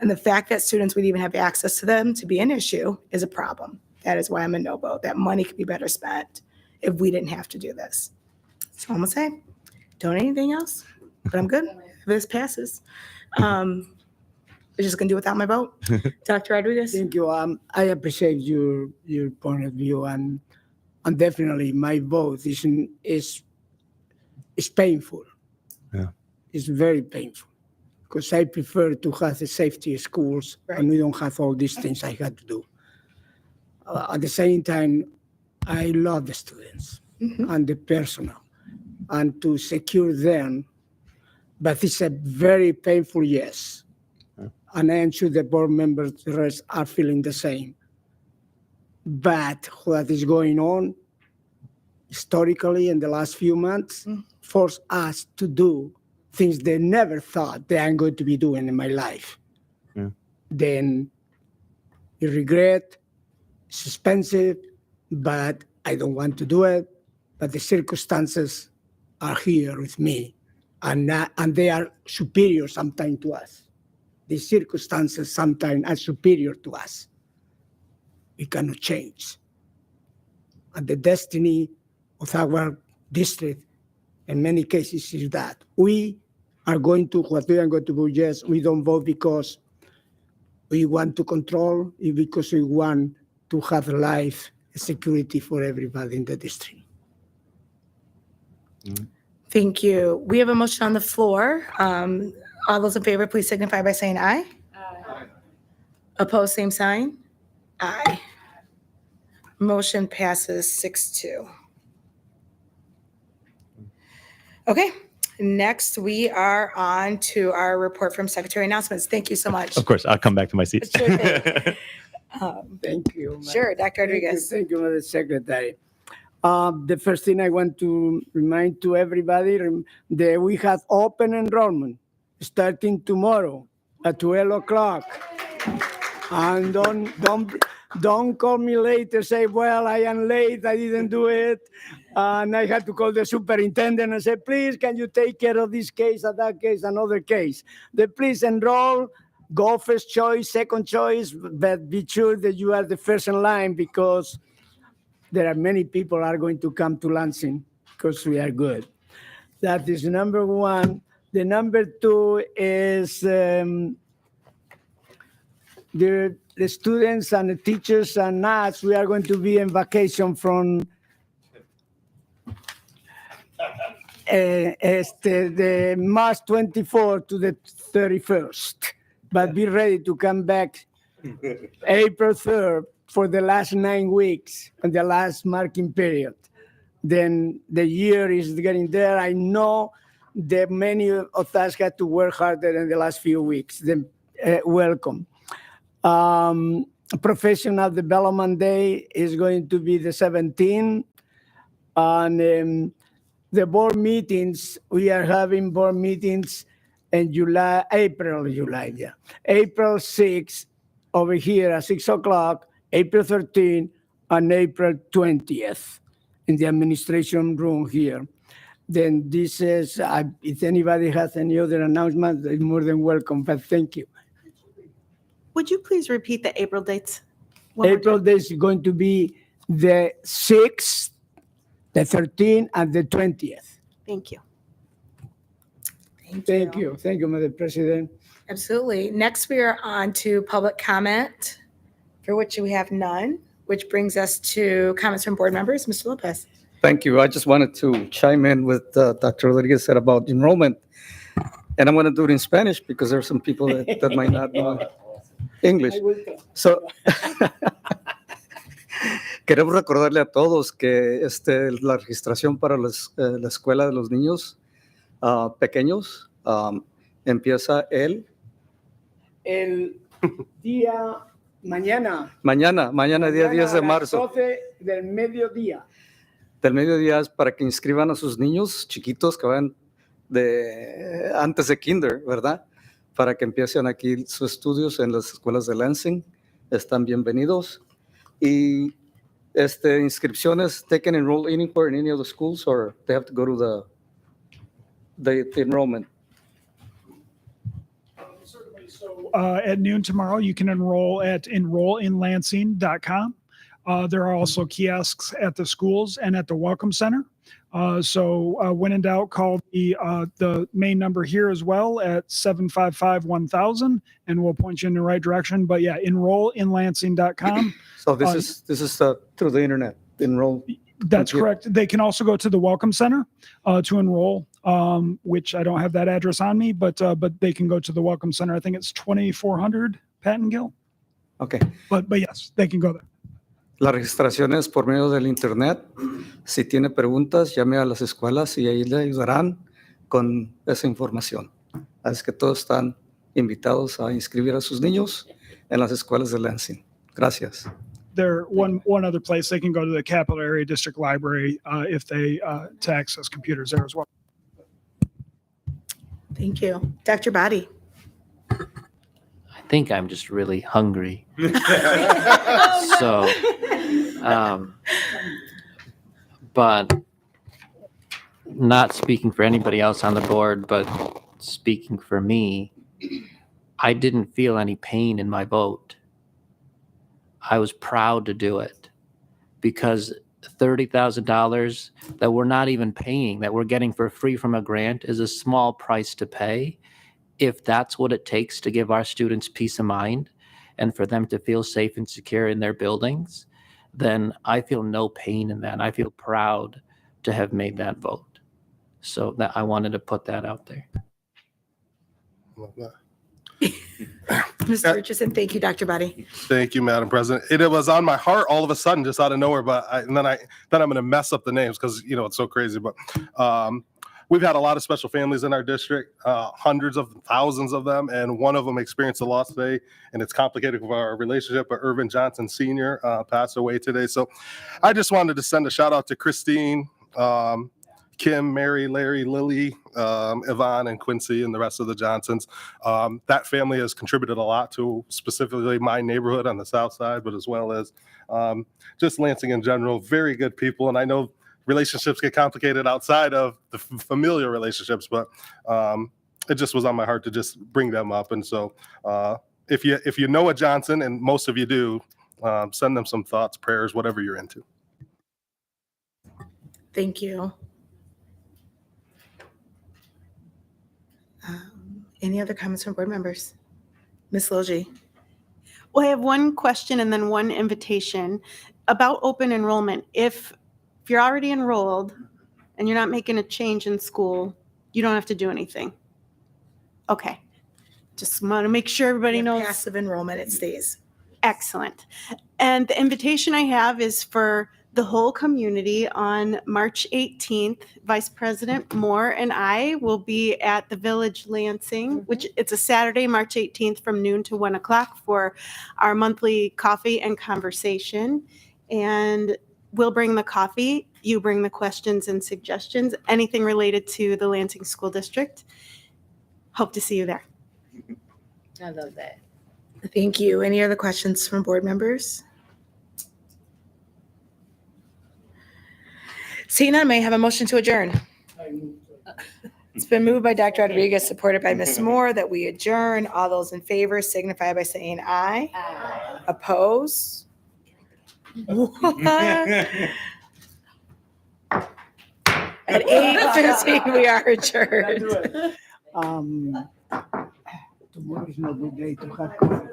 And the fact that students would even have access to them to be an issue is a problem. That is why I'm a no vote. That money could be better spent if we didn't have to do this. So I'm going to say, don't anything else? but I'm good. This passes. I'm just gonna do without my vote. Dr. Rodriguez? Thank you. I appreciate your point of view, and definitely my vote is painful. Yeah. It's very painful because I prefer to have the safety schools, and we don't have all these things I had to do. At the same time, I love the students and the personnel, and to secure them. But it's a very painful yes. And I am sure the board members, the rest, are feeling the same. But what is going on historically in the last few months forced us to do things they never thought that I'm going to be doing in my life. Yeah. Then you regret, it's expensive, but I don't want to do it. But the circumstances are here with me, and they are superior sometimes to us. The circumstances sometimes are superior to us. We cannot change. And the destiny of our district, in many cases, is that we are going to, what we are going to do, yes, we don't vote because we want to control, it's because we want to have life security for everybody in the district. Thank you. We have a motion on the floor. All those in favor, please signify by saying aye. Aye. Opposed, same sign. Aye. Motion passes 6-2. Okay, next we are on to our report from Secretary Announcements. Thank you so much. Of course, I'll come back to my seat. Sure thing. Thank you. Sure, Dr. Rodriguez. Thank you, Madam Secretary. The first thing I want to remind to everybody that we have open enrollment starting tomorrow at 12 o'clock. And don't call me later, say, well, I am late, I didn't do it. And I had to call the superintendent and say, please, can you take care of this case, or that case, another case? Please enroll, go first choice, second choice, but be sure that you are the first in line, because there are many people are going to come to Lansing because we are good. That is number one. The number two is the students and the teachers and us, we are going to be in vacation from the March 24th to the 31st. But be ready to come back April 3rd for the last 9 weeks and the last marking period. Then the year is getting there. I know that many of us had to work harder in the last few weeks. Then welcome. Professional Development Day is going to be the 17th. And the board meetings, we are having board meetings in April 6th over here at 6 o'clock, April 13th, and April 20th in the administration room here. Then this is, if anybody has any other announcement, they're more than welcome, but thank you. Would you please repeat the April dates? one more April time? days is going to be the 6th, the 13th, and the 20th. Thank you. Thank you. Thank you, Madam President. Absolutely. Next, we are on to public comment, for which we have none, which brings us to comments from board members. Mr. Lopez. Thank you. I just wanted to chime in with Dr. Rodriguez said about enrollment. And I'm going to do it in Spanish because there are some people that might not know English. So, queremos recordarle a todos que la registración para la escuela de los niños pequeños empieza el día mañana día 10 de a las marzo. 12 del mediodía. Del mediodía es para que inscriban a sus niños chiquitos que van antes de kinder, ¿verdad? Para que empiecen aquí sus estudios en las escuelas de Lansing. Están bienvenidos. Y inscripciones, they can enroll anywhere in any of the schools, or they have to go to the enrollment. So at noon tomorrow, you can enroll at enrollinlansing.com. There are also kiosks at the schools and at the Welcome Center. So when in doubt, call the main number here as well at 755-1000, and we'll point you in the right direction. But yeah, enrollinlansing.com. So this is through the internet, enroll. That's correct. They can also go to the Welcome Center to enroll, which I don't have that address on me, but they can go to the Welcome Center. I think it's 2400 Patton Gill. Okay. But yes, they can go there. La registración es por medio del internet. Si tiene preguntas, llame a las escuelas y ahí le ayudarán con esa información. Así que todos están invitados a inscribir a sus niños en las escuelas de Lansing. Gracias. There one other place they can go to the Capital Area District Library if they to access computers there as well. Thank you. Dr. Body. I think I'm just really hungry. So, but not speaking for anybody else on the board, but speaking for me, I didn't feel any pain in my vote. I was proud to do it because $30,000 that we're not even paying, that we're getting for free from a grant, is a small price to pay. If that's what it takes to give our students peace of mind and for them to feel safe and secure in their buildings, then I feel no pain in that. I feel proud to have made that vote. So that I wanted to put that out there. Mr. Richardson, thank you, Dr. Body. Thank you, Madam President. It was on my heart all of a sudden, just out of nowhere. But then I'm going to mess up the names because it's so crazy. But we've had a lot of special families in our district, hundreds of thousands of them, and one of them experienced a loss today, and it's complicated with our relationship. But Irvin Johnson Sr. Passed away today, so I just wanted to send a shout out to Christine, Kim, Mary, Larry, Lily, Yvonne, and Quincy, and the rest of the Johnsons. That family has contributed a lot to specifically my neighborhood on the south side, but as well as just Lansing in general. Very good people, and I know relationships get complicated outside of the familial relationships, but it just was on my heart to just bring them up. And so if you know a Johnson, and most of you do, send them some thoughts, prayers, whatever you're into. Thank you. Any other comments from board members? Ms. Logie. Well, I have one question and then one invitation about open enrollment. If you're already enrolled and you're not making a change in school, you don't have to do anything. Okay. Just want to make sure everybody knows. Passive enrollment, it stays. Excellent. And the invitation I have is for the whole community on March 18th. Vice President Moore and I will be at the Village Lansing, which it's a Saturday, March 18th from noon to 1 o'clock for our monthly coffee and conversation. And we'll bring the coffee. You bring the questions and suggestions, anything related to the Lansing School District. Hope to see you there. I love that. Thank you. Any other questions from board members? Seeing none, may I have a motion to adjourn? It's been moved by Dr. Rodriguez, supported by Ms. Moore, that we adjourn. All those in favor signify by saying aye. Aye. Oppose? At 8:15, we are adjourned. Tomorrow is not a good day to have coffee.